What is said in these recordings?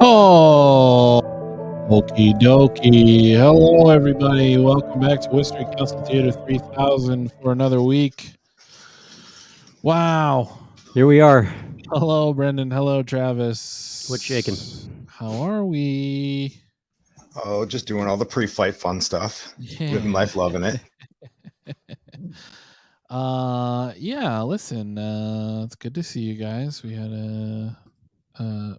Oh, okie dokie. Hello, everybody. Welcome back to Worcester City Council Theater 3000 for another week. Wow. Here we are. Hello, Brendan. Hello, Travis. What's shaking? How are we? Oh, just doing all the pre-fight fun stuff. Living life, loving it. Yeah, listen, it's good to see you guys. We had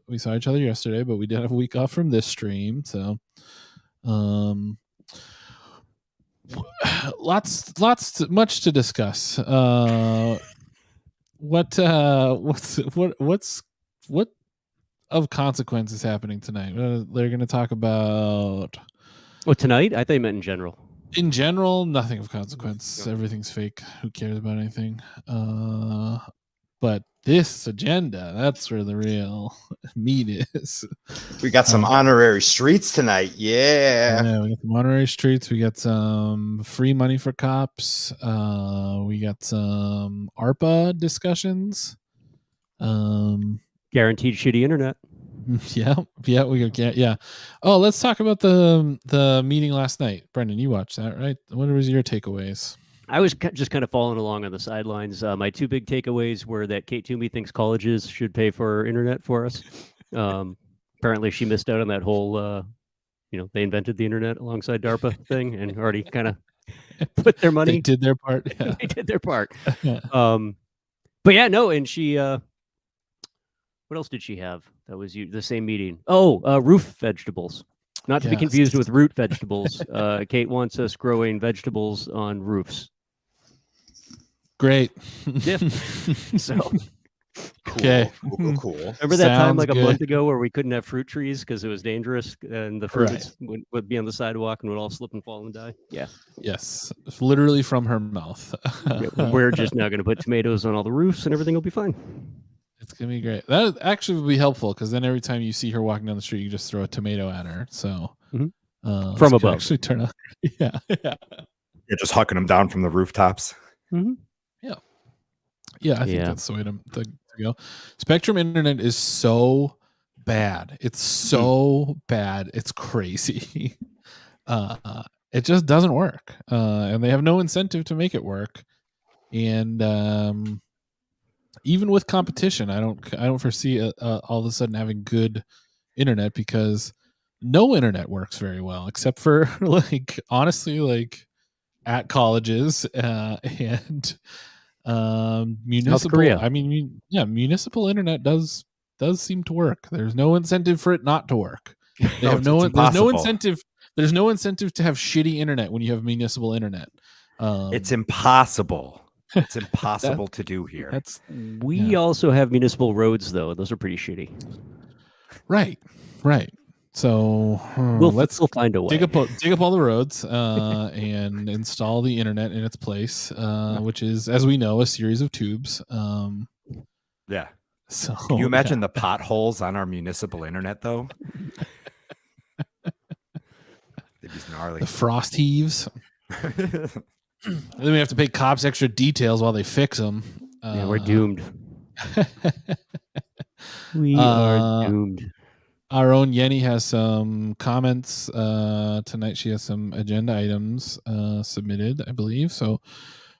we saw each other yesterday, but we did have a week off from this stream, so much to discuss. What of consequence is happening tonight? They're going to talk about. Oh, tonight? I thought you meant in general. In general, nothing of consequence. Everything's fake. Who cares about anything? But this agenda, that's where the real meat is. We got some honorary streets tonight. Yeah, we got some honorary streets. We got some free money for cops. We got some ARPA discussions. Guaranteed shitty internet. Yeah. Oh, let's talk about the meeting last night. Brendan, you watched that, right? What was your takeaways? I was just kind of following along on the sidelines. My two big takeaways were that Kate Toomey thinks colleges should pay for internet for us. Apparently, she missed out on that whole, they invented the internet alongside DARPA thing and already kind of put their money. They did their part. Yeah. They did their part. But yeah, no, and she. What else did she have? That was the same meeting. Oh, roof vegetables. Not to be confused with root vegetables. Kate wants us growing vegetables on roofs. Great. Yeah. So. Okay. Cool. Remember that time like a month ago where we couldn't have fruit trees because it was dangerous and the fruits would be on the sidewalk and would all slip and fall and die? Yeah. Yes. Literally from her mouth. We're just now going to put tomatoes on all the roofs and everything will be fine. It's going to be great. That actually would be helpful because then every time you see her walking down the street, you just throw a tomato at her. So from above. Actually turn out. Yeah. You're just hucking them down from the rooftops. Mm-hmm. Yeah, I think that's the way to go. Spectrum internet is so bad. It's so bad. It's crazy. It just doesn't work. And they have no incentive to make it work. And even with competition, I don't foresee all of a sudden having good internet because no internet works very well, except for honestly, at colleges and municipal. I mean, municipal internet does seem to work. There's no incentive for it not to work. There's no incentive. There's no incentive to have shitty internet when you have municipal internet. It's impossible. It's impossible to do here. We also have municipal roads, though. Those are pretty shitty. Right. So we'll find a way. Dig up all the roads and install the internet in its place, which is, as we know, a series of tubes. Yeah. So can you imagine the potholes on our municipal internet, though? They'd be gnarly. The frost heaves. Then we have to pay cops extra details while they fix them. Yeah, we're doomed. We are doomed. Our own Yenni has some comments tonight. She has some agenda items submitted, I believe. So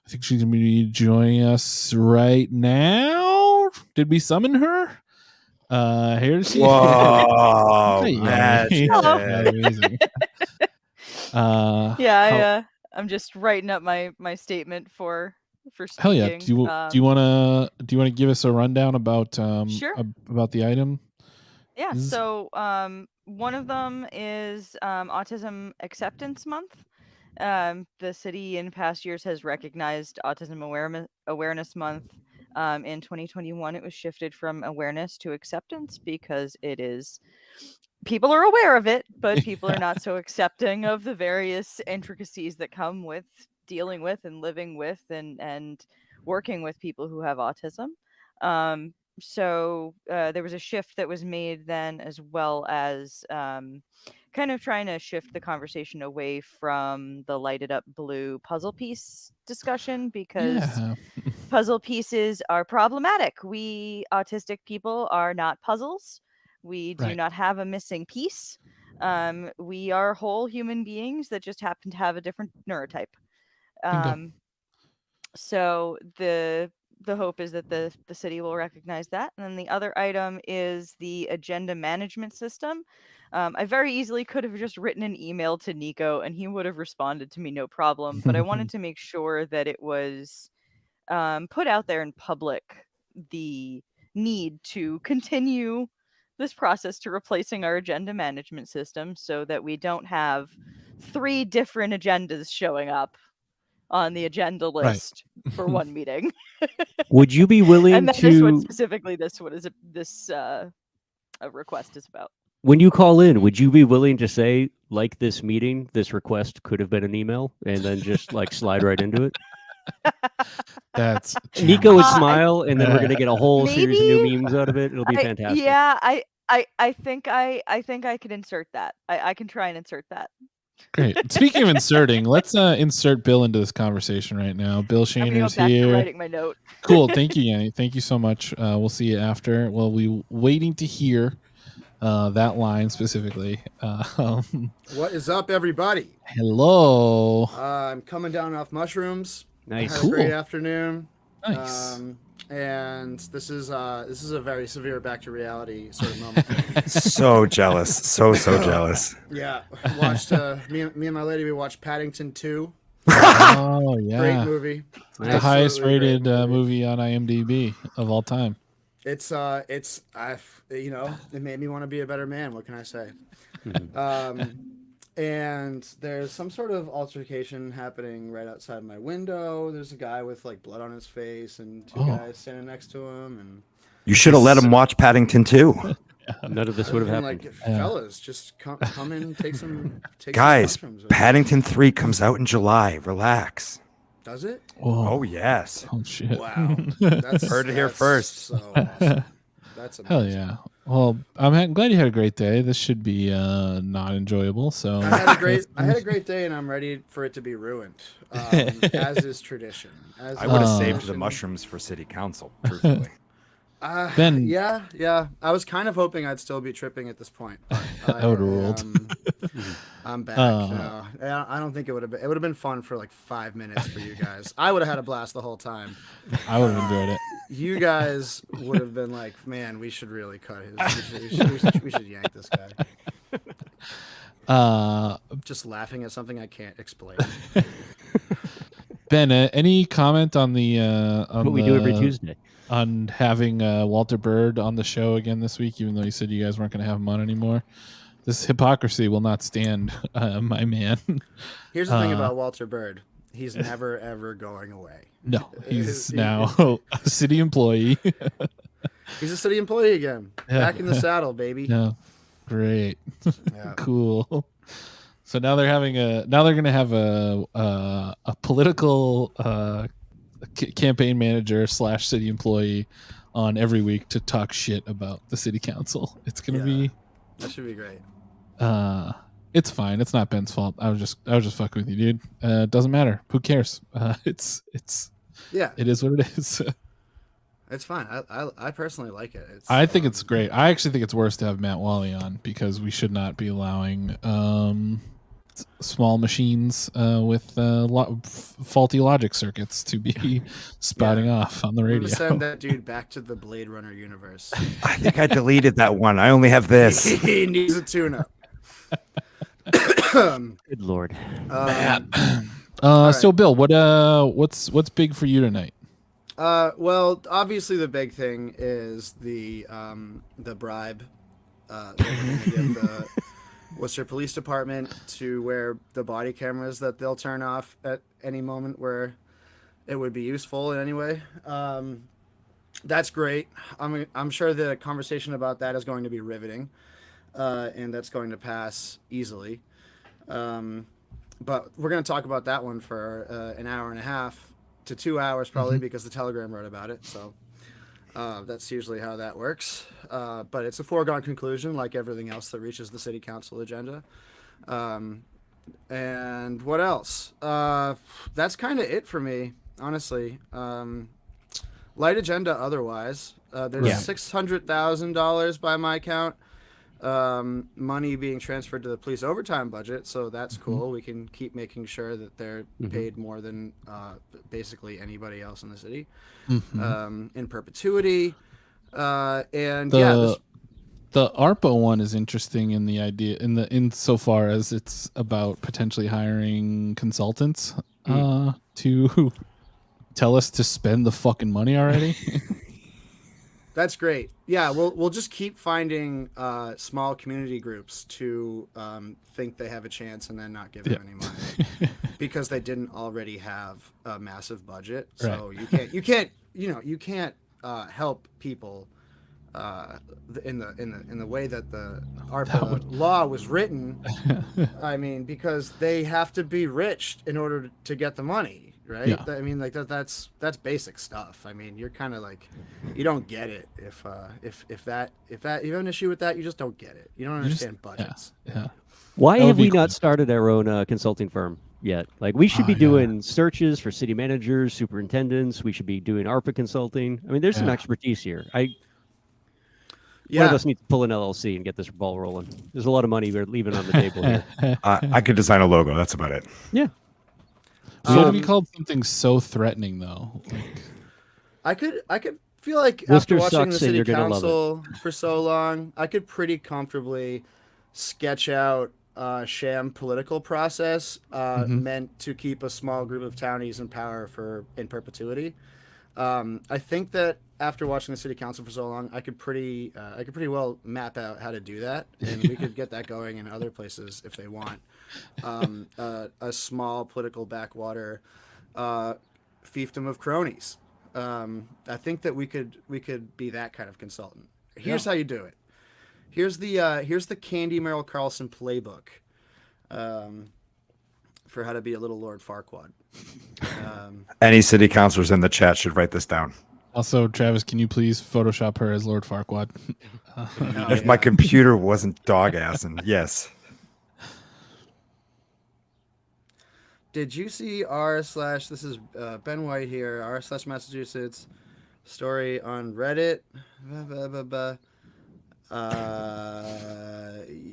I think she's going to be joining us right now. Did we summon her? Here she is. Whoa, amazing. I'm just writing up my statement for speaking. Hell yeah! Do you want to give us a rundown about sure. about the item? Yeah. So one of them is Autism Acceptance Month. The city in past years has recognized Autism Awareness Month. In 2021, it was shifted from awareness to acceptance because people are aware of it, but people are not so accepting of the various intricacies that come with dealing with and living with and working with people who have autism. So there was a shift that was made then, as well as kind of trying to shift the conversation away from the lighted up blue puzzle piece discussion, because puzzle pieces are problematic. We autistic people are not puzzles. We do not have a missing piece. We are whole human beings that just happen to have a different neurotype. So the hope is that the city will recognize that. And then the other item is the agenda management system. I very easily could have just written an email to Nico and he would have responded to me no problem. But I wanted to make sure that it was put out there in public, the need to continue this process to replacing our agenda management system so that we don't have 3 different agendas showing up on the agenda list for one meeting. Would you be willing and then to? This one specifically, this one is a request is about. When you call in, would you be willing to say, like this meeting, this request could have been an email, and then just like slide right into it? That's Nico would smile, and then we're gonna get a whole series of new memes out of it. It'll be fantastic. Yeah, I think I could insert that. I can try and insert that. Great. Speaking of inserting, let's insert Bill into this conversation right now. Bill Shaner's here. To writing my note. Cool. Thank you, Yenni. Thank you so much. We'll see you after. Well, we waiting to hear that line specifically. What is up, everybody? Hello. I'm coming down off mushrooms. Nice. Had a great afternoon. Nice. And this is a very severe back to reality sort of moment. So jealous. So jealous. Yeah. Watched me and my lady, we watched Paddington 2. Oh yeah. Great movie. The highest rated movie on IMDb of all time. It made me want to be a better man. What can I say? And there's some sort of altercation happening right outside my window. There's a guy with like blood on his face and 2 guys standing next to him. And you should have let him watch Paddington 2. None of this would have happened. Like, fellas, just come in, take some. Guys, Paddington 3 comes out in July. Relax. Does it? Whoa. Oh yes. Oh shit. Wow. Heard it here first. So awesome. That's amazing. Hell yeah. Well, I'm glad you had a great day. This should be not enjoyable. So I had a great day, and I'm ready for it to be ruined, as is tradition. I would have saved the mushrooms for city council, truthfully. Ben, yeah. I was kind of hoping I'd still be tripping at this point. But that would have ruled. I'm back. No, I don't think it would have been. It would have been fun for like 5 minutes for you guys. I would have had a blast the whole time. I would have enjoyed it. You guys would have been like, man, we should really cut his. We should yank this guy. Just laughing at something I can't explain. Ben, any comment on the what we do every Tuesday? On having Walter Bird on the show again this week, even though you said you guys weren't going to have him on anymore. This hypocrisy will not stand, my man. Here's the thing about Walter Bird. He's never, ever going away. No, he's now a city employee. He's a city employee again. Back in the saddle, baby. Yeah. Great. Yeah. Cool. So now they're going to have a political campaign manager / city employee on every week to talk shit about the city council. It's going to be. That should be great. It's fine. It's not Ben's fault. I was just fucking with you, dude. It doesn't matter. Who cares? It is what it is. It's fine. I personally like it. I think it's great. I actually think it's worse to have Matt Wally on because we should not be allowing small machines with faulty logic circuits to be spouting off on the radio. Send that dude back to the Blade Runner universe. I think I deleted that one. I only have this. He needs a tune-up. Good Lord. Matt. Right. So Bill, what's big for you tonight? Well, obviously the big thing is the bribe. The Worcester Police Department to wear the body cameras that they'll turn off at any moment where it would be useful in any way. That's great. I'm sure the conversation about that is going to be riveting, and that's going to pass easily. But we're going to talk about that one for an hour and a half to 2 hours probably, because the Telegram wrote about it. So that's usually how that works. But it's a foregone conclusion, like everything else that reaches the city council agenda. And what else? That's kind of it for me, honestly. Light agenda otherwise. There's $600,000 by my count money being transferred to the police overtime budget, so that's cool. We can keep making sure that they're paid more than basically anybody else in the city in perpetuity. The ARPA one is interesting in the idea insofar as it's about potentially hiring consultants to tell us to spend the fucking money already. That's great. Yeah, we'll just keep finding small community groups to think they have a chance and then not give them any money because they didn't already have a massive budget. So you can't help people in the way that the ARPA law was written. I mean, because they have to be rich in order to get the money, right? Yeah. I mean, like that's basic stuff. I mean, you're kind of like, you don't get it if you have an issue with that, you just don't get it. You don't understand budgets. Yeah. Why have we not started our own consulting firm yet? Like, we should be doing searches for city managers, superintendents. We should be doing ARPA consulting. I mean, there's some expertise here. One of us needs to pull an LLC and get this ball rolling. There's a lot of money we're leaving on the table here. I could design a logo. That's about it. Yeah. So what would be called something so threatening, though? Like, I could feel like Worcester after watching the sucks and city you're gonna love council for so long, I could pretty comfortably sketch out a sham political process meant to keep a small group of townies in power in perpetuity. I think that after watching the city council for so long, I could pretty well map out how to do that, and we could get that going in other places if they want. A small political backwater fiefdom of cronies. I think that we could be that kind of consultant. Here's how you do it. Here's the Candy Merrill Carlson playbook for how to be a little Lord Farquaad. Any city councilors in the chat should write this down. Also, Travis, can you please Photoshop her as Lord Farquaad? If my computer wasn't dog-assing, yes. Did you see this is Ben White here, r/Massachusetts story on Reddit?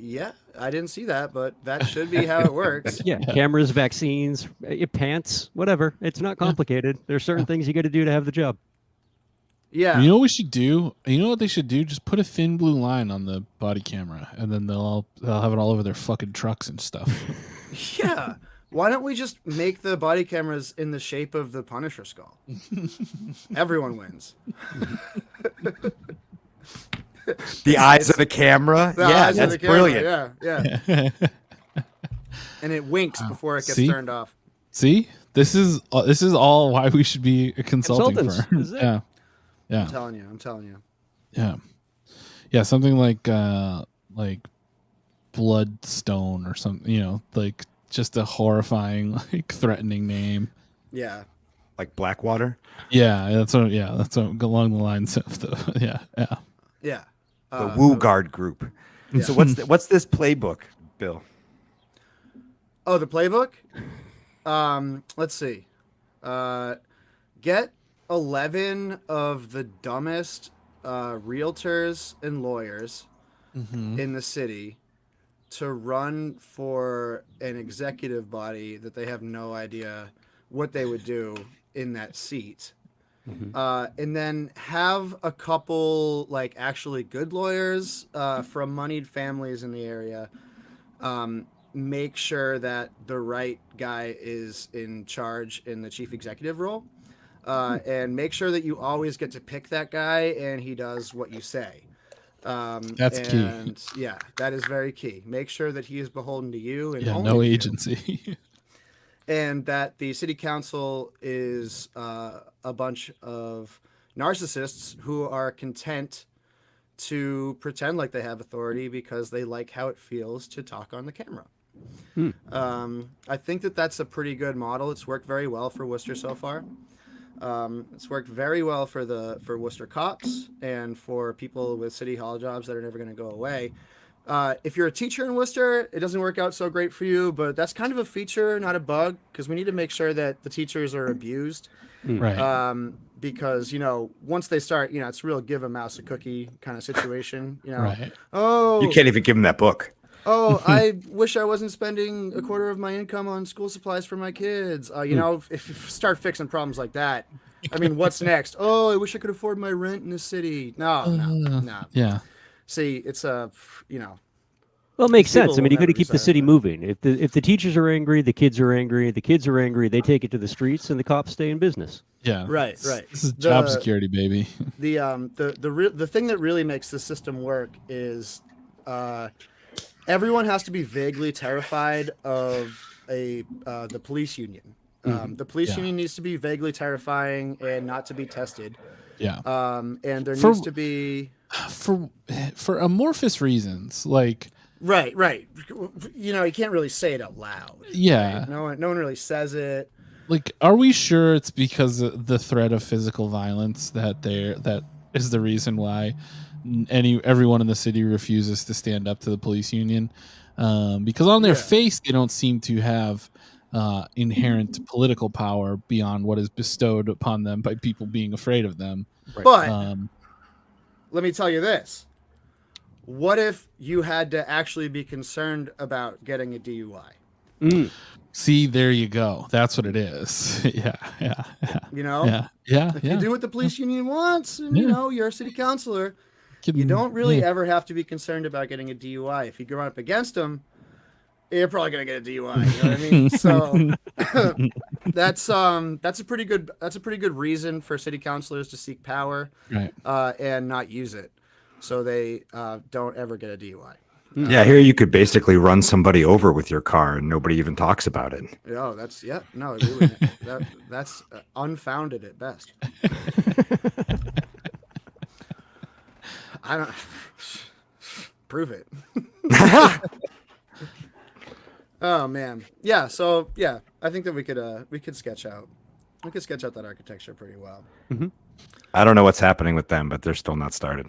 Yeah, I didn't see that, but that should be how it works. Yeah, cameras, vaccines, pants, whatever. It's not complicated. There's certain things you got to do to have the job. Yeah. You know what we should do? You know what they should do? Just put a thin blue line on the body camera, and then they'll have it all over their fucking trucks and stuff. Yeah. Why don't we just make the body cameras in the shape of the Punisher skull? Everyone wins. The eyes of the camera? Yeah, that's brilliant. Yeah. And it winks before it gets turned off. See? This is all why we should be a consulting firm. Yeah. Yeah. I'm telling you. Yeah. Yeah, something like Bloodstone or something, like just a horrifying, like threatening name. Yeah. Like Blackwater? Yeah, that's what along the lines of the Yeah. The Woo Guard group. Yeah. So what's this playbook, Bill? Oh, the playbook? Let's see. Get 11 of the dumbest realtors and lawyers in the city to run for an executive body that they have no idea what they would do in that seat. And then have a couple like actually good lawyers from moneyed families in the area make sure that the right guy is in charge in the chief executive role. And make sure that you always get to pick that guy and he does what you say. That's key. Yeah, that is very key. Make sure that he is beholden to you and only no to agency. You. And that the city council is a bunch of narcissists who are content to pretend like they have authority because they like how it feels to talk on the camera. I think that that's a pretty good model. It's worked very well for Worcester so far. It's worked very well for Worcester cops and for people with city hall jobs that are never going to go away. If you're a teacher in Worcester, it doesn't work out so great for you, but that's kind of a feature, not a bug, because we need to make sure that the teachers are abused. Right. Because, once they start, it's a real give a mouse a cookie kind of situation. Right. Oh, You can't even give them that book. Oh, I wish I wasn't spending a quarter of my income on school supplies for my kids. If you start fixing problems like that, I mean, what's next? Oh, I wish I could afford my rent in the city. No. Yeah. See, it's Well, it makes sense. I mean, you got to keep the city moving. If the teachers are angry, the kids are angry. The kids are angry, they take it to the streets, and the cops stay in business. Yeah. Right. This is job security, baby. The thing that really makes the system work is everyone has to be vaguely terrified of the police union. The police union needs to be vaguely terrifying and not to be tested. Yeah. And there needs to be for amorphous reasons, like right. You can't really say it out loud. Yeah. Right? No one really says it. Like, are we sure it's because of the threat of physical violence that is the reason why everyone in the city refuses to stand up to the police union? Because on their face, they don't seem to have inherent political power beyond what is bestowed upon them by people being afraid of them. Right. But let me tell you this. What if you had to actually be concerned about getting a DUI? See, there you go. That's what it is. Yeah. If you do what the police union wants, and you're a city councilor, you don't really ever have to be concerned about getting a DUI. If you go up against them, you're probably gonna get a DUI. You know what I mean? So that's a pretty good reason for city councilors to seek power, right? And not use it, so they don't ever get a DUI. Yeah, here you could basically run somebody over with your car and nobody even talks about it. Oh, that's unfounded at best. I don't prove it. Oh man, yeah. So yeah, I think that we could sketch out that architecture pretty well. Mm-hmm. I don't know what's happening with them, but they're still not started.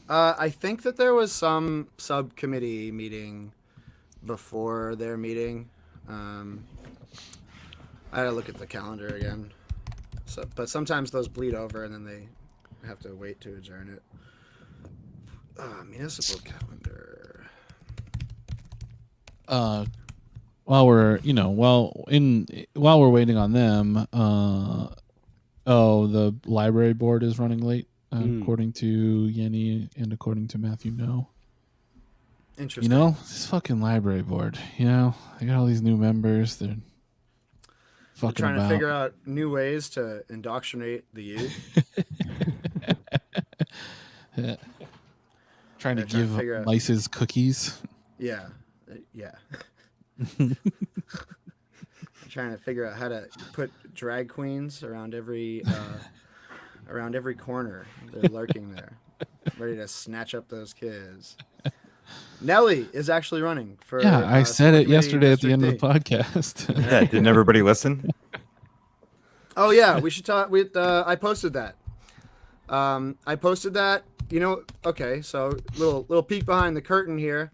I think that there was some subcommittee meeting before their meeting. I gotta look at the calendar again. But sometimes those bleed over, and then they have to wait to adjourn it. Municipal calendar. While we're waiting on them, the library board is running late. According to Yenni and according to Matthew, no. Interesting. This fucking library board. They got all these new members. They're trying to figure out new ways to indoctrinate the youth. Trying to give mice's cookies. Yeah. Trying to figure out how to put drag queens around every corner. They're lurking there, ready to snatch up those kids. Nelly is actually running for. Yeah, I said it yesterday at the end of the podcast. Yeah, didn't everybody listen? Oh yeah, we should talk. I posted that. Okay, so little peek behind the curtain here.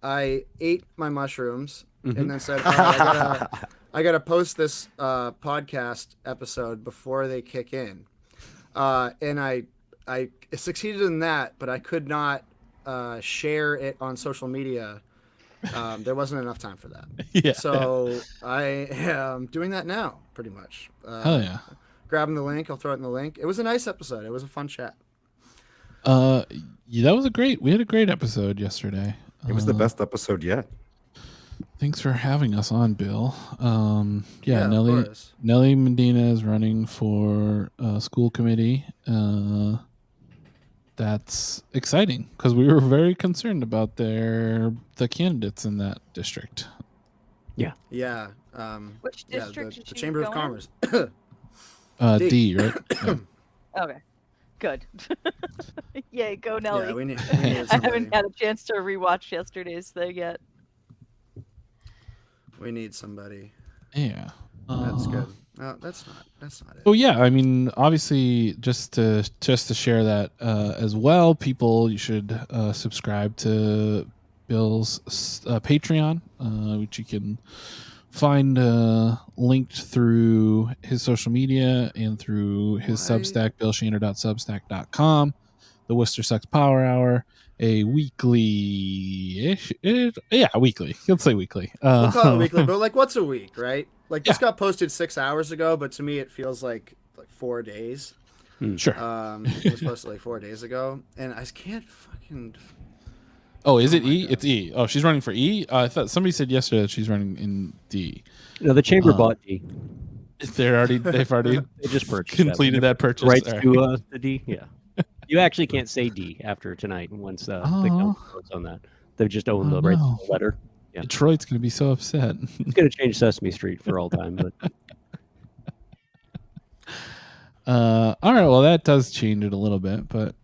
I ate my mushrooms and then said, I gotta post this podcast episode before they kick in. And I succeeded in that, but I could not share it on social media. There wasn't enough time for that. Yeah. So I am doing that now, pretty much. Hell yeah. Grabbing the link, I'll throw it in the link. It was a nice episode. It was a fun chat. We had a great episode yesterday. It was the best episode yet. Thanks for having us on, Bill. Nelly Medina is running for school committee. That's exciting because we were very concerned about the candidates in that district. Yeah. Which district? The Chamber of Commerce. D, right? Yeah. Okay. Good. Yay, go Nelly. Yeah, we need I haven't had a chance to rewatch yesterday's thing yet. We need somebody. Yeah. That's good. That's not it. Oh yeah, I mean, obviously, just to share that as well, you should subscribe to Bill's Patreon, which you can find linked through his social media and through his Substack, billshaner.substack.com. The Worcester Sucks Power Hour, a weekly, weekly. Let's say weekly. We'll call it weekly, but like once a week, right? Like this got posted 6 hours ago, but to me it feels like 4 days. Sure. It was posted like 4 days ago, and I can't fucking. Oh, is it E? God. It's E. Oh, she's running for E. I thought somebody said yesterday that she's running in D. No, the chamber bought D. They've already they just purchased completed that purchase. Rights to the D. Yeah. You actually can't say D after tonight once the council votes on that. They've just owned the rights to the letter. Yeah. Detroit's going to be so upset. It's going to change Sesame Street for all time. But all right. Well, that does change it a little bit, but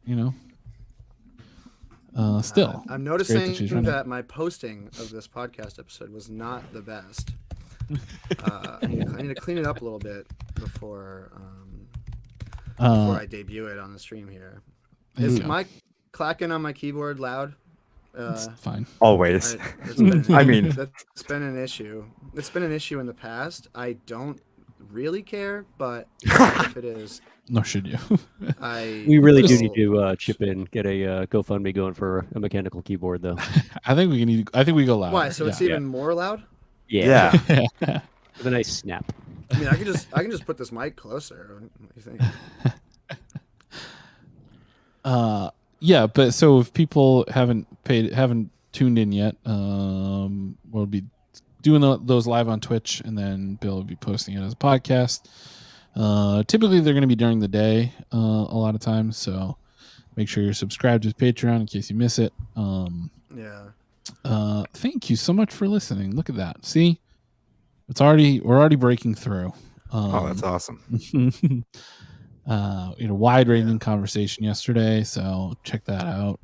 still. I'm noticing that my posting of this podcast episode was not the best. I need to clean it up a little bit before I debut it on the stream here. Is my clacking on my keyboard loud? It's fine. Always. That's been an issue. It's been an issue in the past. I don't really care, but if it is, nor should you. We really do need to chip in, get a GoFundMe going for a mechanical keyboard, though. I think we go loud. Why? So it's even more loud? Yeah. With a nice snap. I mean, I can just put this mic closer. What do you think? Yeah, but so if people haven't tuned in yet, we'll be doing those live on Twitch, and then Bill will be posting it as a podcast. Typically, they're going to be during the day a lot of times, so make sure you're subscribed to his Patreon in case you miss it. Thank you so much for listening. Look at that. See, we're already breaking through. That's awesome. We had a wide-ranging conversation yesterday, so check that out.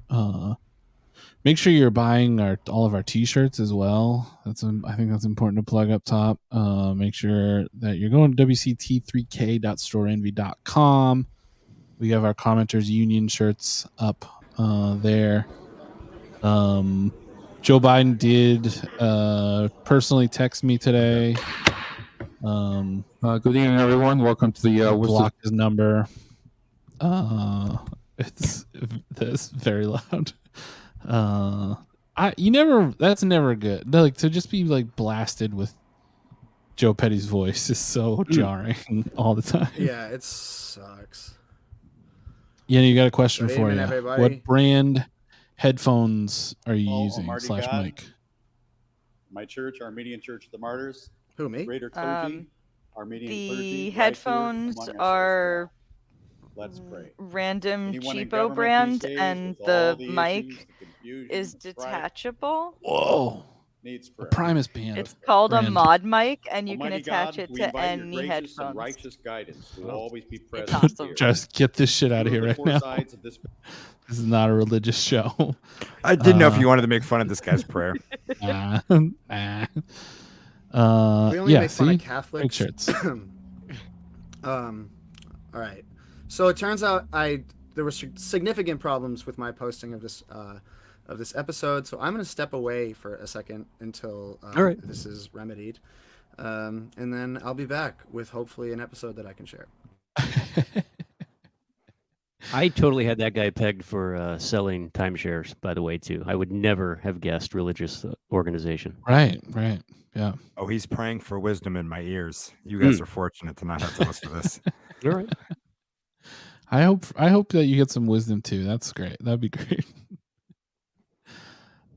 Make sure you're buying all of our T-shirts as well. I think that's important to plug up top. Make sure that you're going to wct3k.storeenvy.com. We have our Commenters Union shirts up there. Joe Biden did personally text me today. Good evening, everyone. Welcome to the block his number. It's very loud. That's never good. Like, to just be like blasted with Joe Petty's voice is so jarring all the time. Yeah, it sucks. Yeah, you got a question for you. Everybody. What brand headphones are you using / mic? My church, Armenian Church of the Martyrs. Who, me? Greater clergy, Armenian clergy. The headphones are Let's pray. Random cheapo brand, and the mic is detachable. Whoa. Needs prayer. A Primus band. It's called brand. a mod mic, and you Almighty can attach God, it to any headphones. And righteous guidance will always be present. It's awesome. Just get this shit out of here right now. This is not a religious show. I didn't know if you wanted to make fun of this guy's prayer. We only make fun of Catholics. Shirts. All right. So it turns out there were significant problems with my posting of this episode. So I'm going to step away for a second until this is remedied, and then I'll be back with hopefully an episode that I can share. I totally had that guy pegged for selling timeshares, by the way, too. I would never have guessed religious organization. Right. Yeah. Oh, he's praying for wisdom in my ears. You guys are fortunate to not have to listen to this. All right. I hope that you get some wisdom too. That's great. That'd be great.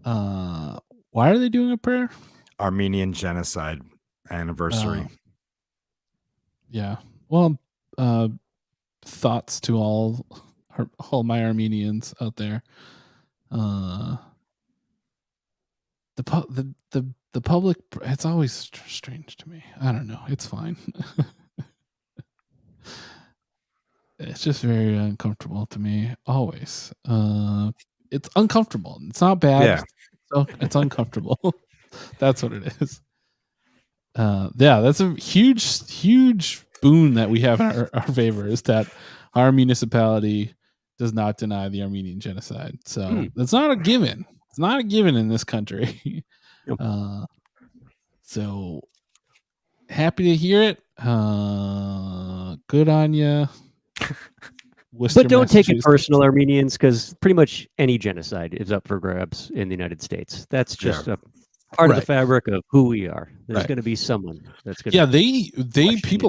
Why are they doing a prayer? Armenian genocide anniversary. Yeah. Well, thoughts to all my Armenians out there. The public, it's always strange to me. I don't know. It's fine. It's just very uncomfortable to me. Always. It's uncomfortable. It's not bad. Yeah. So it's uncomfortable. That's what it is. That's a huge boon that we have in our favor, is that our municipality does not deny the Armenian genocide. So that's not a given. It's not a given in this country. So happy to hear it. Good on you. But don't take it personal, Armenians, because pretty much any genocide is up for grabs in the United States. That's just a part of the fabric of who we are. There's going to be someone that's going to. Yeah, a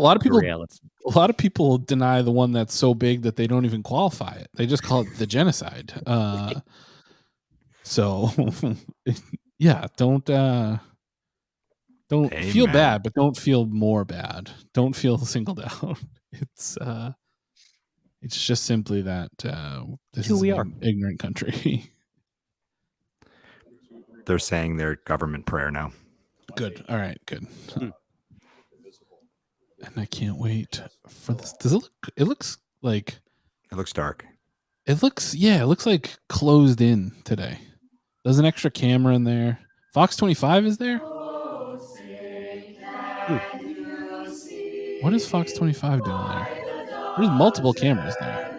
lot of people deny the one that's so big that they don't even qualify it. They just call it the genocide. So yeah, don't feel bad, but don't feel more bad. Don't feel singled out. It's just simply that this is an ignorant country. They're saying their government prayer now. Good. All right. Good. And I can't wait for this. Does it look? It looks like. It looks dark. It looks like closed in today. There's an extra camera in there. Fox 25 is there. What is Fox 25 doing there? There's multiple cameras there.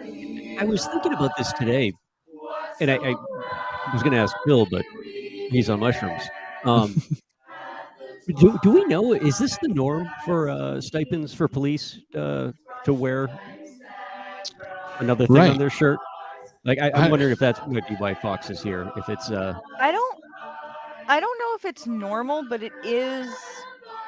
I was thinking about this today, and I was going to ask Bill, but he's on mushrooms. Do we know, is this the norm for stipends for police to wear another thing on their shirt? Like, I'm wondering if that might be why Fox is here. If it's I don't know if it's normal, but it is,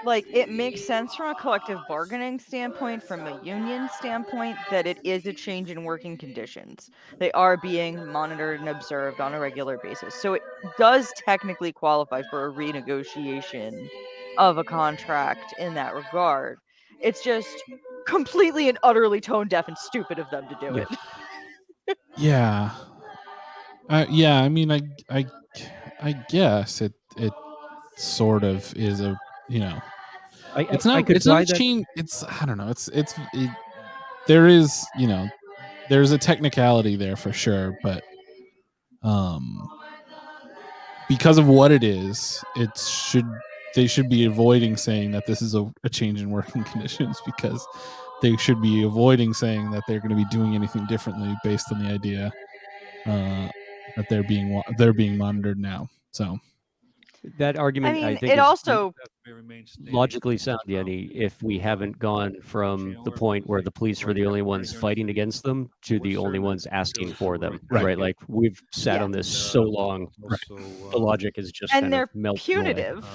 like, it makes sense from a collective bargaining standpoint, from a union standpoint, that it is a change in working conditions. They are being monitored and observed on a regular basis. So it does technically qualify for a renegotiation of a contract in that regard. It's just completely and utterly tone deaf and stupid of them to do it. Yeah. Yeah, I mean, I guess it sort of is a, it's not a change. It's, I don't know. There is, there's a technicality there for sure, but because of what it is, they should be avoiding saying that this is a change in working conditions, because they should be avoiding saying that they're going to be doing anything differently based on the idea that they're being monitored now. So that argument, I think, it also logically sound, Yenni, if we haven't gone from the point where the police were the only ones fighting against them to the only ones asking for them, right? Like, we've sat on this so long, the logic is just and they're punitive.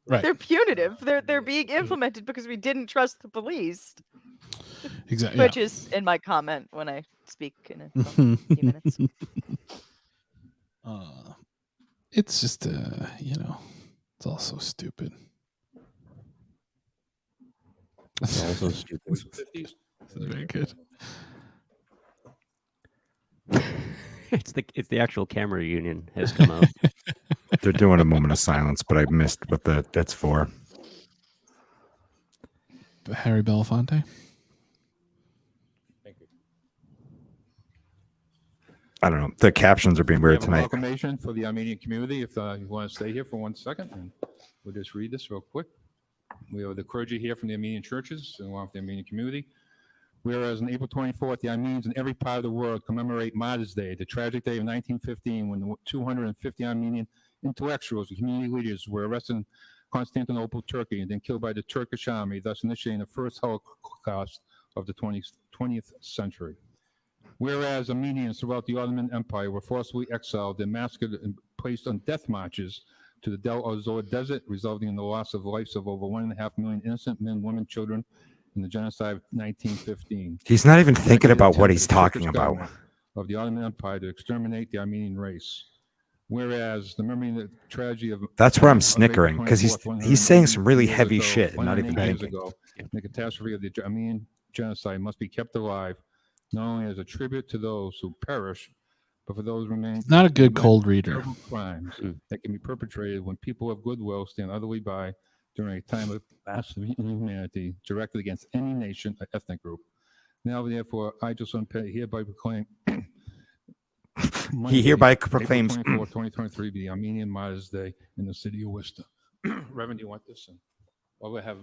Right. They're punitive. They're being implemented because we didn't trust the police. Exactly. Which is in my comment when I speak in a few minutes. It's just it's all so stupid. Also stupid. This is very good. It's the actual camera union has come out. They're doing a moment of silence, but I missed what that's for. Harry Belafonte. Thank you. I don't know. The captions are being weird tonight. Proclamation for the Armenian community. If you want to stay here for 1 second, and we'll just read this real quick. We have the clergy here from the Armenian churches and along with the Armenian community. Whereas on April 24th, the Armenians in every part of the world commemorate Martyrs' Day, the tragic day of 1915, when 250 Armenian intellectuals and community leaders were arrested in Constantinople, Turkey, and then killed by the Turkish army, thus initiating the first Holocaust of the 20th century. Whereas Armenians throughout the Ottoman Empire were forcibly exiled and massacred and placed on death marches to the Del Azor Desert, resulting in the loss of lives of over 1.5 million innocent men, women, children in the genocide of 1915. He's not even thinking about what he's talking about. Of the Ottoman Empire to exterminate the Armenian race. Whereas remembering the tragedy of that's where I'm snickering, because he's saying some really heavy shit and not even thinking. The catastrophe of the Armenian genocide must be kept alive, not only as a tribute to those who perish, but for those who remain. Not a good cold reader. Crimes that can be perpetrated when people of goodwill stand utterly by during a time of massive inhumanity directed against any nation or ethnic group. Now, therefore, I just hereby proclaim. He hereby proclaims April 24, 2023 be the Armenian Martyrs' Day in the city of Worcester. Reverend, you want this? And while we have.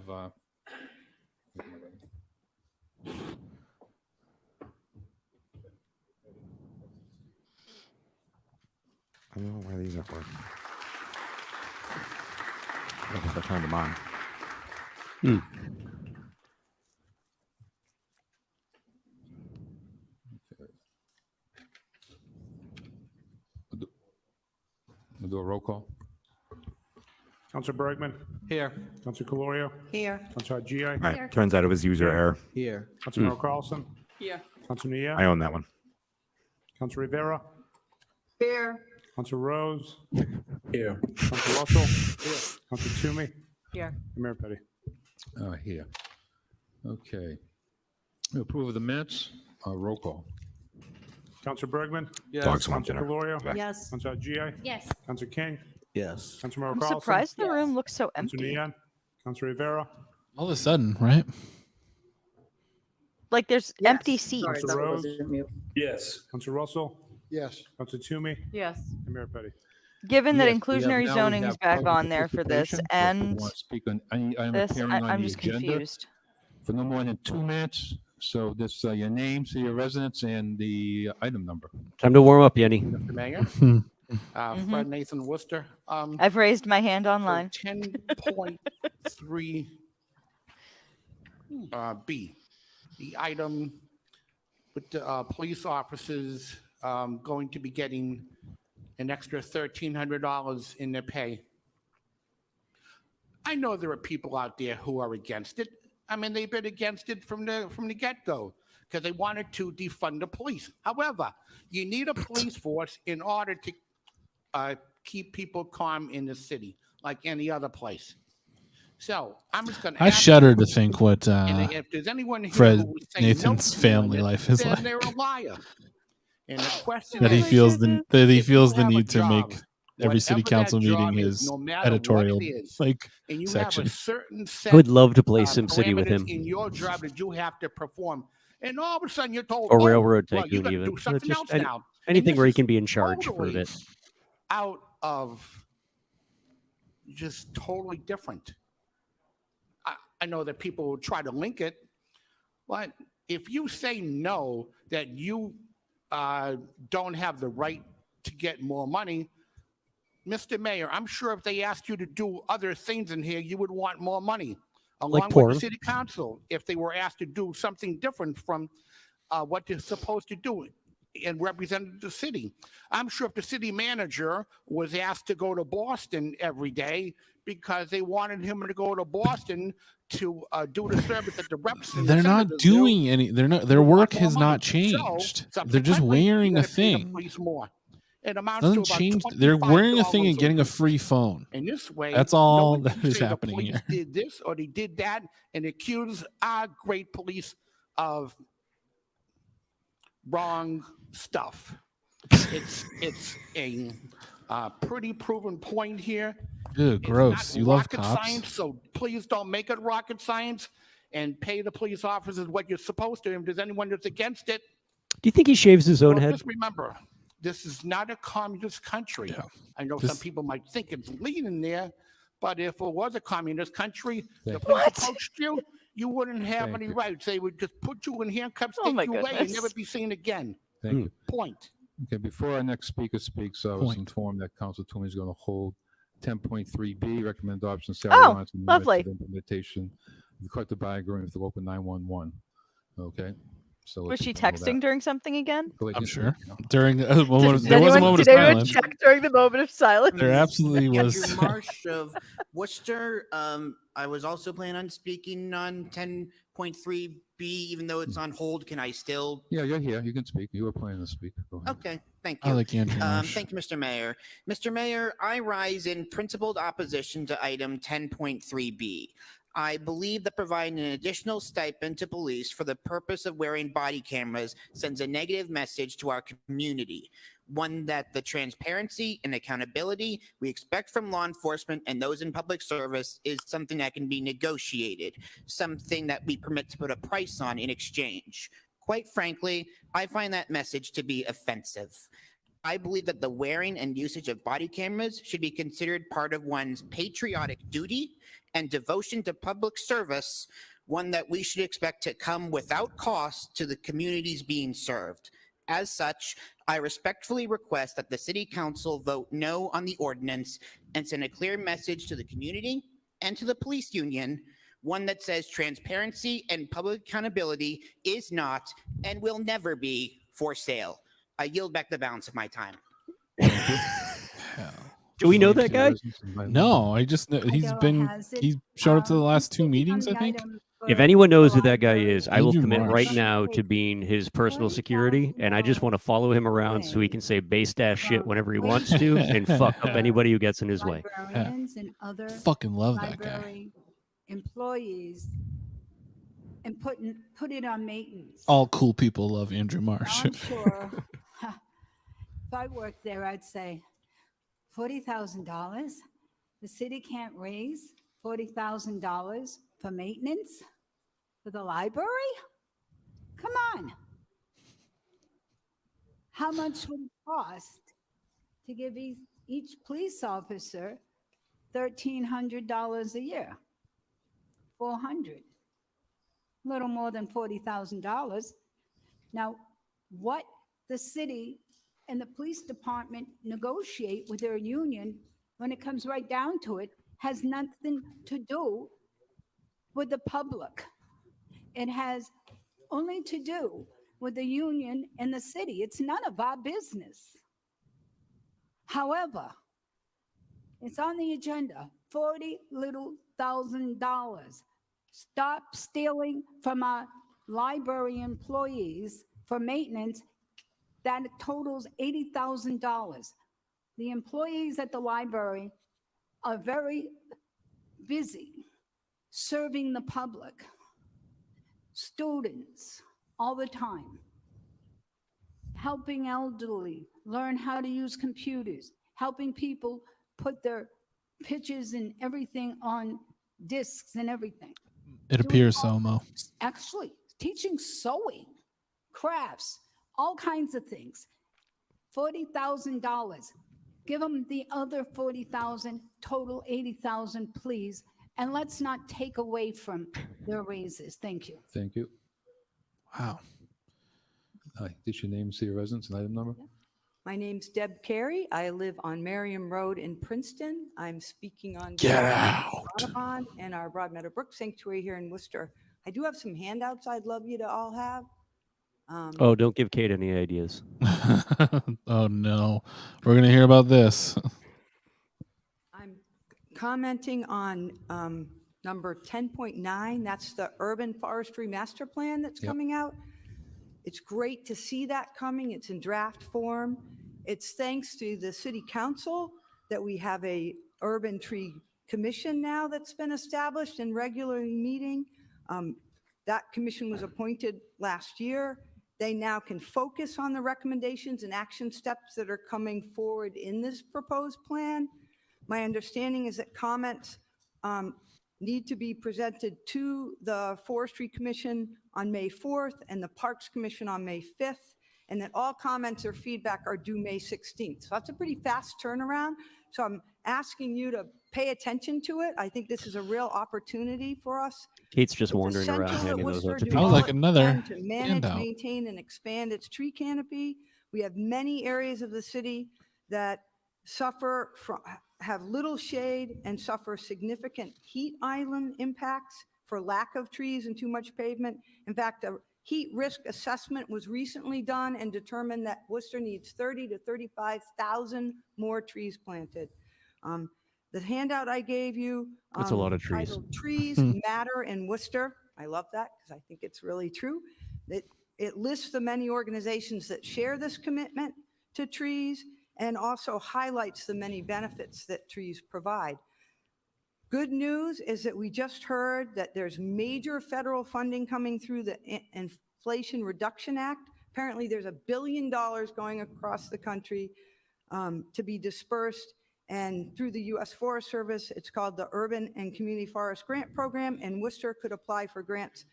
I don't know why these aren't working. I turned them on. We'll do a roll call. Councilor Bergman. Here. Councilor Calorio. Here. Councilor G.I. All right. Turns out it was user error. Here. Councilor Carlson. Here. Councilor Nia. I own that one. Councilor Rivera. Here. Councilor Rose. Here. Councilor Russell. Here. Councilor Toomey. Here. And Mayor Petty. Here. Okay. We approve of the minutes. Roll call. Councilor Bergman. Yes. Dogs want Councilor dinner. Calorio. Yes. Councilor G.I. Yes. Councilor King. Yes. Councilor I'm Carlson. surprised the room looks so Councilor empty. Nia. Councilor Rivera. All of a sudden, right? Like there's empty seats. Sorry, Councilor that Rose. wasn't mute. Yes. Councilor Russell. Yes. Councilor Toomey. Yes. And Mayor Petty. Given that Yes, inclusionary now we zoning is have back public on there for this, participation. So if you and want to speak on any item this, appearing on I'm the just agenda confused. for no more than 2 minutes. So this your name, so your residence, and the item number. Time to warm up, Yenny. Mr. Mayor. Fred Nathan Worcester. I've raised my hand online. 10.3 B, the item with the police officers going to be getting an extra $1,300 in their pay. I know there are people out there who are against it. I mean, they've been against it from the get-go because they wanted to defund the police. However, you need a police force in order to keep people calm in the city, like any other place. So I'm just going to. I shudder to think what if there's anyone here Fred who would say Nathan's no to family it, life is then like. they're a liar. And the question That he is, feels the if you have a need to job, make every city whatever that council meeting job is, his no matter what editorial it is, like and you section. have a certain set I would love to play SimCity with parameters him. in your job that you have to perform, and all of a sudden you're told, Or oh, Railroad well, you Tycoon got to even. do something Just else now. And anything this where he is can be in charge for a totally bit. out of just totally different. I know that people will try to link it, but if you say no, that you don't have the right to get more money, Mr. Mayor, I'm sure if they asked you to do other things in here, you would want more money, along with porn. the city council, if they were asked to do something different from what they're supposed to do and represent the city. I'm sure if the city manager was asked to go to Boston every day because they wanted him to go to Boston to do the service at the reps. And They're not doing any. They're not. Their work has not So, changed. They're just subsequently, wearing you a gotta pay the thing. police more. It amounts Doesn't to about change. They're wearing a thing $25 and getting a week. free phone. And this way, That's all nobody that can is say happening the police here. did this or they did that and accuse our great police of wrong stuff. It's a pretty proven point here. Ew, It's gross. not You love rocket cops. science, so please don't make it rocket science and pay the police officers what you're supposed to. If there's anyone that's against it, Do you think he shaves his own well, head? just remember, this is not a communist country. Yeah. I know This- some people might think it's leaning there, but if it was a communist country, the Thank police What? approached you, you wouldn't have Thank any you. rights. They would just put you in handcuffs, Oh take my you away, and goodness. never be seen again. Thank you. Point. Okay, before our next speaker speaks, I was Point. informed that Council Toomey is going to hold 10.3B, recommend adoption, Oh, Saturday nights and lovely. limits of implementation of the collective bargaining agreement with the local 911. Okay, so Was she let's handle texting that. during something again? Go ahead, I'm yes, sure. you know. During the moment, Did there was a anyone- moment of did anyone silence. check during the moment of silence? There absolutely Andrew was. Marsh of Worcester. I was also planning on speaking on 10.3B, even though it's on hold. Can I still? Yeah, you're here. You can speak. You were planning to speak. Go ahead. Okay, thank you. I like Andrew Marsh. Thank you, Mr. Mayor. Mr. Mayor, I rise in principled opposition to item 10.3B. I believe that providing an additional stipend to police for the purpose of wearing body cameras sends a negative message to our community, one that the transparency and accountability we expect from law enforcement and those in public service is something that can be negotiated, something that we permit to put a price on in exchange. Quite frankly, I find that message to be offensive. I believe that the wearing and usage of body cameras should be considered part of one's patriotic duty and devotion to public service, one that we should expect to come without cost to the communities being served. As such, I respectfully request that the City Council vote no on the ordinance and send a clear message to the community and to the police union, one that says transparency and public accountability is not and will never be for sale. I yield back the balance of my time. Do we know that guy? No, I just know he's showed up to the last two meetings, I think. If anyone knows who that guy is, I will Andrew commit Marsh. right now to being his personal security, and I just want to follow him around so he can say base-ass shit whenever he wants to and fuck up anybody who gets in his way. Librarians and other Fucking love that guy. library employees and put it on maintenance. All cool people love Andrew Marsh. I'm sure if I worked there, I'd say $40,000. The city can't raise $40,000 for maintenance for the library? Come on. How much would it cost to give each police officer $1,300 a year? $400. A little more than $40,000. Now, what the city and the police department negotiate with their union, when it comes right down to it, has nothing to do with the public. It has only to do with the union and the city. It's none of our business. However, it's on the agenda, $40,000. Stop stealing from our library employees for maintenance. That totals $80,000. The employees at the library are very busy serving the public, students all the time, helping elderly learn how to use computers, helping people put their pictures and everything on discs and everything. It appears so, Mo. Actually, teaching sewing, crafts, all kinds of things. $40,000. Give them the other $40,000, total $80,000, please. And let's not take away from their raises. Thank you. Thank you. Wow. Hi, did your name, say your residence and item number? My name's Deb Carey. I live on Merriam Road in Princeton. I'm speaking on Get behalf of out. Audubon and our Broadmeadow Brook Sanctuary here in Worcester. I do have some handouts I'd love you to all have. Oh, don't give Kate any ideas. Oh, no. We're going to hear about this. I'm commenting on number 10.9. That's the Urban Forestry Master Plan that's coming out. It's great to see that coming. It's in draft form. It's thanks to the City Council that we have a Urban Tree Commission now that's been established and regularly meeting. That commission was appointed last year. They now can focus on the recommendations and action steps that are coming forward in this proposed plan. My understanding is that comments need to be presented to the Forestry Commission on May 4th and the Parks Commission on May 5th, and that all comments or feedback are due May 16th. So that's a pretty fast turnaround. So I'm asking you to pay attention to it. I think this is a real opportunity for us. Kate's just wandering around handing those out to That people. was like another To manage, handout. maintain, and expand its tree canopy. We have many areas of the city that suffer from, have little shade and suffer significant heat island impacts for lack of trees and too much pavement. In fact, a heat risk assessment was recently done and determined that Worcester needs 30 to 35,000 more trees planted. The handout I gave you. That's a lot of trees. Titled Trees Matter in Worcester. I love that because I think it's really true. It lists the many organizations that share this commitment to trees and also highlights the many benefits that trees provide. Good news is that we just heard that there's major federal funding coming through the Inflation Reduction Act. Apparently there's $1 billion going across the country to be dispersed. And through the U.S. Forest Service, it's called the Urban and Community Forest Grant Program, and Worcester could apply for grants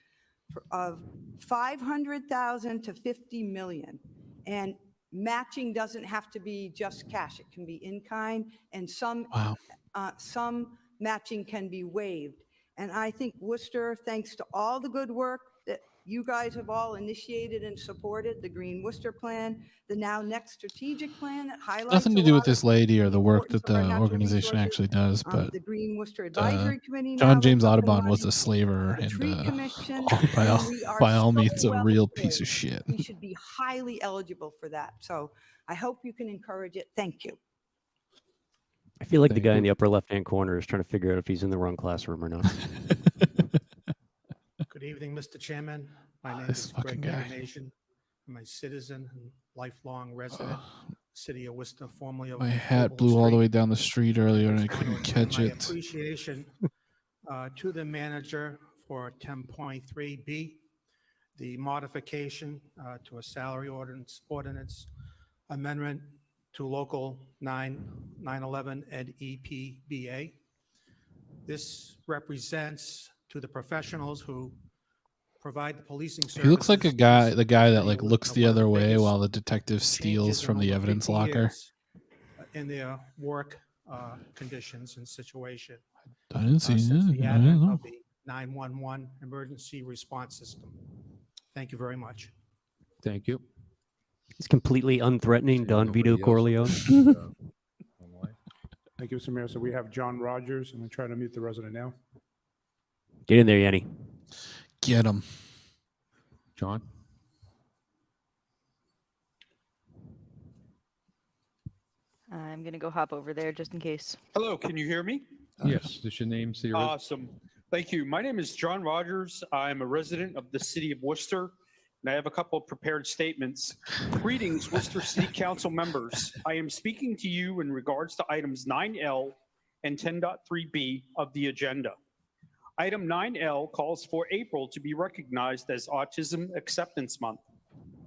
of $500,000 to $50 million. And matching doesn't have to be just cash; it can be in kind, and some matching can be waived. And I think Worcester, thanks to all the good work that you guys have all initiated and supported, the Green Worcester Plan, the now next strategic plan that highlights Nothing to a do with lot of this lady or the work that importance of our the natural organization resources. actually does, but The Green Worcester Advisory Committee now John James that's up and Audubon was running, a slaver the and Tree Commission, by and all, we are by all so means a well real piece of poised. shit. We should be highly eligible for that. So I hope you can encourage it. Thank you. I feel like the guy in the upper left-hand corner is trying to figure out if he's in the wrong classroom or not. Good evening, Mr. Chairman. My name this is Greg fucking guy. Nation. I'm a citizen and lifelong resident, city of Worcester, formerly of My hat Oval blew all the Street. way down the street earlier and I just want to couldn't extend catch my it. appreciation to the manager for 10.3B, the modification to a salary ordinance amendment to local 911 and EPBA. This represents to the professionals who provide the policing services. He looks like a guy, the guy that like City of looks Worcester, the one of other the way biggest while the detective steals changes in from the over evidence 50 locker. years in their work conditions and situation. I didn't see Since it. the I advent don't know. of the 911 emergency response system. Thank you very much. Thank you. He's completely unthreatening Don Vito Corleone. Thank you, Mr. Mayor. So we have John Rogers. I'm going to try to mute the resident now. Get in there, Yenni. Get him. John? I'm going to go hop over there just in case. Hello, can you hear me? Yes. Does your name say? Awesome. Thank you. My name is John Rogers. I'm a resident of the city of Worcester, and I have a couple of prepared statements. Greetings, Worcester City Council members. I am speaking to you in regards to items 9L and 10.3B of the agenda. Item 9L calls for April to be recognized as Autism Acceptance Month.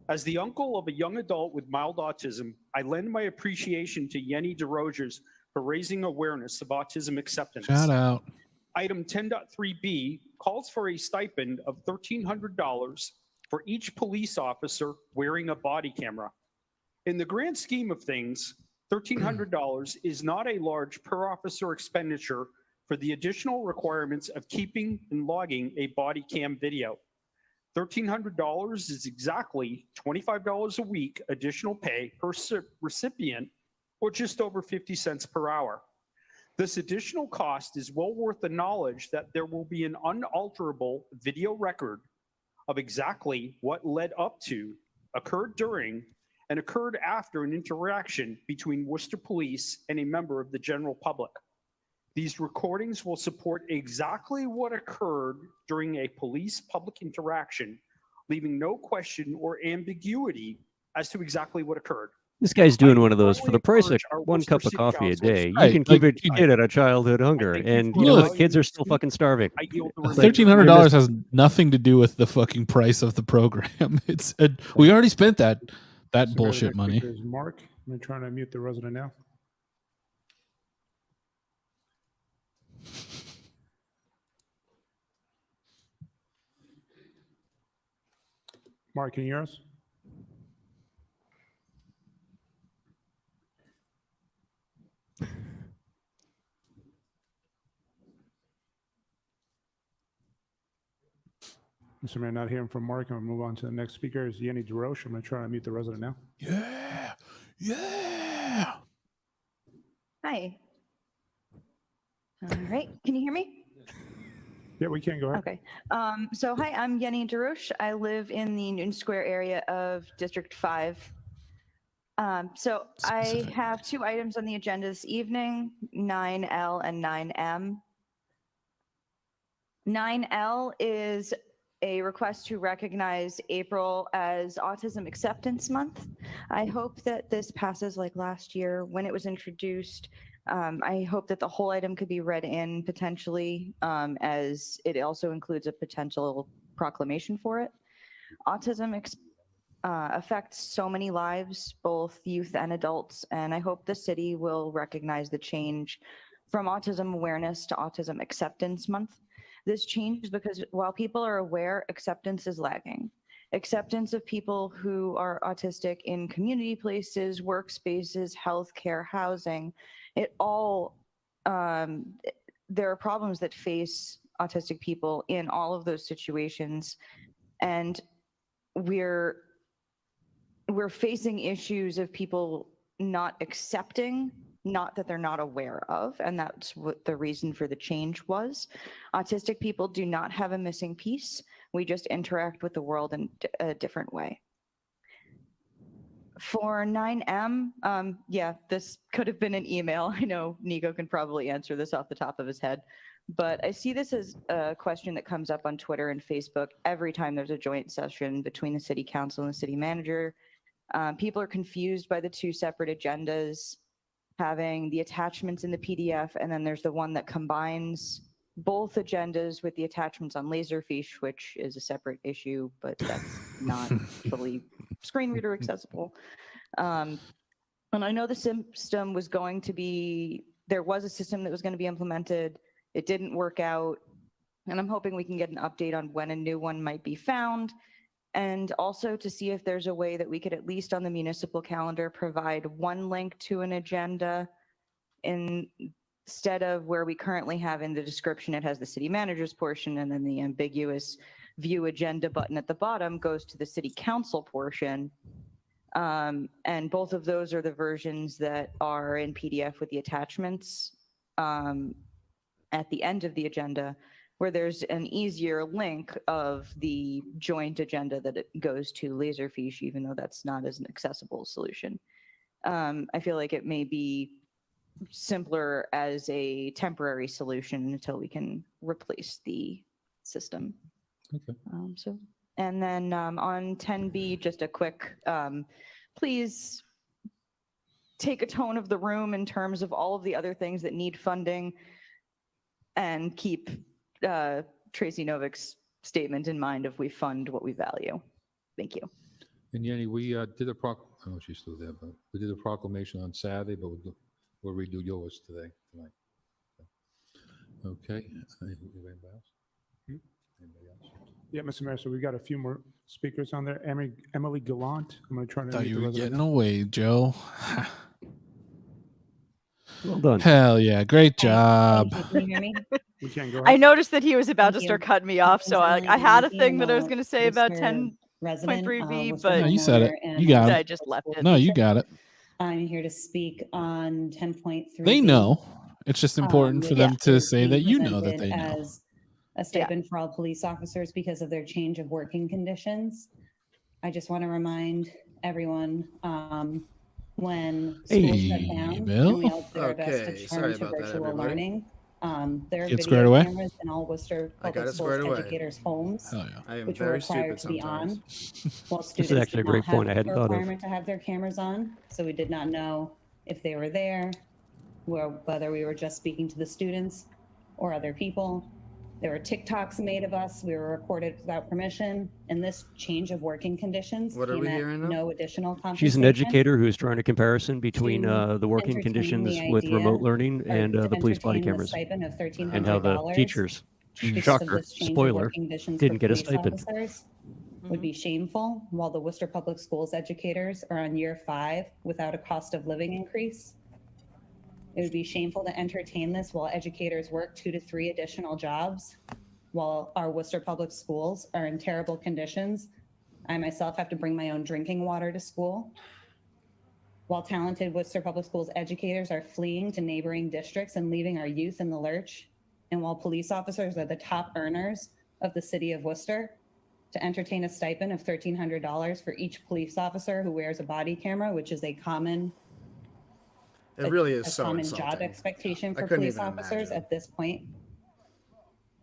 As the uncle of a young adult with mild autism, I lend my appreciation to Yenni Desroches for raising awareness of autism acceptance. Shout out. Item 10.3B calls for a stipend of $1,300 for each police officer wearing a body camera. In the grand scheme of things, $1,300 is not a large per officer expenditure for the additional requirements of keeping and logging a body cam video. $1,300 is exactly $25 a week additional pay per recipient, or just over 50 cents per hour. This additional cost is well worth the knowledge that there will be an unalterable video record of exactly what led up to, occurred during, and occurred after an interaction between Worcester Police and a member of the general public. These recordings will support exactly what occurred during a police public interaction, leaving no question or ambiguity as to exactly what occurred. This guy's doing one of those for the price of one cup of coffee a day. You can keep a kid out of childhood hunger, and you know what? Kids are still fucking starving. $1,300 has nothing to do with the fucking price of the program. It's we already spent that So bullshit next money. speaker is Mark. I'm trying to mute the resident now. Mark, can you hear us? Mr. Mayor, not hearing from Mark. I'm going to move on to the next speaker is Yenni Desroches. I'm going to try to mute the resident now. Yeah. Yeah. Hi. All right. Can you hear me? Yeah, we can. Go ahead. Okay. So hi, I'm Yenni Desroches. I live in the Newton Square area of District 5. So I have two items on the agenda this evening, 9L and 9M. 9L is a request to recognize April as Autism Acceptance Month. I hope that this passes like last year when it was introduced. I hope that the whole item could be read in potentially, as it also includes a potential proclamation for it. Autism affects so many lives, both youth and adults, and I hope the city will recognize the change from Autism Awareness to Autism Acceptance Month. This changed because while people are aware, acceptance is lagging. Acceptance of people who are autistic in community places, workspaces, healthcare, housing, it all, there are problems that face autistic people in all of those situations. And we're facing issues of people not accepting, not that they're not aware of, and that's what the reason for the change was. Autistic people do not have a missing piece. We just interact with the world in a different way. For 9M, yeah, this could have been an email. I know Nico can probably answer this off the top of his head, but I see this as a question that comes up on Twitter and Facebook every time there's a joint session between the city council and the city manager. People are confused by the two separate agendas, having the attachments in the PDF, and then there's the one that combines both agendas with the attachments on Laserfish, which is a separate issue, but that's not fully screen reader accessible. And I know the system was going to be, there was a system that was going to be implemented. It didn't work out. And I'm hoping we can get an update on when a new one might be found. And also to see if there's a way that we could, at least on the municipal calendar, provide one link to an agenda instead of where we currently have in the description, it has the city manager's portion, and then the ambiguous view agenda button at the bottom goes to the city council portion. And both of those are the versions that are in PDF with the attachments at the end of the agenda, where there's an easier link of the joint agenda that it goes to Laserfish, even though that's not as an accessible solution. I feel like it may be simpler as a temporary solution until we can replace the system. Okay. And then on 10B, just a quick, please take a tone of the room in terms of all of the other things that need funding, and keep Tracy Novik's statement in mind if we fund what we value. Thank you. And Yenni, we did a oh, she's still there, but we did a proclamation on Saturday, but we'll redo yours tonight. Okay. Anybody else? Anybody else? Yeah, Mr. Mayor, so we got a few more speakers on there. Emily Gallant. I'm going to try to. Thought you were getting away, Joe. Well done. Hell yeah. Great job. Can you hear me? We can't go I ahead. noticed that he was about Thank to start you. cutting me off, so I had a thing that I was going to say about Worcester resident, 10.3B, Worcester but No, you said it. homeowner, You got and it. I just left it. No, you got it. I'm here to speak on 10.3. They know. It's just important for them to say that you know that they know. As a stipend for all police officers because of their change of working conditions. I just want to remind everyone when schools shut down Bill. and we all did our best Okay, to sorry turn to about that, virtual everybody. learning. There are Get squared video away? cameras in all Worcester I got public it squared schools away. educators' homes, Hell yeah. I am which were very required stupid to be sometimes. on, while This students is actually a did not great point I have hadn't a thought of. requirement to have their cameras on, so we did not know if they were there, whether we were just speaking to the students or other people. There were TikToks made of us. We were recorded without permission. And this change of working conditions What are came we at hearing now? no additional compensation. She's an educator who's trying to comparison between to the working entertain conditions the with idea, remote learning or and to the police body entertain the cameras, stipend of and how the $1,300 teachers, because of shocker, this change of spoiler, working conditions didn't for get a police stipend. officers would be shameful, while the Worcester Public Schools educators are on year 5 without a cost of living increase. It would be shameful to entertain this while educators work 2 to 3 additional jobs, while our Worcester Public Schools are in terrible conditions. I myself have to bring my own drinking water to school, while talented Worcester Public Schools educators are fleeing to neighboring districts and leaving our youth in the lurch, and while police officers are the top earners of the city of Worcester, to entertain a stipend of $1,300 for each police officer who wears a body camera, which is a common It really is so common insulting. job expectation I for couldn't police even officers imagine. at this point.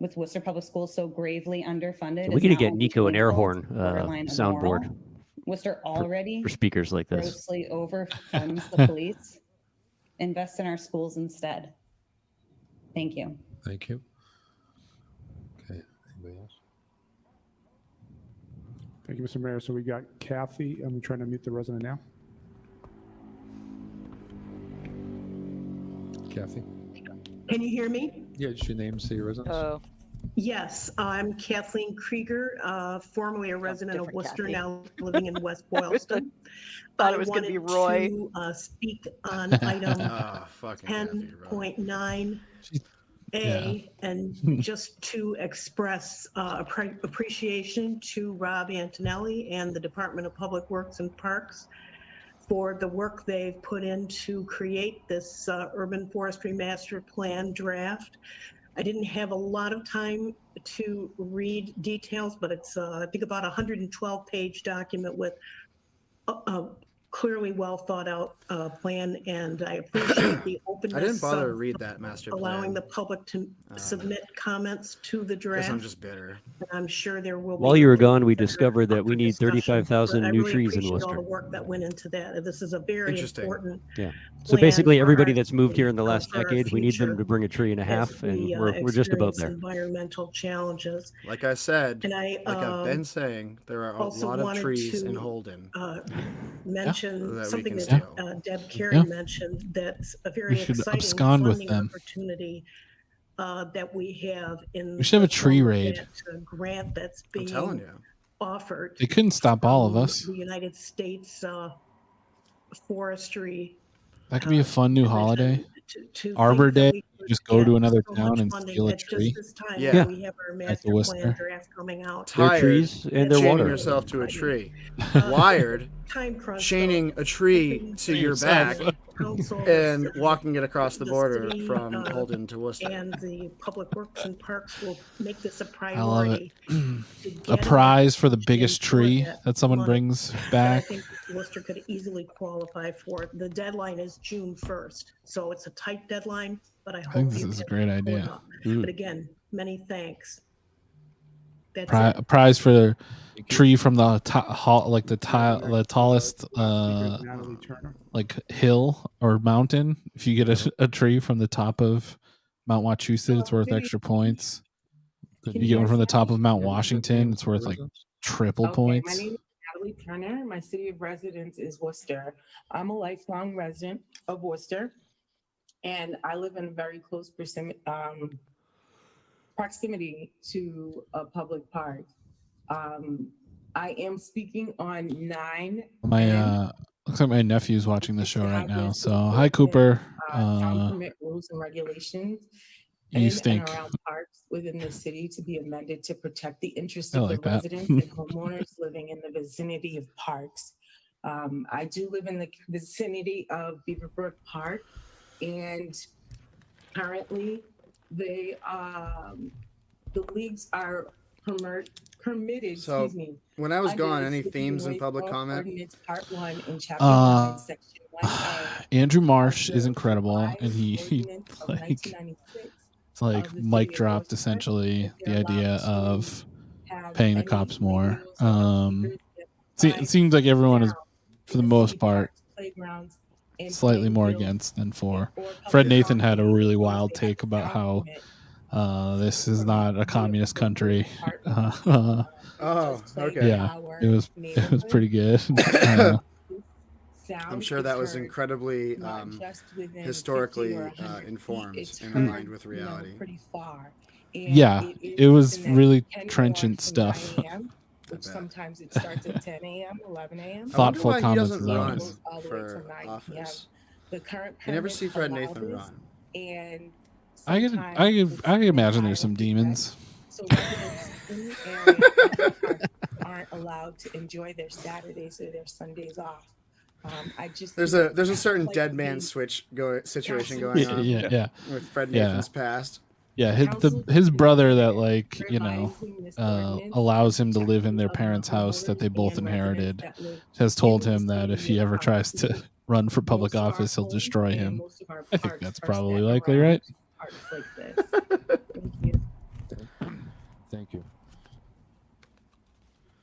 With Worcester Public Schools so gravely underfunded, So we it's got to not get only Nico an air shameful, horn it's borderline soundboard immoral. Worcester already for speakers like this. grossly overfunds the police. Invest in our schools instead. Thank you. Thank you. Okay. Anybody else? Thank you, Mr. Mayor. So we got Kathy. I'm trying to mute the resident now. Kathy? Can you hear me? Yeah, just your name and say your residence. Yes, I'm Kathleen Krieger, formerly a resident of different Worcester, Kathy. now living in West Boylston. Thought it was gonna be wanted Roy. to speak on item Ah, fucking Kathy, really. 10.9. And just to express appreciation to Rob Antonelli and the Department of Public Works and Parks for the work they've put in to create this urban forestry master plan draft. I didn't have a lot of time to read details, but it's I think about a 112-page document with a clearly well thought out plan, and I appreciate the openness. I didn't bother to read that master plan. Allowing the public to submit comments to the draft. Guess I'm just bitter. And I'm sure there will be. While you were gone, we discovered that we need 35,000 I new really trees in appreciate Worcester. all the work that went into that. This is a very important. Yeah. So plan basically, for everybody our that's moved here in the city, last for our decade, we need them future to bring a tree and a half, and we, we're just about experience there. Environmental challenges. Like I said, And I've been saying, there are a also lot of wanted trees to, in Holden. Mention that we something can that steal. Deb Carey mentioned. That's a very We should exciting abscond with funding them. opportunity that we have in. We should have a the tree form of raid. that, grant that's I'm telling being you. offered. They couldn't stop all of us. The United States Forestry. That could be a fun new holiday. To Arbor think that Day. we could Just go to get another so town much and funding steal a at just tree. this time Yeah. when we have our At the master plan Worcester. draft coming out. Their trees and their chaining water. yourself to a tree. Wired, Time crunch, chaining a tree to your back Council, and walking it across the border city, from Holden to Worcester. and the Public Works and Parks will make this a I love it. priority. A prize for the biggest tree that someone brings I back. think Worcester could easily qualify for it. The deadline is June 1st, so it's a tight deadline, but I hope think this you is a can great pull it idea. off. But again, many thanks. That's A prize for the tree from the the tallest like hill or mountain. If you get a tree from the top of Mount Wachusett, it's worth extra points. If you get one from the top of Mount Washington, it's worth like triple My points. name is Natalie Turner. My city of residence is Worcester. I'm a lifelong resident of Worcester, and I live in very close proximity to a public park. I am speaking on 9. My looks like my nephew's watching the show right now. So hi, Cooper. Town permit rules and regulations You in stink. and around parks within the city to be amended to protect the interests I of like the that. residents and homeowners living in the vicinity of parks. I do live in the vicinity of Beaverbrook Park, and currently the leagues are permitted. So, excuse me. when I was under gone, the any City themes in Noise public Law comment? Ordinance Part 1 in Chapter 9, Section 1A. Andrew Marsh is incredible, and he like 1996 it's like mic dropped essentially the idea of paying the cops more. It seems like everyone is, for the most part, playgrounds and slightly more against than for. Fred Nathan had a really wild take about how this is not a communist country. Oh, okay. Yeah, it was pretty good. I'm sure that was incredibly historically informed and aligned with reality. Pretty far. Yeah, it was really trenchant stuff. Which sometimes it starts at 10 a.m., 11 a.m. Thoughtful he comments doesn't as run always. for office. The current I never see Fred permits Nathan allow run. this, and I can imagine there's some demons. so residents in the area aren't allowed to enjoy their Saturdays or their Sundays off. I just There's a certain dead man situation going on. Yeah. With Fred Nathan's past. Yeah, his brother that allows him to live in their parents' house that they both inherited has told him that if he ever tries to run for public office, he'll destroy him. I think that's probably likely, right? Thank you.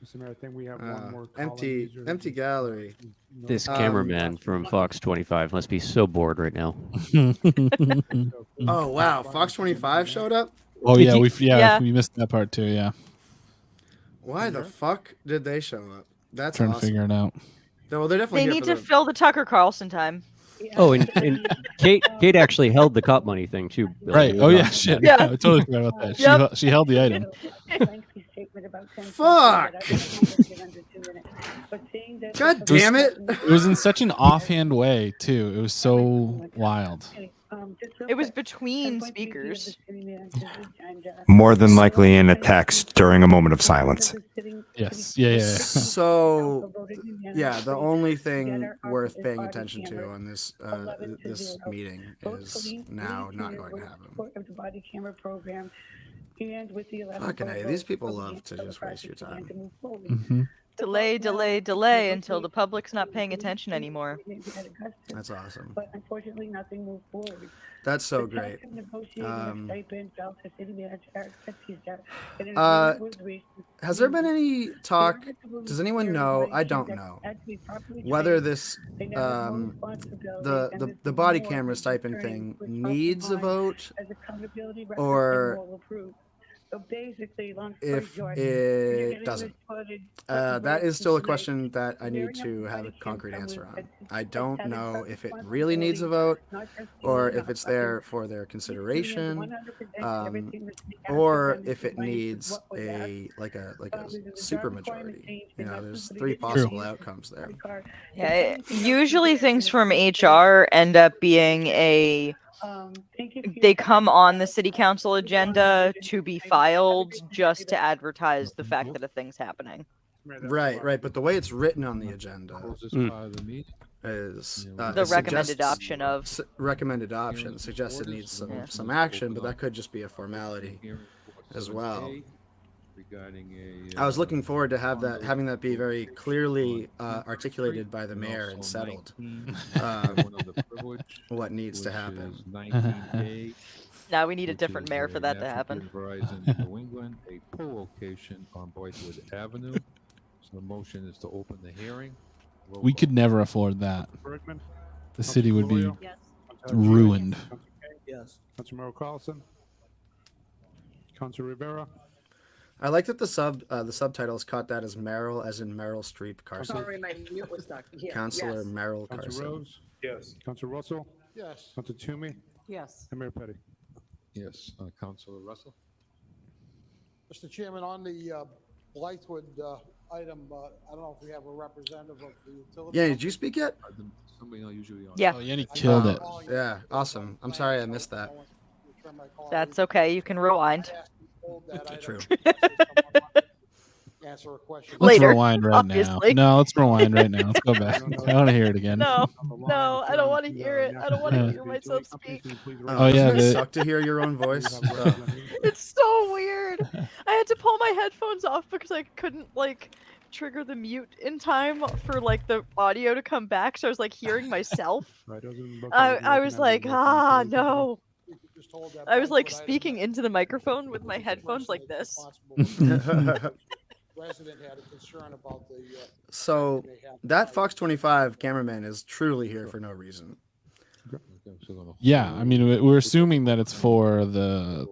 Mr. Mayor, I think we have one more empty gallery. This cameraman from Fox 25 must be so bored right now. Oh wow, Fox 25 showed up. Oh yeah, we missed that part too. Yeah. Why the fuck did they show up? That's trying awesome. to figure it out. Well, they're definitely They here need for to fill the Tucker Carlson time. Oh, and Kate actually held the cop money thing too. Billy. Right. Oh yeah, shit. Yeah. I totally forgot about that. She held the item. Fuck! God damn it! It was in such an offhand way too. It was so wild. It was between speakers. More than likely in a text during a moment of silence. Yes. Yeah. So, yeah, the only thing worth paying attention to on this this meeting is now not going to happen. Of the body camera program, and with the 11 Fucking A, these people love to just waste your time. Delay until the public's not paying attention anymore. That's awesome. But unfortunately, nothing moved forward. That's so great. Has there been any talk? Does anyone know? I don't know whether this the body camera stipend thing needs a vote, or So basically, long story if short, it doesn't. That is still a question that I need to have a concrete answer on. I don't know if it really needs a vote, or if it's there for their consideration, or if it needs a super majority. You know, there's three possible outcomes there. Yeah, usually things from HR end up being they come on the city council agenda to be filed just to advertise the fact that a thing's happening. Right. But the way it's written on the agenda is the recommended option of recommended option suggests it needs some action, but that could just be a formality as well. I was looking forward to having that be very clearly articulated by the mayor and settled. What needs to happen. Now we need a different mayor for that to happen. Verizon New England, a poll location on Boycewood Avenue. So the motion is to open the hearing. We could never afford that. The city would be ruined. Yes. Councilor Merrill Carlson. Councilor Rivera. I like that the subtitles caught that as Meryl, as in Meryl Streep Carson. Sorry, my mute was stuck. Yeah, Councilor yes. Meryl Councilor Carson. Rose. Yes. Councilor Russell. Yes. Councilor Toomey. Yes. And Mayor Petty. Yes. Councilor Russell. Mr. Chairman, on the Blythewood item, I don't know if we have a representative of the utility. Yeah, did you speak yet? Somebody usually on. Yeah. Oh, Yenni killed it. Yeah, awesome. I'm sorry I missed that. That's okay. You can rewind. True. Answer a question. Let's Later, rewind right obviously. now. No, let's rewind right now. Let's go back. I want to hear it again. No, I don't want to hear it. I don't want to hear myself speak. Oh, yeah, Doesn't it suck to hear your own voice? It's so weird. I had to pull my headphones off because I couldn't trigger the mute in time for the audio to come back. So I was hearing myself. I was like, no. I was speaking into the microphone with my headphones like this. Resident had a concern about the. So that Fox 25 cameraman is truly here for no reason. Yeah, I mean, we're assuming that it's for the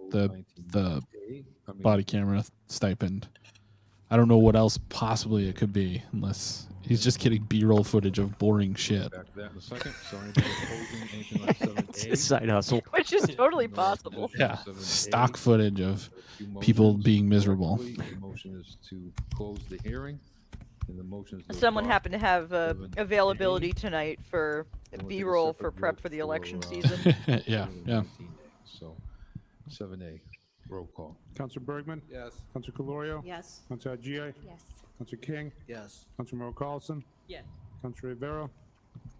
body camera stipend. I don't know what else possibly it could be, unless he's just getting B-roll footage of boring shit. Back to that in a second. So anybody opposing anything like 7A? It's a side hustle. Which is totally possible. Yeah, stock footage of people being miserable. The motion is to close the hearing, and the motion is to Someone adopt happened to have 7A. availability tonight for And we'll take a B-roll separate for prep vote for the election for, season. Yeah. So 7A, roll call. Councilor Bergman. Yes. Councilor Calorio. Yes. Councilor Agia. Yes. Councilor King. Yes. Councilor Merrill Carlson. Yes. Councilor Rivera.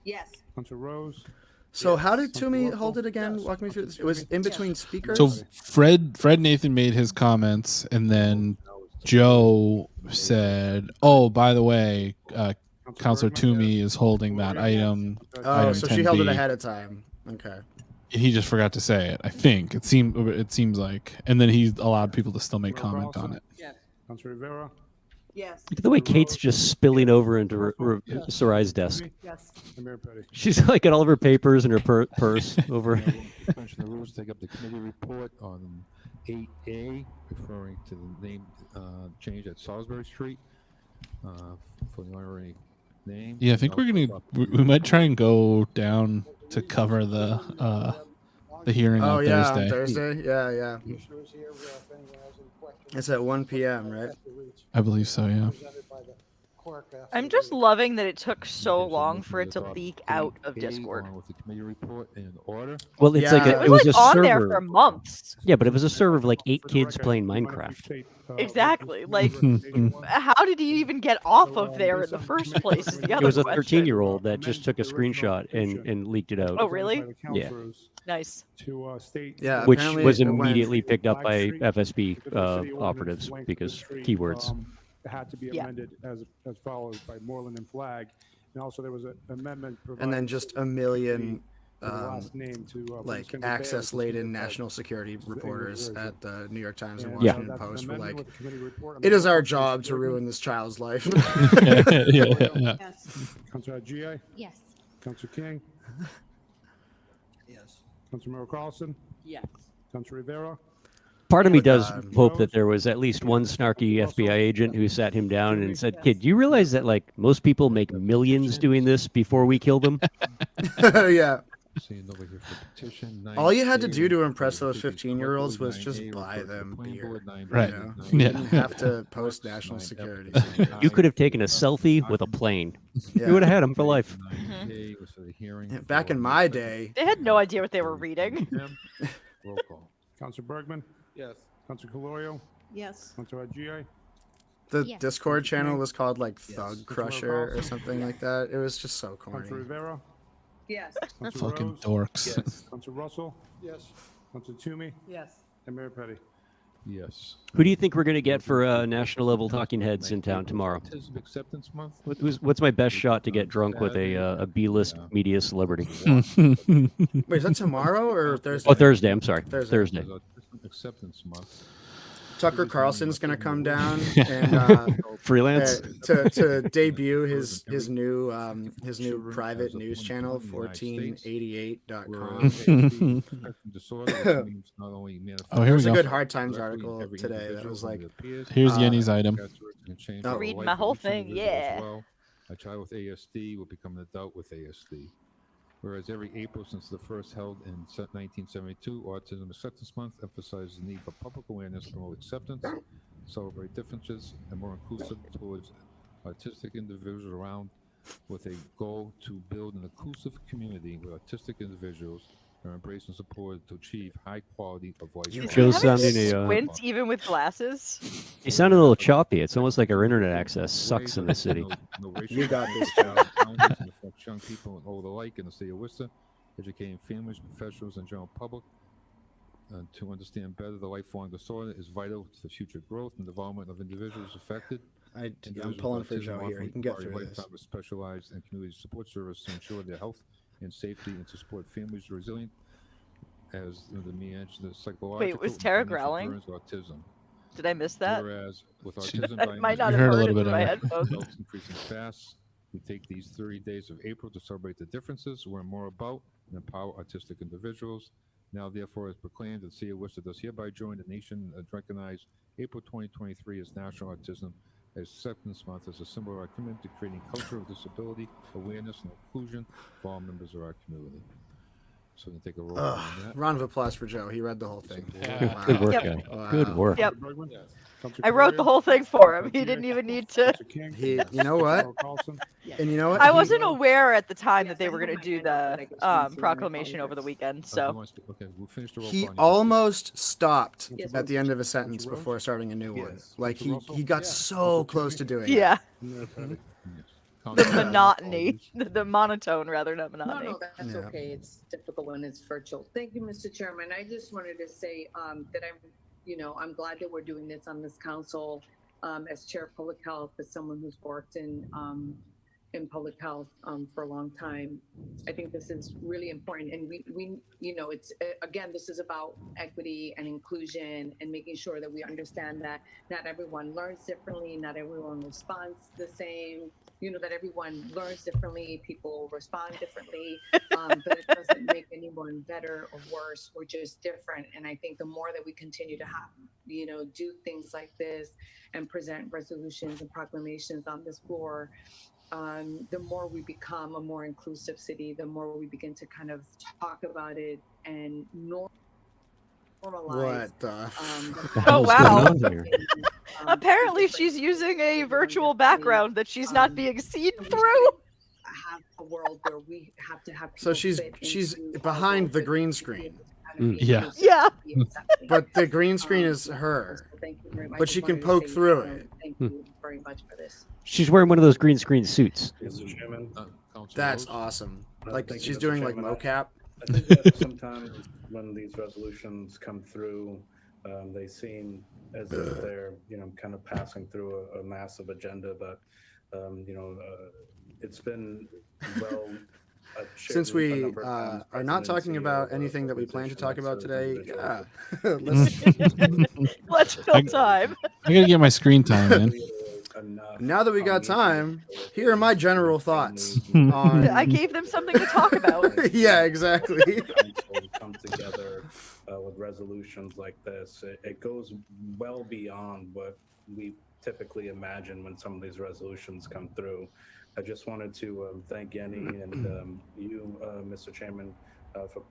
Yes. Councilor Rose. So how did Toomey hold it again? Walk me through this. It was in between speakers. So Fred Nathan made his comments, and then Joe said, "Oh, by the way, Councilor Toomey is holding that item." Oh, item so she held it 10B. ahead of time. Okay. And he just forgot to say it. I think it seems like, and then he allowed people to still make comment on it. Yes. Councilor Rivera. Yes. Look at the way Kate's just spilling over into Sarai's desk. Yes. And Mayor Petty. She's got all of her papers in her purse over. Suspension of rules, take up the committee report on 8A, referring to the name change at Salisbury Street for the honorary name. Yeah, I think we might try and go down to cover the hearing Oh on yeah, Thursday. on Thursday. Yeah. It's at 1 p.m. right? I believe so. Yeah. clerk. I'm just loving that it took so long for it to leak out of Discord. With the committee report in order. Well, it's like It was like on there for months. Yeah, but it was a server of like 8 kids playing Minecraft. Exactly. Like, how did he even get off of there in the first place? Is the It other was a question. 13-year-old that just took a screenshot and leaked it out. Oh, really? Yeah. Nice. To state, Yeah, Which apparently was it went- immediately picked up by Black Street, FSB because the city ordinance operatives length of because the street, keywords. Had to be Yeah. amended as follows by Moreland and Flag, and also there was an amendment. And then just a million the last name to, from like Cindy Bear to access-laden Cindy Bear. national security This is the English reporters version. at the New York Times and And, Washington that's an Post were amendment like, with the committee report. "It is our job to ruin this child's life." Yeah. Yes. Councilor G.I.? Yes. Councilor King? Yes. Councilor Carlson? Yes. Councilor Rivera? Part of me does hope that there was at least one snarky FBI agent who sat him down and said, "Kid, do you realize that like most people make millions doing this before we kill them?" Yeah. Seeing over here for petition. All you had to do to impress those 15-year-olds was just buy them beer. Right. You know? Yeah. You didn't have to post national security. You could have taken a selfie with a plane. Yeah. You would have had him for life. Yeah, back in my day, They had no idea what they were reading. Roll call. Councilor Bergman? Yes. Councilor Calorio? Yes. Councilor G.I.? the Yes. Discord channel was called like Yes. Thug Crusher or something like that. It was just so corny. Councilor Rivera? Yes. Councilor Fucking Rose? dorks. Yes. Councilor Russell? Yes. Councilor Toomey? Yes. And Mayor Petty? Yes. Who do you think we're going to get for national level talking heads in town tomorrow? Autism Acceptance Month. What's my best shot to get drunk with a B-list media celebrity? Wait, is that tomorrow or Thursday? Oh, Thursday. I'm sorry. Thursday. Thursday. Autism Acceptance Month. Tucker Carlson's gonna come down and Freelance? to debut his new private news channel, 1488.com. Oh, here we There's a go. good Hard Times article today that was like, Here's Yenni's item. Oh. Read my whole thing, yeah. A child with ASD will become an adult with ASD. Whereas every April since the first held in 1972, Autism Acceptance Month emphasizes the need for public awareness, promote acceptance, celebrate differences, and more inclusive towards autistic individuals around, with a goal to build an inclusive community where autistic individuals are embraced and supported to achieve high quality of life. Joe's sounding a. Squint even with glasses. You sound a little choppy. It's almost like our internet access sucks in the city. You got this, Joe. Affect young people and all alike in the city of Worcester, educating families, professionals, and general public. To understand better the lifelong disorder is vital to the future growth and development of individuals affected. I'm Individuals pulling with for autism Joe here. often He can get require a through this. lifetime of specialized and community support service to ensure their health and safety and to support families resilient as the manage the psychological. Wait, was and Tara financial growling? burdens of autism. Did I miss that? Whereas with autism, I might not You have heard a heard little it bit in my of it. headphones. results increasing fast. We take these 30 days of April to celebrate the differences, learn more about, and empower autistic individuals. Now, therefore, as proclaimed, the City of Worcester does hereby join the nation and recognize April 2023 as National Autism Acceptance Month as a symbol of our commitment to creating culture of disability, awareness, and inclusion for all members of our community. So we can take a roll on that. Round of applause for Joe. He read the whole thing. Yeah. Good work, Yep. guy. Wow. Good work. Yep. Councilor I wrote the Calorio? whole thing for him. He didn't even need to. Councilor King? You know what? Councilor Carlson? And you know what? I He- wasn't aware at the time that they Yes, were I going know to my do hand up, but I the guess you didn't see it. I proclamation over the apologize. weekend. Who So wants to- okay, we'll finish the roll He call. almost stopped Yes, at the end of a Councilor sentence Rose? before starting a new one. Yes. Like Councilor Russell? he got Yeah. so close to doing it. yeah, Mayor Petty? the monotony, the monotone rather, not No, monotony. no, that's Yeah. okay. It's difficult when it's virtual. Thank you, Mr. Chairman. I just wanted to say that I'm glad that we're doing this on this council as chair of public health, as someone who's worked in public health for a long time. I think this is really important, and we it's again, this is about equity and inclusion and making sure that we understand that not everyone learns differently, not everyone responds the same. That everyone learns differently, people respond differently, but it doesn't make anyone better or worse. We're just different, and I think the more that we continue to have, do things like this and present resolutions and proclamations on this floor, the more we become a more inclusive city, the more we begin to kind of talk about it and normalize. What the? Oh, wow. Apparently, she's using a virtual background that she's not being seen through. Have a world where we have to have So people she's fit into our behind world the that green we should be screen. able to kind of be Yeah. inclusive, Yeah. be accepting. But the green screen is her. So thank you very much. I But just she can wanted to poke say, through it. Thank you very much for this. She's wearing one of those green screen suits. Mr. Chairman. That's awesome. Like thank you, she's Mr. doing like Chairman. mocap. I think that sometimes when these resolutions come through, they seem as if they're, kind of passing through a massive agenda, but, it's been well. Since we are not talking about anything that we plan to talk about today, yeah, let's fill time. I gotta get my screen time in. Now that we got time, here are my general thoughts on. I gave them something to talk about. Yeah, exactly. Come together with resolutions like this. It goes well beyond what we typically imagine when some of these resolutions come through. I just wanted to thank Yenni and you, Mr. Chairman, for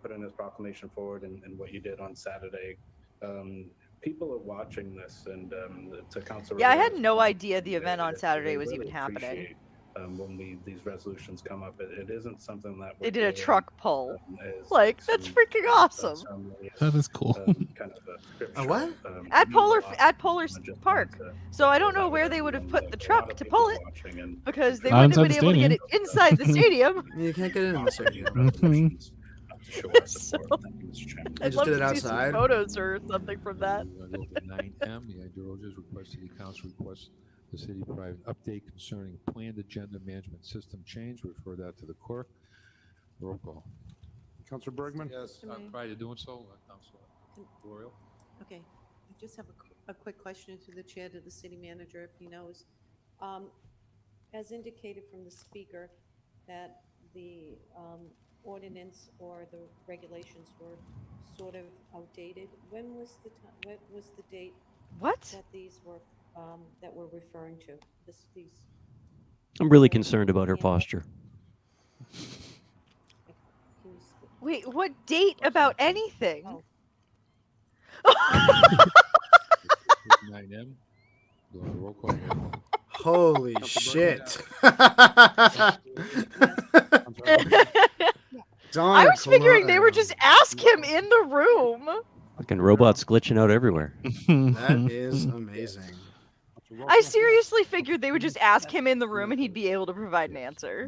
putting this proclamation forward and what you did on Saturday. People are watching this, and to Council. Yeah, I had no idea the event on Saturday was even happening. Appreciate, when these resolutions come up, it isn't something that They did a truck pull. Like, that's freaking awesome. That is cool. Kind of A what? At Polar Park. So I don't know where they would have put the truck to pull it, because they Not wouldn't have been inside able the to get it inside the stadium. You can't get in the stadium. So, I I'd just love did it to see some outside. photos or something from that. 9M, the Yenni Desroches request City Council requests the city provide an update concerning planned agenda management system change. Refer that to the clerk. Roll call. Councilor Bergman? Yes. Prior to doing so, Councilor Royal. Okay, I just have a quick question to the chair, to the city manager, if he knows. As indicated from the speaker, that the ordinance or the regulations were sort of outdated. When was the time? What was the date? What? That these were that we're referring to. These. I'm really concerned about her posture. Wait, what date about anything? 9M. Roll call. Holy shit. I was figuring they were just ask him in the room. Fucking robots glitching out everywhere. That is amazing. I seriously figured they would just ask him in the room and he'd be able to provide an answer.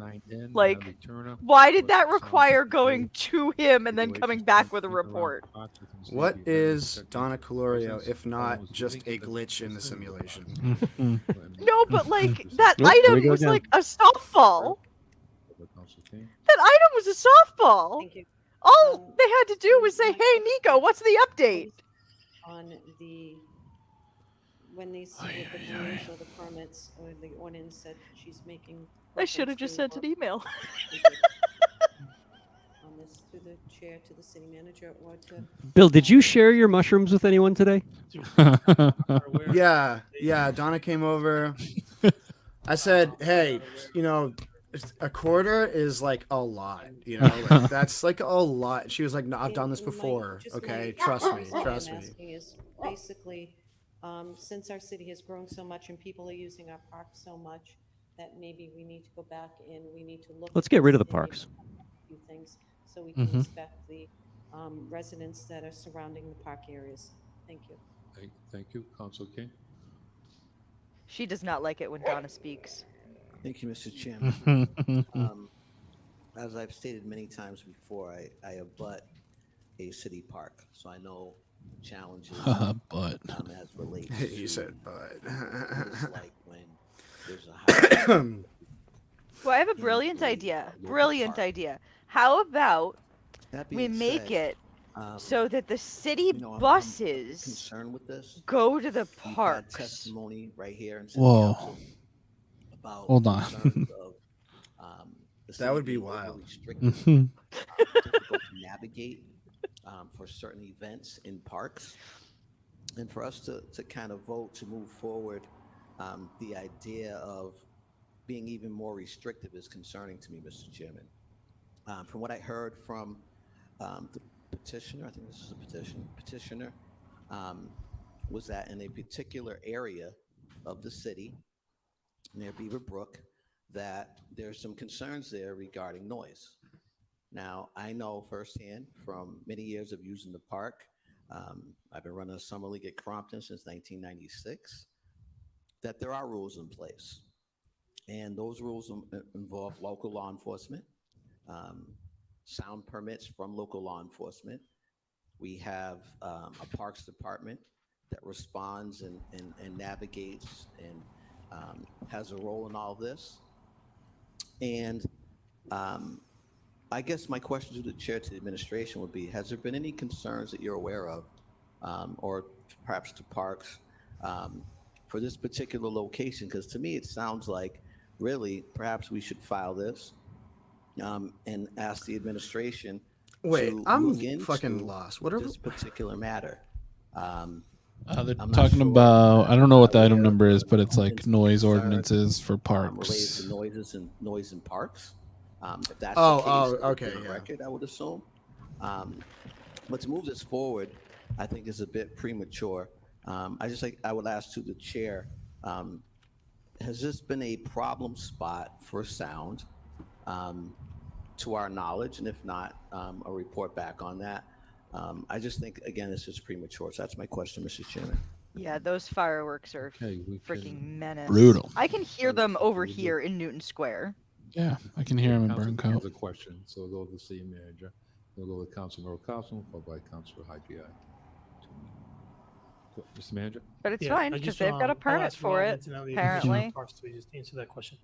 Like, why did that require going to him and then coming back with a report? What is Donna Colorio if not just a glitch in the simulation? No, but like, that item was like a softball. That item was a softball. Thank you. All they had to do was say, "Hey, Nico, what's the update?" On the when these the rules or the permits or the ordinance that she's making. I should have just sent an email. On this to the chair, to the city manager, or to. Bill, did you share your mushrooms with anyone today? Yeah. Donna came over. I said, "Hey, a quarter is like a lot, like, that's like a lot." She was like, "No, I've done this before. Okay, trust me." Asking is basically, since our city has grown so much and people are using our parks so much, that maybe we need to go back and we need to look. Let's get rid of the parks. A few things so we can respect the residents that are surrounding the park areas. Thank you. Thank you, Councilor King. She does not like it when Donna speaks. Thank you, Mr. Chairman. As I've stated many times before, I abut a city park, so I know challenges but as relates. You said but. Like when there's a Well, I have a brilliant idea. Brilliant idea. How about we make it so that the city buses concerned with this. Go to the We've had parks? testimony right here in Whoa. Council about Hold on. concerns of, the That would city be being wild. restricted, difficult to navigate for certain events in parks, and for us to kind of vote to move forward, the idea of being even more restrictive is concerning to me, Mr. Chairman. From what I heard from the petitioner, I think this is a petitioner, was that in a particular area of the city near Beaver Brook, that there's some concerns there regarding noise. Now, I know firsthand from many years of using the park, I've been running a summer league at Crompton since 1996, that there are rules in place. And those rules involve local law enforcement, sound permits from local law enforcement. We have a parks department that responds and navigates and has a role in all of this. And I guess my question to the chair, to the administration would be, has there been any concerns that you're aware of, or perhaps to parks, for this particular location? Because to me, it sounds like really perhaps we should file this and ask the administration to I'm look into fucking lost. What are this particular matter. They're talking about, I don't know what the item number is, but it's like noise ordinances for parks. Related to noise in parks. If that's Oh, the case, oh, it would be okay, a yeah. record, I would assume. But to move this forward, I think is a bit premature. I would ask to the chair, has this been a problem spot for sound, to our knowledge? And if not, a report back on that. I just think, again, this is premature. So that's my question, Mr. Chairman. Yeah, those fireworks are freaking menace. Brutal. I can hear them over here in Newton Square. Yeah, I can hear him in Council Burncoat. has a question, so we'll go to the city manager. We'll go to Councilor Carlson, followed by Councilor Hyde. Mr. Manager? But it's fine because they've got a permit for it, apparently. Parks to just answer that question.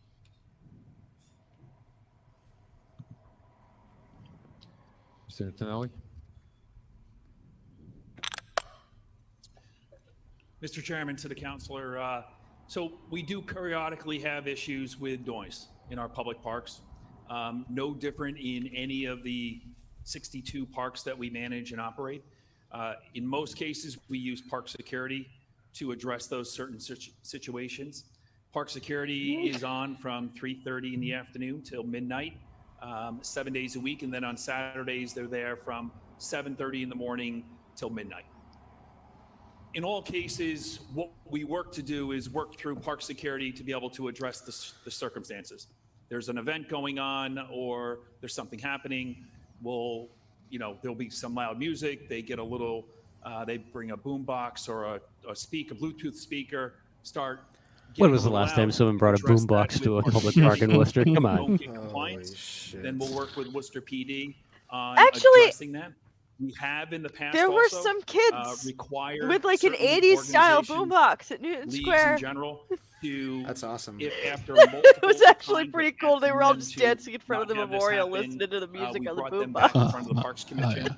Mr. Antonelli? Mr. Chairman, to the councilor, so we do periodically have issues with noise in our public parks. No different in any of the 62 parks that we manage and operate. In most cases, we use park security to address those certain situations. Park security is on from 3:30 in the afternoon till midnight, 7 days a week. And then on Saturdays, they're there from 7:30 in the morning till midnight. In all cases, what we work to do is work through park security to be able to address the circumstances. There's an event going on or there's something happening. There'll be some loud music. They get a little, they bring a boom box or a Bluetooth speaker, start. When was the last time someone brought a boom box to a public park in Worcester? Come on. Then we'll work with Worcester PD on Actually, addressing that. We have in the past. There were also, some kids required with like an certain 80s style organizations, boombox at Newton leagues Square. in general, to That's awesome. If after It was actually pretty cool. They were all just dancing in front of the not have this memorial, happen, listening to the music we on the brought them back in boombox. front of the Parks Commission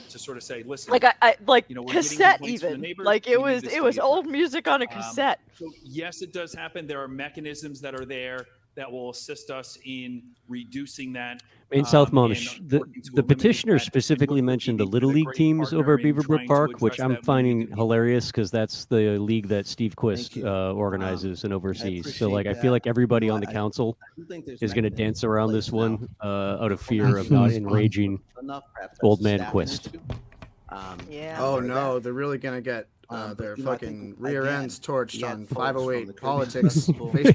to sort of say, listen, Like I like we're getting cassette complaints from the even. neighbors, Like we it need was this it to was be old addressed. music on a cassette. So yes, it does happen. There are mechanisms that are there that will assist us in reducing that. In South Monash, the petitioner specifically mentioned the Little League teams over at Beaverbrook Park, which I'm finding hilarious because that's the league that Steve Quist organizes and oversees. So, like, I feel like everybody on the council is going to dance around this one out of fear of not enraging old man Quist. Yeah. Oh no, they're really gonna get their fucking rear ends torched on 508 Politics Facebook page.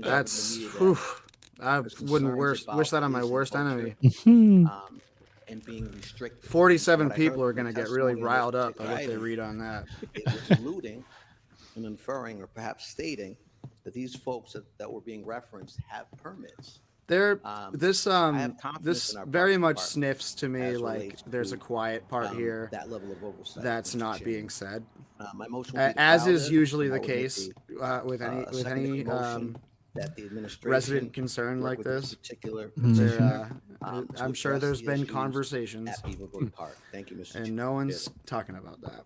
That's, oof, I wouldn't wish that on my worst enemy. And being restricted. 47 people are gonna get really riled up by what they read on that. It was alluding and inferring or perhaps stating that these folks that were being referenced have permits. This very parks much department sniffs to me as like relates there's a to, quiet part here that level of oversight, that's Mr. not Chairman. being said. My motion would be to As file is this. usually I the would make case with any second motion that the administration resident concern work like with this this. particular There, to I'm sure address there's the been issues conversations, at Beaverbrook Park. Thank you, Mr. and Chair. no one's talking about that.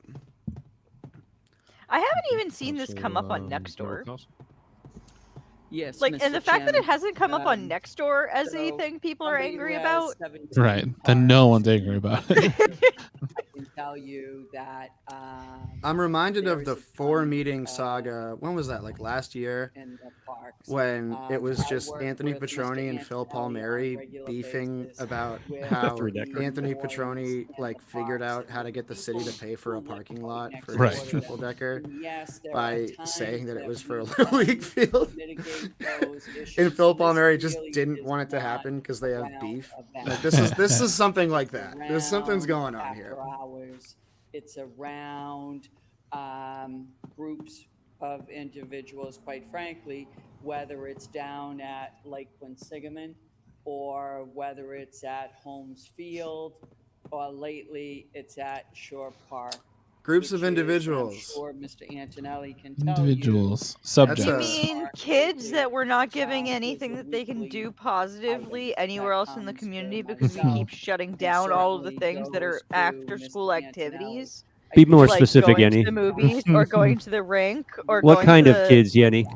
I haven't even seen this come up on Nextdoor. Yes. Like, and the fact that it Chairman, hasn't come up on Nextdoor as anything people are angry about. Right. Then no one's angry about it. tell you that I'm reminded of the there's a 4-meeting saga. When was that? Like last year? in the parks. When it was I just work Anthony with Mr. Petroni and Phil Antonelli on a Palmieri regular beefing basis about with how Three-decker. Anthony the Petroni noise in like the figured parks out and how to the get the city to people pay for a who live parking lot next for door his to triple them. decker And yes, there are by times saying that it that was for a we've Little League done field. to mitigate those issues. And Phil And this Palmieri just really didn't is want it to not happen because they have around beef. events. Like this is something like It's that. There's something's around going on here. after hours. It's around groups of individuals, quite frankly, whether it's down at Lake Quinsigamon or whether it's at Holmes Field or lately it's at Shore Park. Groups of which is, individuals. I'm sure Mr. Antonelli can tell Individuals, you. subjects. You mean kids that we're not giving anything that they can do positively anywhere else in the community because we keep shutting down all of the things that are after school activities? Be more like specific, going to Yenni. the movies or going to the rink or What going kind to of the kids, Yenni?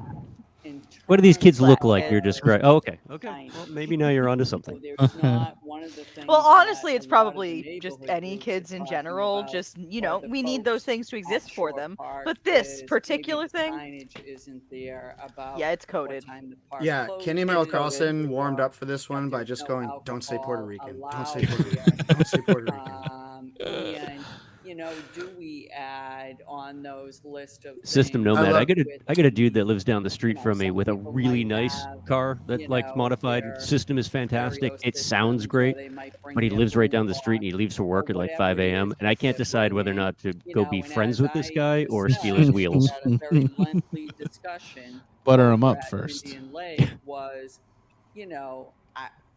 What do these kids look like you're kids. describing? Oh, okay. Okay. Well, maybe now you're onto something. There's not one of the things Well, honestly, that it's a lot of the probably just neighborhood any groups kids are in talking general. about, Just, you or know, the we need those folks things to at exist for Shore them. Park But this is maybe particular the thing, signage isn't there about yeah, it's what coded. time the park Yeah, Kenny Merrill Carlson warmed up for this one by just going, "Don't say Puerto Rican. Don't say Puerto Rican. Don't say Puerto Rican." And you know, do we add on those list of System things Nomad. I with got a dude that lives down the street from me some with a people really might nice have, car that you like know, modified. their System is fantastic. stereo It sounds systems, or great, they might bring but he their lives right down the boom street and he leaves for work at like 5 whatever it a.m. is And I that can't they're decide whether or bringing, not to you go know, be and friends as with this I guy or just steal said, his we wheels. had a very lengthy discussion Butter 'em over up at first. Indian Lake was, you know,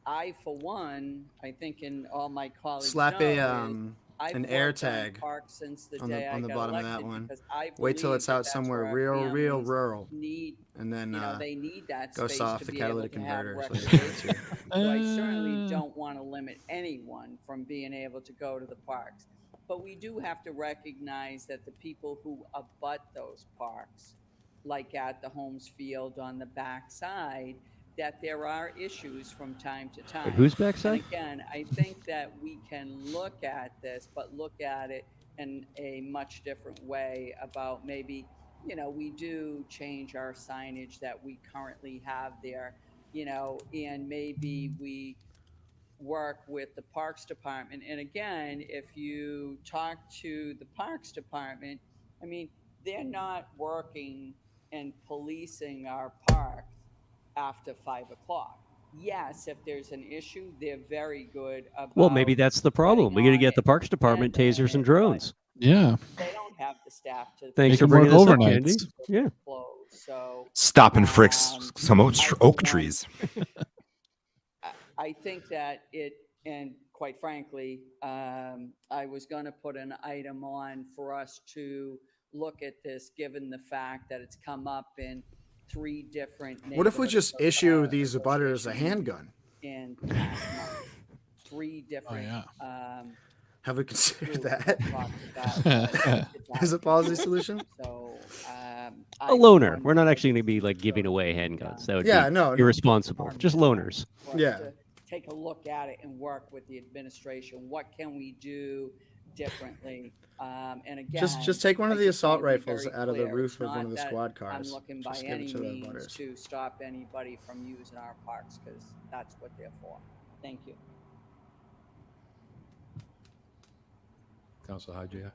I for one, I think in all my colleagues Slap know a is I've an worked air on tag parks since the on day the I got bottom of elected that one. because I Wait till believe it's that out that's somewhere where our real families rural, need, and then you know, they need that go space saw off to the be able catalytic to have converter. So recreation. So I certainly don't want to limit anyone from being able to go to the parks. But we do have to recognize that the people who abut those parks, like at the Holmes Field on the back side, that there are issues from time to time. whose backside? And again, I think that we can look at this, but look at it in a much different way about maybe, you know, we do change our signage that we currently have there, you know, and maybe we work with the Parks Department. And again, if you talk to the Parks Department, I mean, they're not working and policing our parks after 5 o'clock. Yes, if there's an issue, they're very good about. Well, maybe that's the problem. We got to get the Parks Department tasers and drones. Yeah. They don't have the staff to. Thanks They for can bringing work this up, overnights. Candy. Yeah. So Stop and frick some oak trees. I think that it, and quite frankly, I was going to put an item on for us to look at this, given the fact that it's come up in 3 different. What if we just issue these abutters a handgun? In the past month, 3 different. Have we considered that about as a policy solution? So A loaner. We're not actually going to be like giving away handguns. That would be irresponsible. Just loaners. Yeah. Take a look at it and work with the administration. What can we do differently? And again, just take one of I the just wanna assault be rifles very out of the clear. roof It's of one of the not that squad cars. I'm looking by Just give it any to the means abutters. to stop anybody from using our parks, because that's what they're for. Thank you. Councilor Hajia.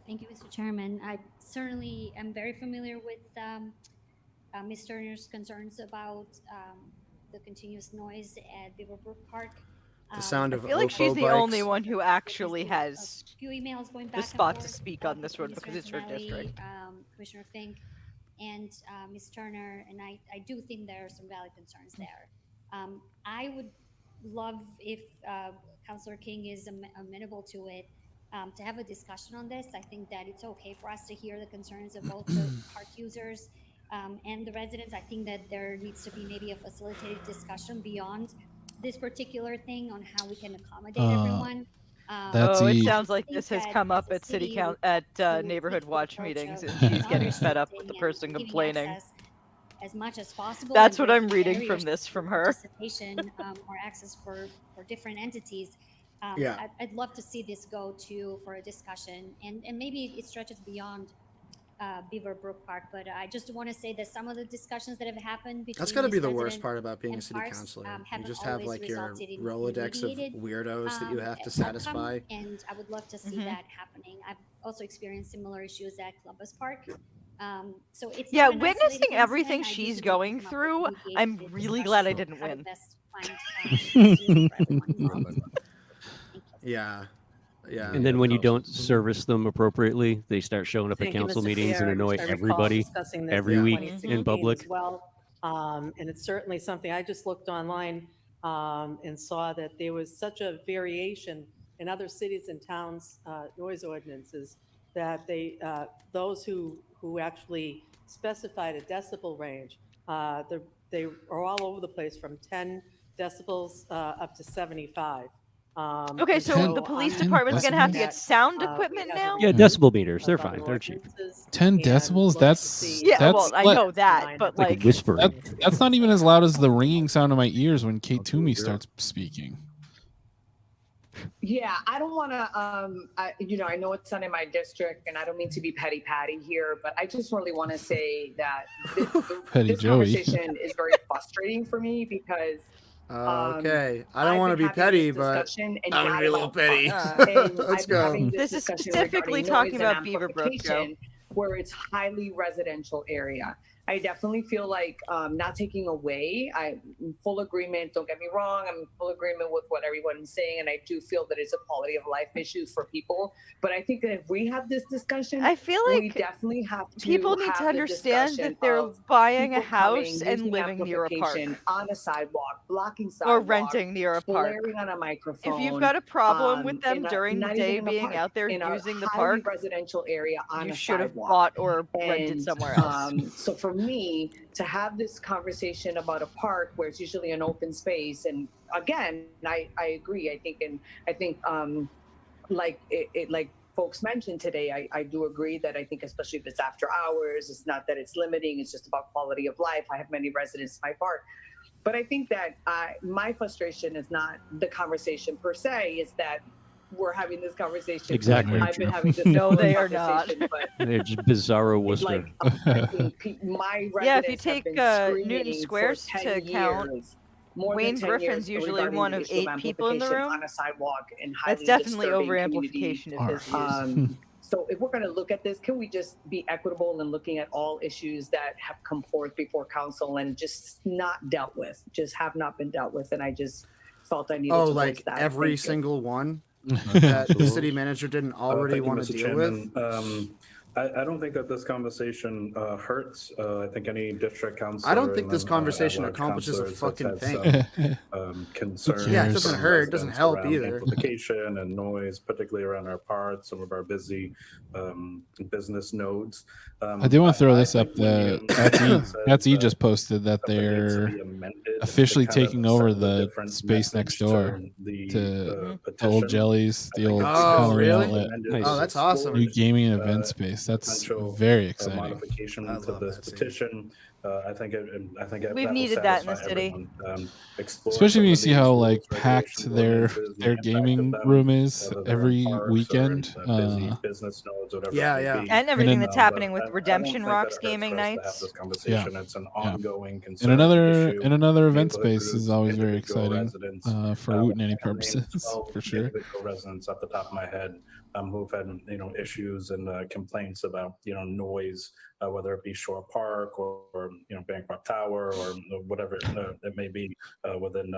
Thank you, Mr. Chairman. I certainly am very familiar with Ms. Turner's concerns about the continuous noise at Beaverbrook Park. The sound of I feel like she's the bikes. only one who actually has few emails going the back spot and to forth, speak on this one between because it's her Mr. Antonelli, district. Commissioner Fink, and Ms. Turner, and I do think there are some valid concerns there. I would love if Councilor King is amenable to it, to have a discussion on this. I think that it's okay for us to hear the concerns of both the park users and the residents. I think that there needs to be maybe a facilitated discussion beyond this particular thing on how we can accommodate everyone. It sounds like this has come up at neighborhood watch meetings, and she's getting fed up with the person complaining. As much as possible. That's and what I'm there's reading from barriers this to from her. Participation or access for different entities. Yeah. I'd love to see this go to for a discussion, and maybe it stretches beyond Beaver Brook Park. But I just want to say that some of the discussions that have happened between That's got to be these the worst resident part about being a and city parks, councilor. You haven't just have always like your resulted in Rolodex of mediated, weirdos that you have to outcome, satisfy. and I would love to see that happening. I've also experienced similar issues at Columbus Park. So it's Yeah, not an isolated witnessing everything incident. I do she's think we can going come up with through, mediated I'm really glad I didn't how to win. best find a solution for everyone involved. Yeah. Yeah. And then when you don't service them appropriately, they start showing up at Thank you, council Mr. meetings and Chair. annoy I recall everybody discussing this every in week 2016 in public. as well. And it's certainly something I just looked online and saw that there was such a variation in other cities and towns noise ordinances that those who actually specified a decibel range, they are all over the place from 10 decibels up to 75. Okay, and so the police department's I'm gonna have to hoping get that, sound we equipment have a now? Yeah, review decibel meters, they're of other fine, they're cheap. ordinances 10 and decibels? look to That's see Yeah, that's well, I like- know that, but like whispering. That's not even as loud as the ringing sound in my ears when Kate Toomey starts speaking. Yeah, I don't want to, I know it's not in my district and I don't mean to be petty Patty here, but I just really want to say that Petty this Joey. conversation is very frustrating for me because Okay. I don't I've want to been be having petty, this but discussion and I'm going to be a little about petty. parks. And Let's I've been go. having This is discussion specifically regarding talking noise about and Beaver Brook, Joe. amplification, where it's highly residential area. I definitely feel like not taking away. I'm in full agreement. Don't get me wrong. I'm in full agreement with what everyone's saying, and I do feel that it's a quality of life issue for people. But I think that if we have this discussion, I feel we like definitely have to people need have to the understand discussion that they're of buying a people house coming, and using living near a park. amplification on a sidewalk, blocking sidewalk, Or renting near a park. blaring on a microphone. If you've got a problem with them in a- during the not day even a being park, out there in a using the highly park, residential area on you a should have sidewalk. bought or rented And, somewhere else. So for me to have this conversation about a park where it's usually an open space, and again, I agree. I think like like folks mentioned today, I do agree that I think especially if it's after hours, it's not that it's limiting. It's just about quality of life. I have many residents in my park. But I think that my frustration is not the conversation per se, is that we're having this conversation. Exactly. I've been having this No, similar they are not. conversation, but They're just bizarro Worcester. like I think my Yeah, if you residents have take been Newton screaming Squares for 10 to account, years, more Wayne than 10 Griffin's years usually regarding one the of issue 8 people in the amplification room. on a sidewalk and That's highly definitely disturbing over community. amplification of his use. So if we're going to look at this, can we just be equitable in looking at all issues that have come forth before council and just not dealt with, just have not been dealt with? And I just felt I needed to like voice that. every Thank you. single one that the city manager didn't already Thank you, want to Mr. deal Chairman. with. I don't think that this conversation hurts. I think any district council. I don't think this conversation accomplishes a fucking thing. Concerns. Yeah, it doesn't hurt. It doesn't help around either. Amplification and noise, particularly around our parks, some of our busy business nodes. I do want to throw this up. said, That's E just posted that something needs to they're be amended officially to kind of taking over send a the different space next message door the to petition. Old Jellies, the old Oh, culinary really? outlet. Nice. Oh, that's awesome. New gaming and event space. That's potential, very exciting. modification to this petition. I think We've will needed that in the satisfy city. everyone. Explore Especially some when you of see these how rules, like packed regulations, their ordinances, the impact of gaming them, room is whether they're in every parks or in, weekend. busy business nodes, whatever Yeah, it may yeah. be. And everything then- that's But happening with I don't Redemption think that Rocks it hurts gaming for us to have nights. this conversation. It's an ongoing And concern another issue. and another event Neighborhood space groups, is always very individual exciting residents, for I Wootenanny can name purposes 12 for sure. individual residents at the top of my head who've had issues and complaints about noise, whether it be Shore Park or Bancroft Tower or whatever it may be within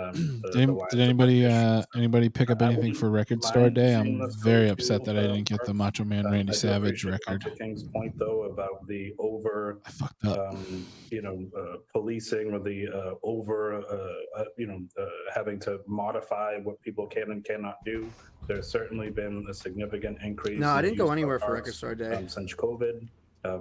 Did anybody pick up anything for Record Store mind Day? seeing I'm this very go upset to, that I didn't get the Macho Man Randy I do Savage appreciate record. Dr. King's point though about the over policing or the having to modify what people can and cannot do. There's certainly been a significant increase. No, I in didn't go use of anywhere for parks, Record Store Day. Since COVID.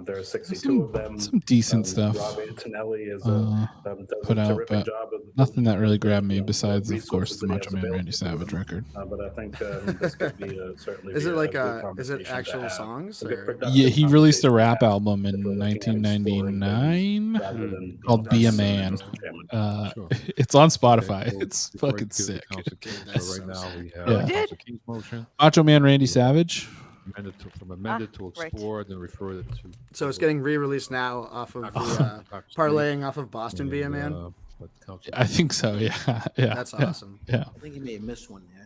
There are 62 of them. Some decent stuff Rob Antonelli does put a out, terrific but job of nothing that really grabbed me besides, of course, resources the that he Macho has Man available Randy to Savage him. record. But I think this could be certainly. Is be it like good is it conversation to actual have. songs? A good Or? productive Yeah, he released a rap conversation album in if we're looking at exploring things 1999 rather than, called "Be a that's Man." Mr. Chairman. Sure. It's on Spotify. Okay, so it's before I fucking give the sick. Council King, That's so right so now sick. we have Who did? Council King's motion. Macho Man Randy Savage. From amended to right. explore, then refer it to. So it's getting re-released now off of the parlaying off of Boston via man. I think so. Yeah. Yeah. That's yeah, awesome. Yeah. I think he may have missed one there.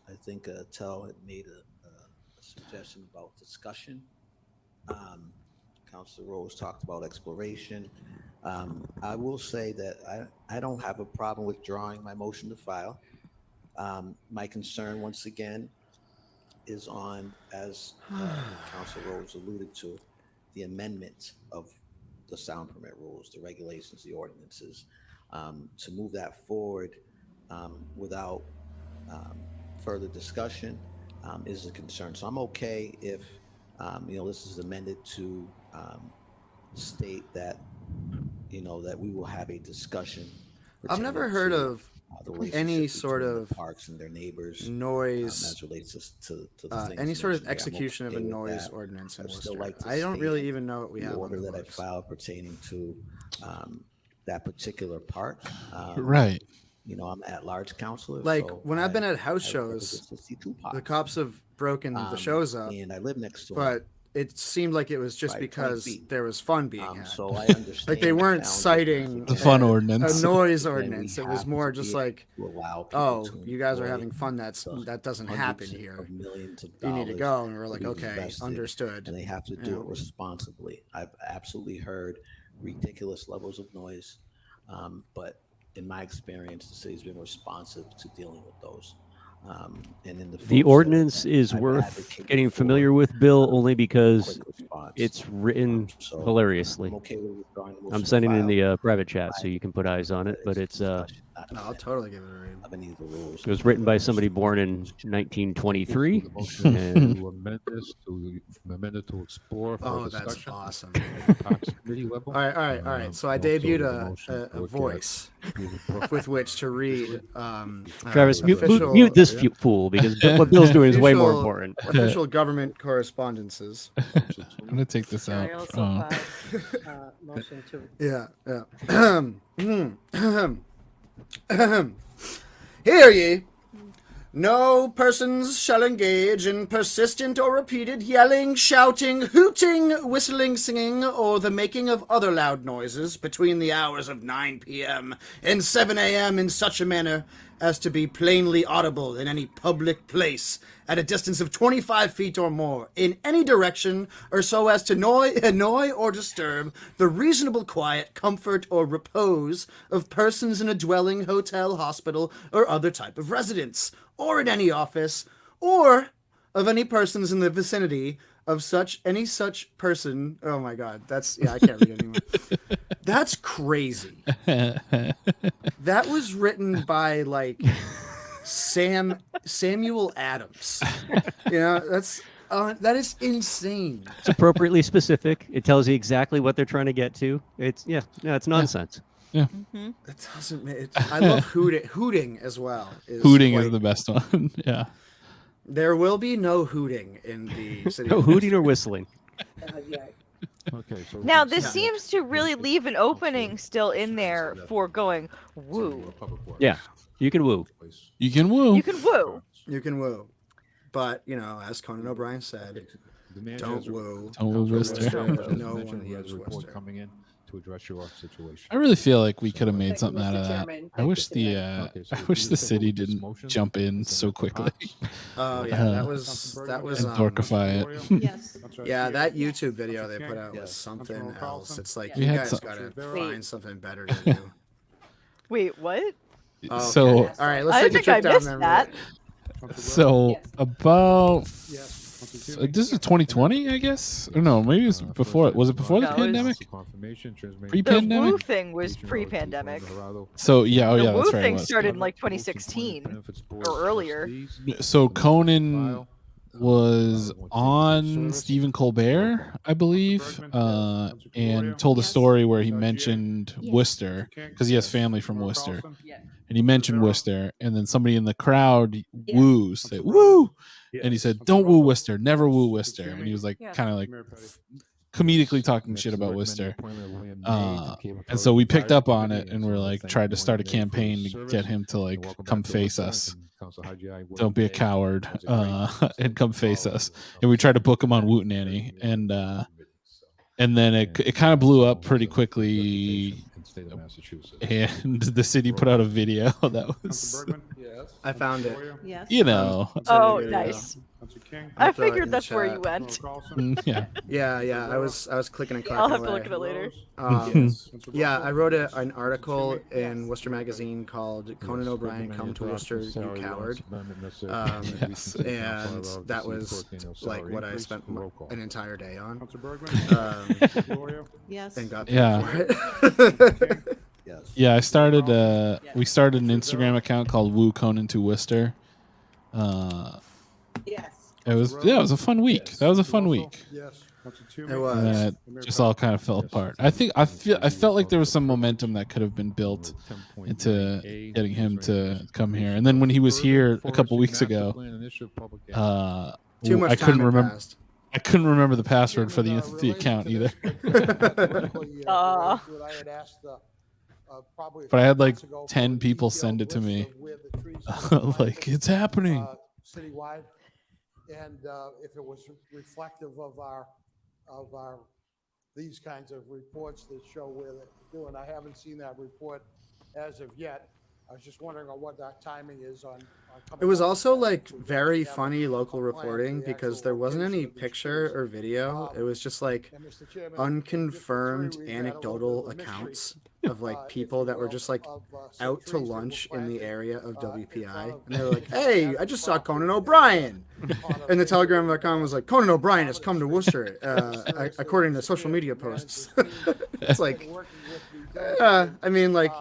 I think Tell had made a suggestion about discussion. Councilor Rose talked about exploration. I will say that I don't have a problem withdrawing my motion to file. My concern, once again, is on, as Councilor Rose alluded to, the amendment of the sound permit rules, the regulations, the ordinances. To move that forward without further discussion is a concern. So I'm okay if this is amended to state that that we will have a discussion. I've never heard of any sort of parks and their neighbors noise as relates to the things any sort of mentioned here. I'm execution okay of a with noise that. ordinance in I'd still Worcester. like to I don't state really even know what we the have on order the that I books. filed pertaining to that particular park. Right. I'm at large counselor. Like so when I've been at I house shows, represent 62 the parks. cops have broken the shows up, and I live next to 'em. but it seemed like it was just 5 because feet. there was fun being had. So I understand Like they the weren't challenges citing The fun a ordinance. noise And we ordinance. It was have more to just be like, able to allow people oh, to you guys are enjoy having fun. That doesn't happen hundreds here. of millions of You need to dollars go, and we're that like, we've okay, invested, understood. and they have to do Yeah. it responsibly. I've absolutely heard ridiculous levels of noise, but in my experience, the city's been responsive to dealing with those. And in The ordinance is worth getting familiar with, Bill, only because it's written hilariously. I'm sending it in the private chat so you can put eyes on it, but it's No, I'll totally give it a read. it was written by somebody born in 1923. And to amend this to amend it to explore for Oh, that's discussion. awesome. Parks committee level. All right. So I Also debuted the motion a to look voice at- with which to read. Travis, official- mute this fool because what Bill's doing is way more official- important. Official government correspondences. I'm gonna take this I out. also motion to. Yeah. Hear ye. No persons shall engage in persistent or repeated yelling, shouting, hooting, whistling, singing, or the making of other loud noises between the hours of 9 p.m. and 7 a.m. in such a manner as to be plainly audible in any public place at a distance of 25 feet or more in any direction, or so as to annoy or disturb the reasonable quiet, comfort, or repose of persons in a dwelling, hotel, hospital, or other type of residence, or in any office, or of any persons in the vicinity of any such person. Oh my God, I can't read anymore. That's crazy. That was written by like Samuel Adams. That is insane. It's appropriately specific. It tells you exactly what they're trying to get to. It's nonsense. Yeah. It doesn't. I love hooting as well. Hooting is the best one. Yeah. There will be no hooting in the city. No hooting or whistling. Okay, so Now, this seems to really leave an opening still in there for going woo. Yeah, you can woo. You can woo. You can woo. You can woo. But, as Conan O'Brien said, don't woo. Don't woo Worcester. No one he has a woos report Worcester. coming in to address your situation. I really feel like we could have made Thank you, something out of Mr. that. Chairman. I Thank wish you, the Chairman. Okay, so I we wish just the take a city look at this didn't motion. jump in It's so the quickly. Oh yeah, that was and Dorkify dorkify it. Yes. Yeah, that YouTube video they put out was Yes. something Councilmember else. Carlson? It's like We you had guys some- gotta Wait. find something better to do. Wait, what? Okay. So all right, let's I take a think I trip down missed memory that. lane. So about Yes. this is 2020, I guess. Or no, maybe it's before. Was it before the No, it was- pandemic? Confirmation, transmission. The Pre-pandemic? woo thing was pre-pandemic. So yeah, oh The yeah, woo that's right. it thing was. started in like 2016 or earlier. So Conan was on Stephen Colbert, I believe, and told a story where he mentioned Worcester because he has family from Worcester, and he mentioned Worcester, and then somebody in the crowd woos, said woo, and he said, "Don't woo Worcester, never woo Worcester," and he was like, kind of like comedically talking shit about Worcester. And so we picked up on it, and we're like tried to start a campaign to get him to like come face us. Don't be a coward, and come face us. And we tried to book him on Woot Nanny, and then it kind of blew up pretty quickly. And the city put out a video that was. I found it. Yes. You know. Oh, nice. I figured that's where you went. Yeah. Yeah. I was clicking and clacking I'll have to away. look at it later. Yeah, I wrote an article in Worcester Magazine called "Conan O'Brien Come to Worcester, You Coward," and that was like what I spent an entire day on. Yes. And got Yeah. for it. Yeah, I started. We started an Instagram account called Woo Conan to Worcester. Yes. It was a fun week. That was a fun week. It And was. then it just all kind of fell apart. I felt like there was some momentum that could have been built into getting him to come here. And then when he was here a couple weeks ago, Too much I couldn't time had remember. passed. I couldn't remember the password for the account either. I had asked probably But I had like 10 people send it to me. Like, it's happening. Citywide, and if it was reflective of our these kinds of reports that show where they're doing. I haven't seen that report as of yet. I was just wondering on what that timing is on It was also like very funny local reporting because there wasn't any picture or video. It was just like unconfirmed anecdotal accounts of like people that were just like out to lunch in the area of WPI. And they were like, hey, I just saw Conan O'Brien. And the Telegram.com was like, Conan O'Brien has come to Worcester, according to social media posts. It's like, I mean, like,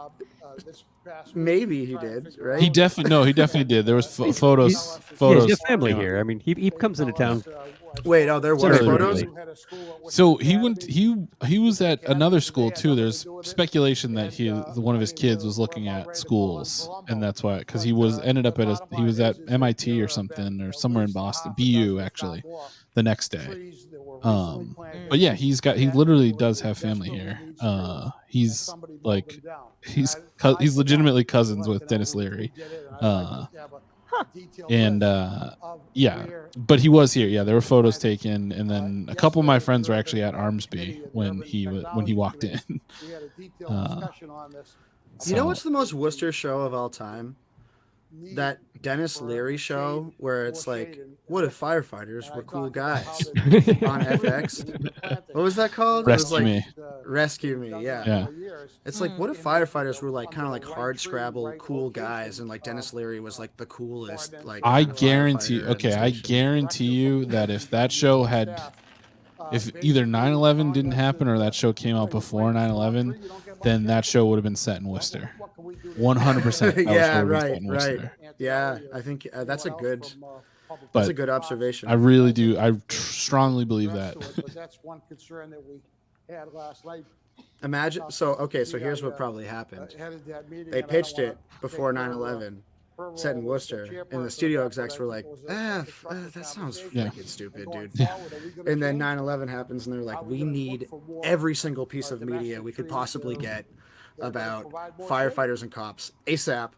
maybe he did, right? He definitely did. There was photos. He's got family here. I mean, he comes into town. Wait, there were photos? So he was at another school too. There's speculation that one of his kids was looking at schools, and that's why, because he was at MIT or something, or somewhere in Boston, BU actually, the next day. But yeah, he literally does have family here. He's legitimately cousins with Dennis Leary. Yeah, but he was here. Yeah, there were photos taken, and then a couple of my friends were actually at Armsby when he walked in. You know what's the most Worcester show of all time? That Dennis Leary show where it's like, what if firefighters were cool guys on FX? What was that called? Rescue Me. Rescue Me, yeah. It's like, what if firefighters were like kind of like hard scrabble cool guys, and like Dennis Leary was like the coolest. Like I guarantee you that if that show had, if either 9/11 didn't happen or that show came out before 9/11, then that show would have been set in Worcester. 100%. Yeah, right. Yeah, I think that's a good observation. I really do. I strongly believe that. But that's one concern that we had last night. Imagine. So here's what probably happened. They pitched it before 9/11. Set in Worcester, and the studio execs were like, that sounds freaking stupid, dude. And then 9/11 happens, and they're like, we need every single piece of media we could possibly get about firefighters and cops ASAP.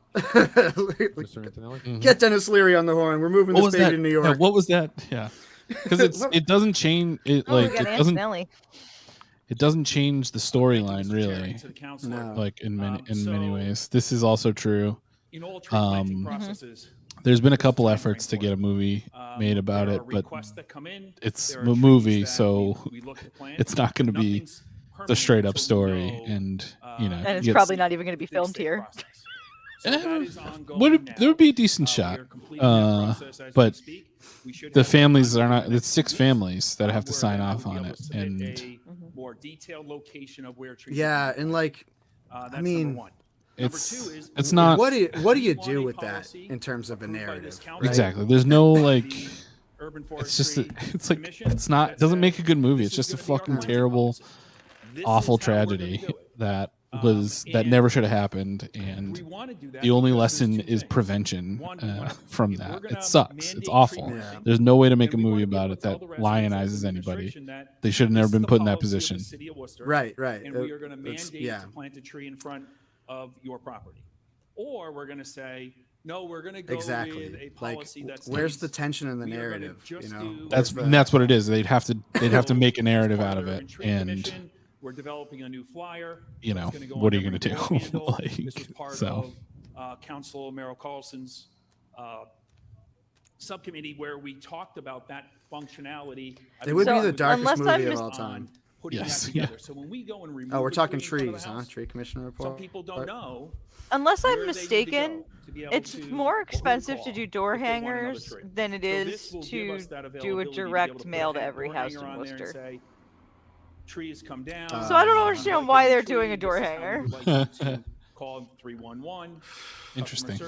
Get Dennis Leary on the horn. We're moving this baby to New York. Yeah, what was that? Yeah, because it doesn't change it. Like it doesn't change the storyline really. No. Like in many ways, this is also true. In all tree planting processes, there's been a couple efforts to get a movie made about it, but it's a movie, so it's not going to be the straight up story, and and it's probably not even going to be filmed here. There would be a decent shot, but the families are not. It's 6 families that have to sign off on it, and more detailed location of where trees. Yeah, and like, I mean. It's not. What do you do with that in terms of a narrative? Right? Exactly. There's no like. It's just. It's like it's not. It doesn't make a good movie. It's just a fucking terrible, awful tragedy that that never should have happened, and the only lesson is prevention from that. It sucks. It's awful. Yeah. There's no way to make a movie about it that lionizes anybody. They should have never been put in that position. Right. And we are going to mandate to plant a tree in front of your property, or we're going to say, no, we're going to go with a policy that's where's the tension in the narrative? That's what it is. They'd have to make a narrative out of it, and we're developing a new flyer. What are you going to do? This was part of Council Merrill Carlson's subcommittee where we talked about that functionality. It would be the darkest movie of all time. Yes. So when we go and remove we're talking trees, huh? Tree commissioner report. Some people don't know. Unless I'm mistaken, it's more expensive to do door hangers than it is to do a direct mail to every house in Worcester. Trees come down. So I don't understand why they're doing a door hanger. Call 311. Interesting.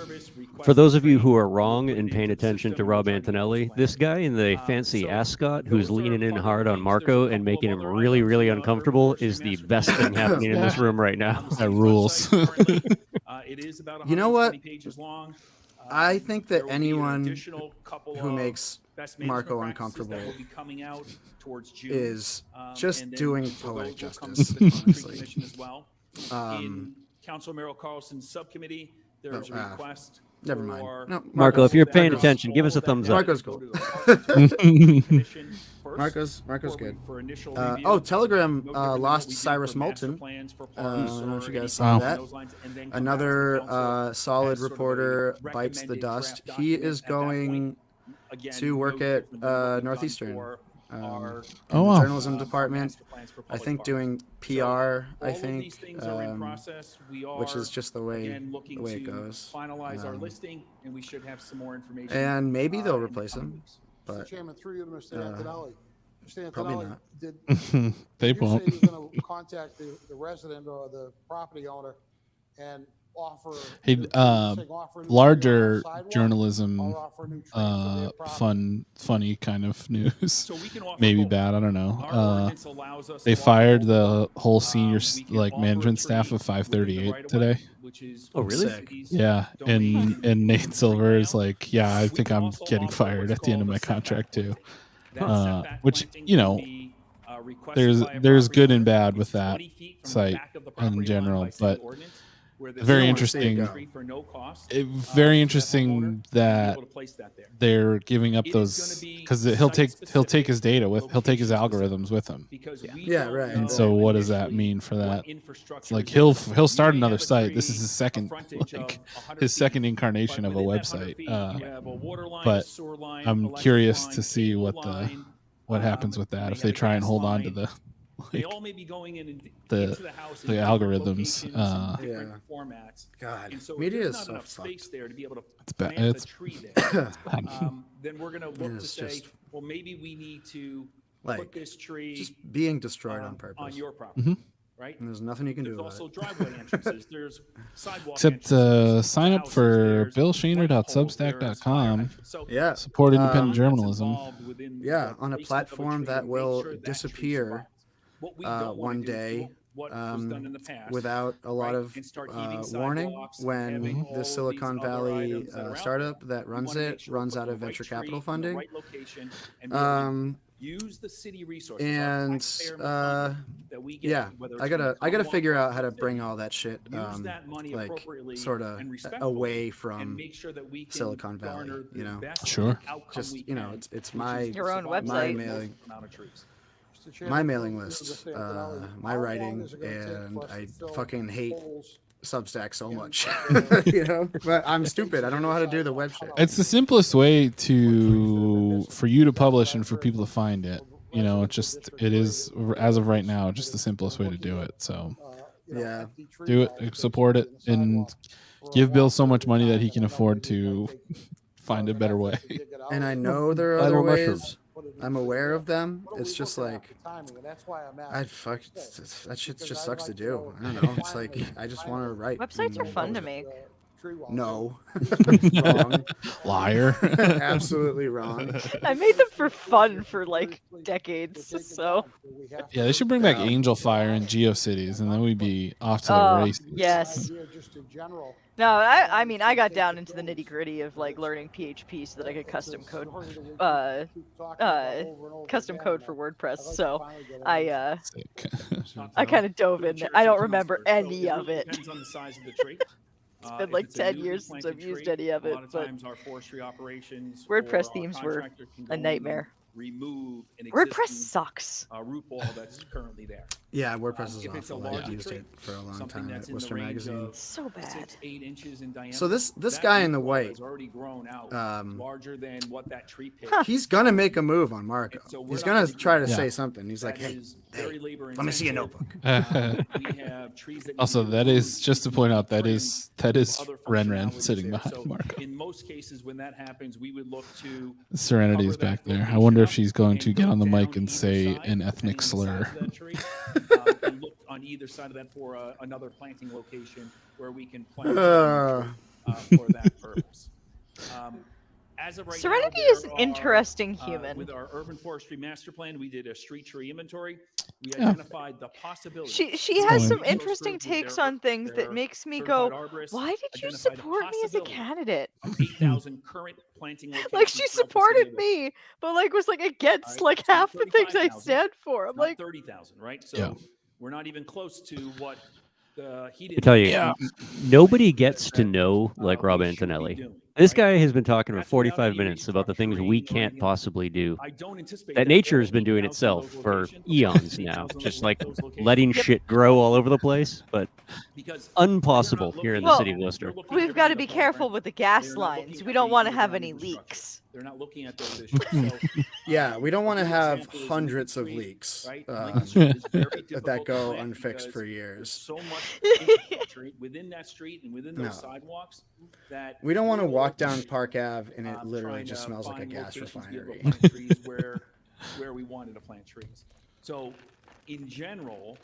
For those of you who are wrong and paying attention to Rob Antonelli, this guy in the fancy ascot who's leaning in hard on Marco and making him really, really uncomfortable is the best thing happening in this room right now. That rules. It is about you know what? pages long. I think that anyone who makes Marco uncomfortable is just doing poetic justice, honestly. In Council Merrill Carlson's subcommittee, there's a request. Never mind. No, Marco, if you're paying attention, give us a thumbs up. Marco's cool. Marco's good. Telegram lost Cyrus Moulton. I don't know if you guys saw that. Another solid reporter bites the dust. He is going to work at Northeastern. Journalism department. I think doing PR. I think, which is just the way it goes. Finalize our listing, and we should have some more information. And maybe they'll replace him. But Mr. Chairman, through you to Mr. Antonelli. Mr. Probably Antonelli, not. They won't. You say you're going to contact the resident or the property owner and offer larger journalism, funny kind of news. Maybe bad, I don't know. They fired the whole senior management staff of 538 today. Oh, really? Yeah, and Nate Silver is like, yeah, I think I'm getting fired at the end of my contract too. Which there's good and bad with that site in general, but very interesting. Very interesting that they're giving up those, because he'll take his data with, he'll take his algorithms with him. Yeah, right. And so what does that mean for that? Like he'll start another site. This is his second incarnation of a website. But I'm curious to see what happens with that if they try and hold on to the they all may be going in the house the algorithms. Different formats. God, and so media if is there's not so enough fucked. space there to be able to It's bad. plant It's a tree there, then we're going to look to It's say, just well, maybe we need to like put this tree just being destroyed on purpose on your property, Mhm. right? And there's nothing you can do There's about also it. driveway entrances. There's sidewalk Except entrances. sign up for billshaner.substack.com. Yeah, Support independent journalism. Yeah, on a platform that will disappear one day without a lot of warning when the Silicon Valley startup that runs it runs out of venture capital funding. Use the city resources. And yeah, I gotta figure out how to bring all that shit like sort of away from Silicon Valley. You know, Sure. Just it's my Your own my website. mailing list, my writing, and I fucking hate Substack so much. But I'm stupid. I don't know how to do the web shit. It's the simplest way for you to publish and for people to find it. It is, as of right now, just the simplest way to do it. So yeah, do it, support it, and give Bill so much money that he can afford to find a better way. And I know there are other ways. I'm aware of them. It's just like that shit just sucks to do. I don't know. It's like I just want to write. Websites are fun to make. tree well. No. Wrong. Liar. Absolutely wrong. I made them for fun for like decades. So Yeah, they should bring back Angel Fire and GeoCities, and then we'd be off to the races. Yes. Just in general. No, I mean, I got down into the nitty gritty of like learning PHP so that I could custom code for WordPress. So I kind of dove in there. I don't remember any of it. Depends on the size of the tree. It's been like 10 years since I've used any of it. A lot of times our forestry operations WordPress or themes our were contractor can a go in nightmare. and remove an WordPress existing, sucks. root ball that's currently there. Yeah, WordPress is If it's a awful. I've larger used tree, it for a long something time that's at in the Worcester range Magazine. of So bad. 6-8 inches in diameter. So this that guy in root the ball white, has already grown out larger than what that tree pitch. he's gonna make a move on Marco. So we're He's not gonna gonna try to do say that. something. He's like, That hey, is very labor let me see a intensive. notebook. We have trees that Also, need to be that is just to point out that is other Ren functionalities sitting there. behind So Marco. in most cases, when that happens, we would look to Serenity's cover that back there. I location wonder if up she's going and to get go on the mic down and either say side, an ethnic depending on the size slur. of that tree, and look on either side of that for another planting location where we can plant for that purpose. As of right Serenity now, is an interesting human. With our urban forestry master plan, we did a street tree inventory. We identified the possibility. She has some interesting takes on things that makes me go, why did you support me as a candidate? 8,000 current planting locations. Like she supported me, but like was like against like half the things I stand for. I'm like 30,000, right? So we're not even close to what he did. I tell you, nobody gets to know like Rob Antonelli. This guy has been talking for 45 minutes about the things we can't possibly do. That nature has been doing itself for eons now, just like letting shit grow all over the place, but impossible here in the city of Worcester. We've got to be careful with the gas lines. We don't want to have any leaks. They're not looking at those issues. So, Yeah, we don't want to have hundreds of leaks that go unfixed for years. so much infrastructure within that street and within those sidewalks that We don't want to walk down Park Ave and it literally just smells like a gas refinery. where we wanted to plant trees. So, in general,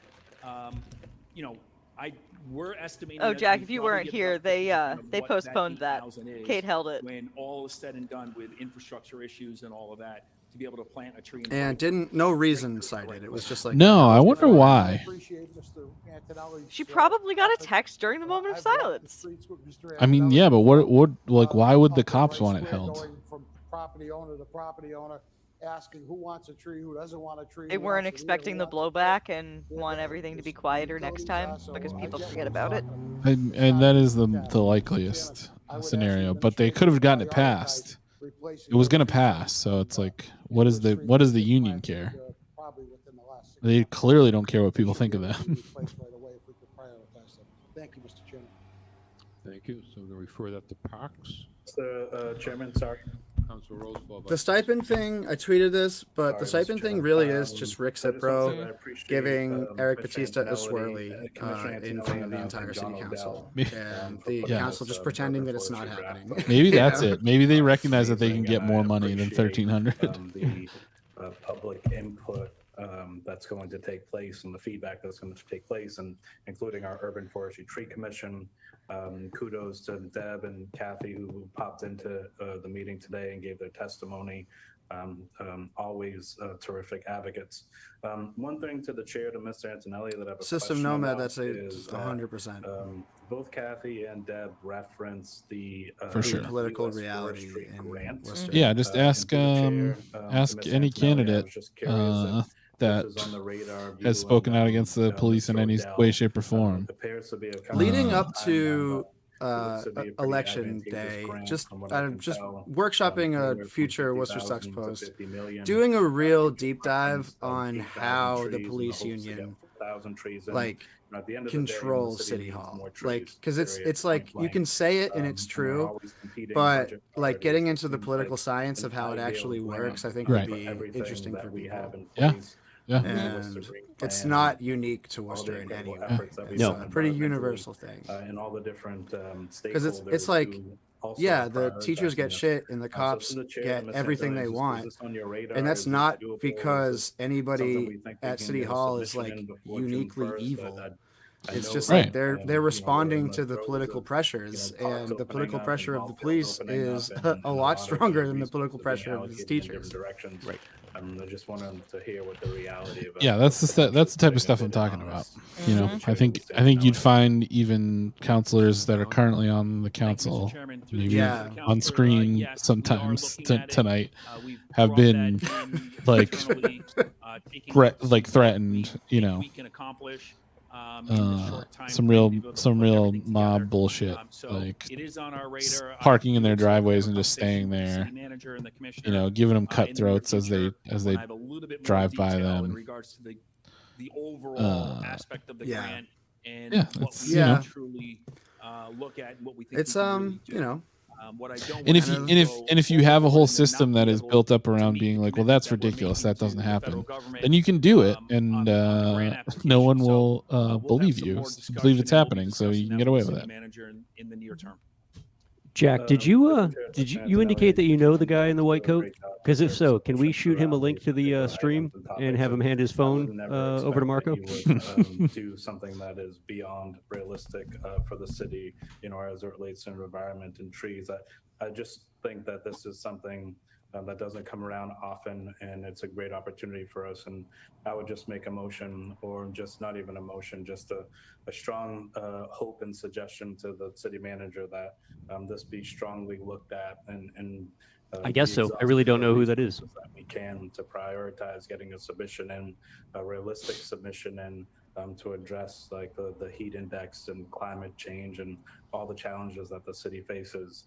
we're estimating. Oh, that Jack, we if you probably weren't get here, about they 50% of what postponed that. 8,000 is Kate held it. when all is said and done with infrastructure issues and all of that to be able to plant a tree. And no reason cited. It was just like, No, I wonder why. She probably got a text during the moment of silence. I mean, yeah, but why would the cops want it held? Going from property owner to property owner, asking who wants a tree, who doesn't want a tree. They weren't expecting the blowback and want everything to be quieter next time because people forget about it. And that is the likeliest scenario. But they could have gotten it passed. It was going to pass, so it's like, what does the union care? They clearly don't care what people think of them. Thank you, Mr. Chairman. Thank you. So we're going to refer that to Parks. Mr. Chairman, sorry. Council Roseball. The stipend thing, I tweeted this, but the stipend thing really is just Rick Cipro giving Eric Batista a swirly in front of the entire city council. And the council just pretending that it's not happening. Maybe that's it. Maybe they recognize that they can get more money than 1,300. The public input that's going to take place and the feedback that's going to take place, and including our Urban Forestry Tree Commission. Kudos to Deb and Kathy who popped into the meeting today and gave their testimony. Always terrific advocates. One thing to the chair, to Mr. Antonelli, that I have a System question Nomad, about that's is that, 100%. Both Kathy and Deb reference the For sure. Political US reality Forestry in grant. Worcester. Yeah, just ask Mr. any Antonelli, I candidate was just curious if that this is on the radar of has you spoken and, out against the police in any way, shape, or form. appears to be a Leading up time to looks to be a pretty election advantageous day, grant just from what I can just tell. workshopping Anywhere a from future Worcester 50,000 Sucks to post, 50 million. doing a real deep dive of on 8,000 how the trees in police hopes to get union 1,000 trees in. like At the end of the day, the controls city City needs Hall, more like trees, because it's period, like point you can blank. say it and it's And they're true, always competing but budget like getting priorities. into the Seems political like science an of how it ideal actually grant works, I think Right. would be everything interesting that for we have people. in Yeah. place. Yeah. And Worcester it's plan, not unique to all Worcester the in any incredible way. efforts that we've It's done a pretty environmentally, universal thing. And all the different Because it's stakeholders like, who also yeah, are the teachers prioritizing get this. shit and the So cops through the chair, get Ms. everything Antonelli, they is want, this on your radar? and that's Is this not doable? Is because this something anybody we think we at can City get a Hall is submission like in before June uniquely 1st? evil. It's just like they're responding to the political pressures, and the political pressure of the police is a lot stronger than the political pressure of his teachers. Right. I just wanted to hear what the reality of Yeah, that's the type of stuff I'm talking about. You know, I think you'd find even counselors that are currently on the council, maybe on screen sometimes tonight, have been like threatened. You know, we can accomplish some real mob bullshit, like it is on our radar. parking in their driveways and just staying there. You know, giving them cutthroats as they drive by them. In regards to the overall aspect of the grant and what we truly look at and what we think it's you know. What I don't and if you have a whole system that is built up around being like, well, that's ridiculous, that doesn't happen, then you can do it, and no one will believe you, believe it's happening, so you can get away with it. Manager in the near term. Jack, did you indicate that you know the guy in the white coat? Because if so, can we shoot him a link to the stream and have him hand his phone over to Marco? Do something that is beyond realistic for the city, you know, as it relates to environment and trees. I just think that this is something that doesn't come around often, and it's a great opportunity for us. And I would just make a motion, or just not even a motion, just a strong hope and suggestion to the city manager that this be strongly looked at and I guess so. I really don't know who that is. That we can to prioritize getting a submission in, a realistic submission in, to address like the heat index and climate change and all the challenges that the city faces.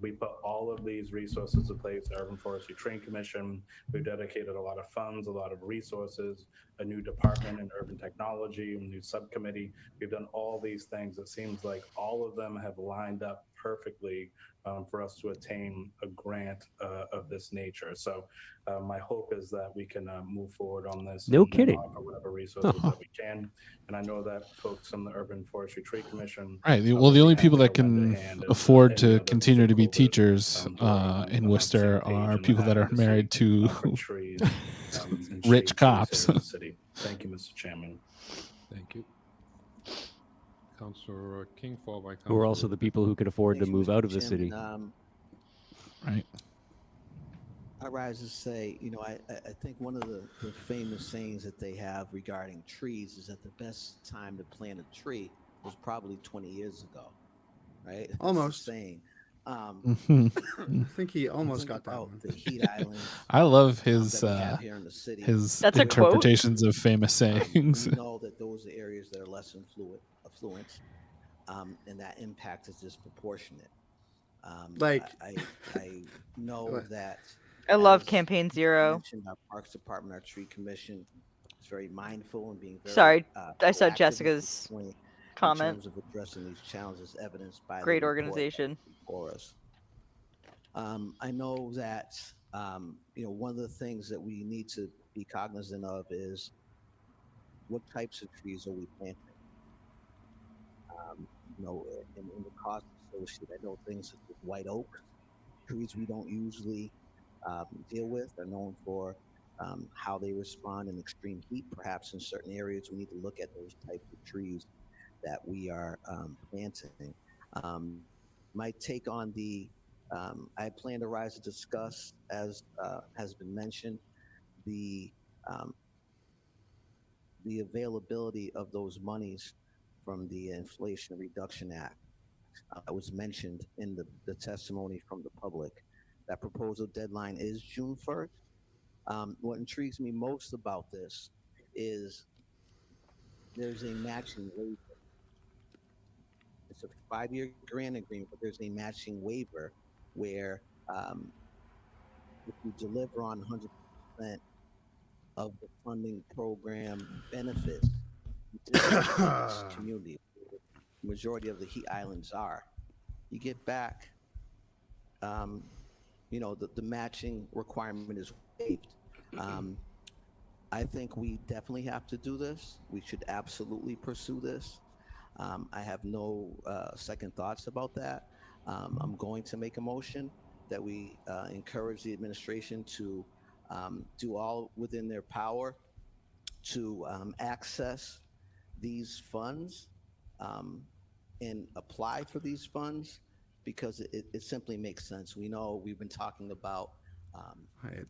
We put all of these resources in place, the Urban Forestry Training Commission. We've dedicated a lot of funds, a lot of resources, a new department in urban technology, a new subcommittee. We've done all these things. It seems like all of them have lined up perfectly for us to attain a grant of this nature. So my hope is that we can move forward on this. No kidding. Offer whatever resources that we can. And I know that folks from the Urban Forestry Tree Commission. Right. Well, the only people that can afford to continue to be teachers in Worcester are people that are married to rich cops. Thank you, Mr. Chairman. Thank you. Councilor King, followed by Councilor. Who are also the people who can afford to move out of the city. Right. I rise to say, you know, I think one of the famous sayings that they have regarding trees is that the best time to plant a tree was probably 20 years ago, right? Almost. Saying. I think he almost got that one. The heat islands. I love his That's interpretations of famous sayings. We know that those are areas that are less affluent, and that impact is disproportionate. I know that. I love Campaign Zero. Our Parks Department, our Tree Commission is very mindful and being very. Sorry, I saw Jessica's comment. In terms of addressing these challenges, evidenced by great organization for us. I know that you know, one of the things that we need to be cognizant of is what types of trees are we planting. You know, in the cost associated, I know things such as white oak trees we don't usually deal with are known for how they respond in extreme heat. Perhaps in certain areas, we need to look at those types of trees that we are planting. My take on I plan to rise to discuss, as has been mentioned, the availability of those monies from the Inflation Reduction Act. It was mentioned in the testimony from the public. That proposal deadline is June 1st. What intrigues me most about this is there's a matching waiver. It's a 5-year grant agreement, but there's a matching waiver where if you deliver on 100% of the funding program benefits, this community, the majority of the heat islands are, you get back, you know, the matching requirement is waived. I think we definitely have to do this. We should absolutely pursue this. I have no second thoughts about that. I'm going to make a motion that we encourage the administration to do all within their power to access these funds and apply for these funds because it simply makes sense. We know we've been talking about.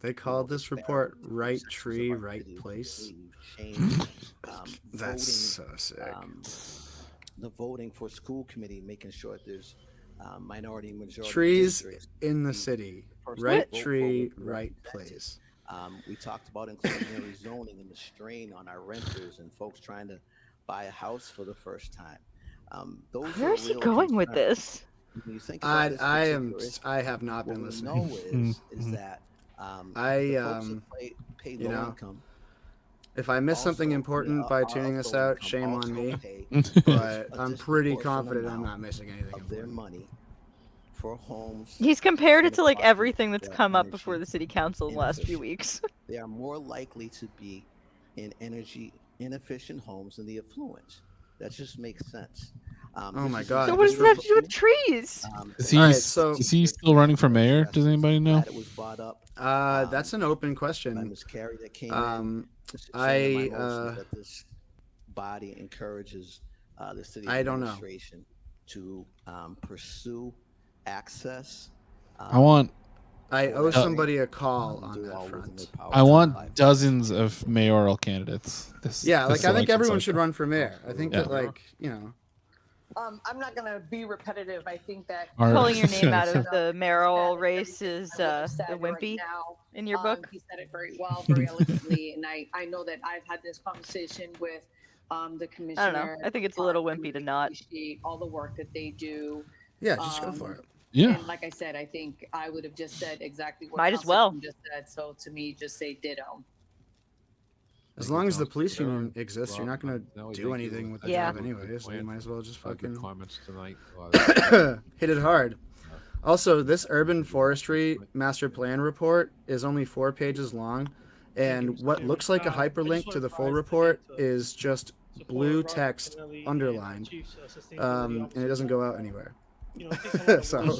They called this report "Right Tree, Right Place." That's so sick. The voting for school committee, making sure that there's minority majority trees districts. in the city. Right tree, right place. We talked about inclusionary zoning and the strain on our renters and folks trying to buy a house for the first time. Where is he going with this? When you think about this particular issue, I have not been listening. What we know is that the folks that pay low income. If I miss something important by tuning this out, shame on me. But I'm pretty confident I'm not missing anything of their money for homes. He's compared it to like everything that's come up before the city council in the last few weeks. They are more likely to be in energy inefficient homes than the affluent. That just makes sense. Oh my God! So what does that have to do with trees? Is he still running for mayor? Does anybody know? It was brought up. That's an open question. Ms. Carey that came in. That this body encourages the city administration to pursue access. I owe somebody a call on that front. I want dozens of mayoral candidates. I think everyone should run for mayor. I think that, I'm not going to be repetitive. I think that pulling your name out of the mayoral race is the wimpy in your book. He said it very well, very elegantly, and I know that I've had this conversation with the commissioner. I don't know. I think it's a little wimpy to not appreciate all the work that they do. Yeah, just go for it. Yeah. And like I said, I think I would have just said exactly what Might as well. just said. So to me, just say ditto. As long as the police union exists, you're not going to do anything with the job anyway, so you might as well just fucking comments tonight. hit it hard. Also, this urban forestry master plan report is only 4 pages long, and what looks like a hyperlink to the full report is just blue text underlined, and it doesn't go out anywhere. So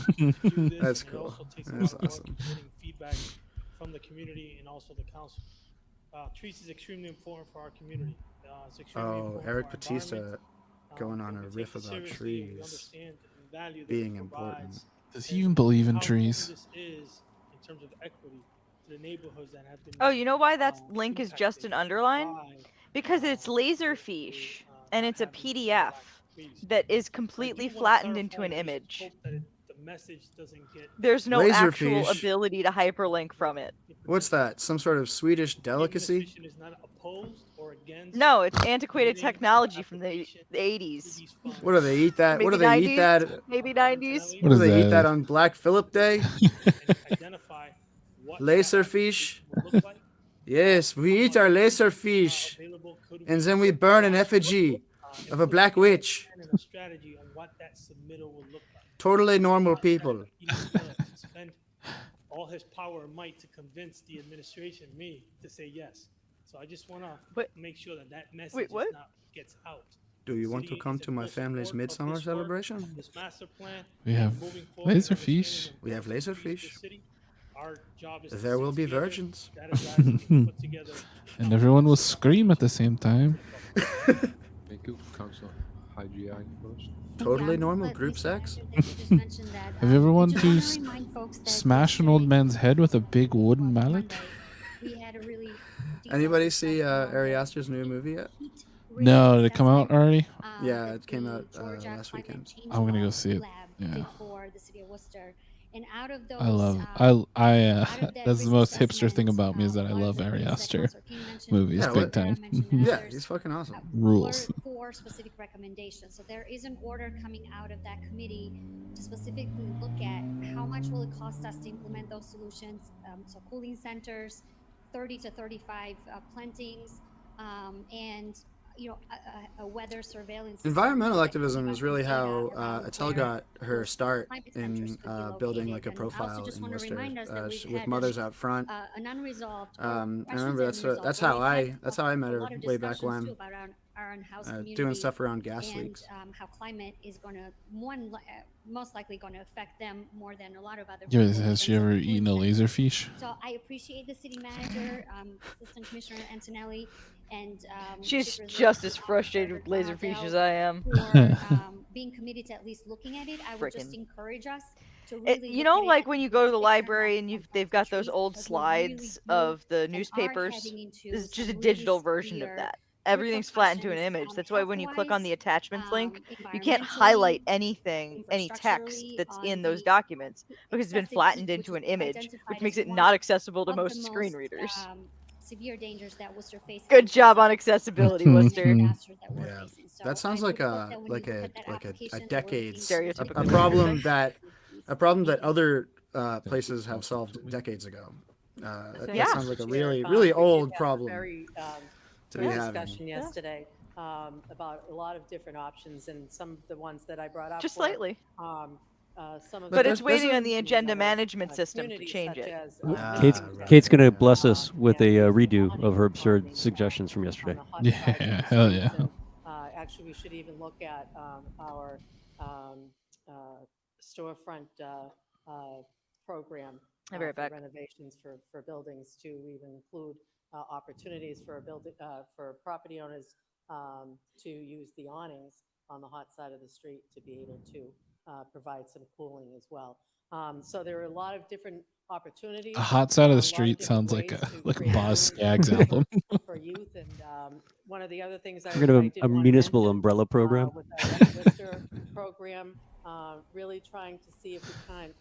that's cool. That's awesome. Feedback from the community and also the council. Trees is extremely important for our community. Eric Batista going on a riff about trees being important. Does he even believe in trees? This is in terms of equity to the neighborhoods that have been. Oh, you know why that link is just an underline? Because it's Laserfiche and it's a PDF that is completely flattened into an image. There's no actual ability to hyperlink from it. What's that? Some sort of Swedish delicacy? No, it's antiquated technology from the 80s. What do they eat that? Maybe What do they 90s? eat that? Maybe 90s. What do they eat that on Black Phillip Day? Laserfish? Yes, we eat our laserfish, and then we burn an effigy of a black witch. Totally normal people. Spend all his power and might to convince the administration, me, to say yes. So I just want to make sure that message gets out. Do you want to come to my family's midsummer celebration? This master plan. We have laserfish. We have laserfish. Our job is there will be virgins. And everyone will scream at the same time. Thank you, Councilor IGI first. Totally normal group sex. Have you ever wanted to smash an old man's head with a big wooden mallet? Anybody see Ari Aster's new movie yet? No, did it come out already? Yeah, it came out last weekend. I'm gonna go see it. Yeah. For the city of Worcester. And out of those, I love. That's the most hipster thing about me is that I love Ari Aster movies big time. Yeah, he's fucking awesome. Rules. 4 specific recommendations. So there is an order coming out of that committee to specifically look at how much will it cost us to implement those solutions. So cooling centers, 30 to 35 plantings, and a weather surveillance system. Environmental activism is really how Attell got her start in building like a profile in Worcester with mothers out front. An unresolved. I remember that's how I met her way back when. our in-house community, doing stuff around gas and leaks. how climate is going to most likely going to affect them more than a lot of other Yeah, people. in has she terms of ever eaten a laser fish? So I appreciate the city manager, Assistant Commissioner Antonelli, and She's Chief Reserve just as Officer frustrated with Bernard Laserfish Dell as I am. for being committed to at least looking at it. I would just Frickin'. encourage us to really You look know, at it like as when a you go to the big picture and library and they've got those old because we're really slides do of the and are newspapers. heading into This is just a some really digital version of severe that. Everything's flattened to an repercussions, image. That's why when you click on the health-wise, attachments link, you can't highlight environmentally, anything, any text infrastructurally that's on in those the documents because it's been excessive heat, flattened which into is an image, which identified makes as it one not accessible to of the most screen most readers. severe dangers that Worcester faces. Good in terms job of on accessibility, Worcester. disasters that we're Yeah, facing. So that sounds I like would hope a that when you put that a application, that we're decades looking to Stereotypically problem Worcester. that other places have solved decades ago. That sounds like a really We old did have a problem very to be good having. discussion yesterday about a lot of different options, and some of the ones that I brought up Just were, slightly. some of But the it's waiting on the in agenda other management system to communities, change such it. as, Kate's going to bless us with a redo of her absurd suggestions from yesterday. Yeah, hell yeah. And, actually, we should even look at our storefront program I'll be right for back. renovations for buildings to even include opportunities for for property owners to use the awnings on the hot side of the street to be able to provide some cooling as well. So there are a lot of different opportunities. A hot side of a the lot street different sounds like ways a to like create Boz homes Scaggs album. for youth. And one of the other things We're going to I have did a want to municipal mention umbrella program. with our Young Worcester program, really trying to see if we can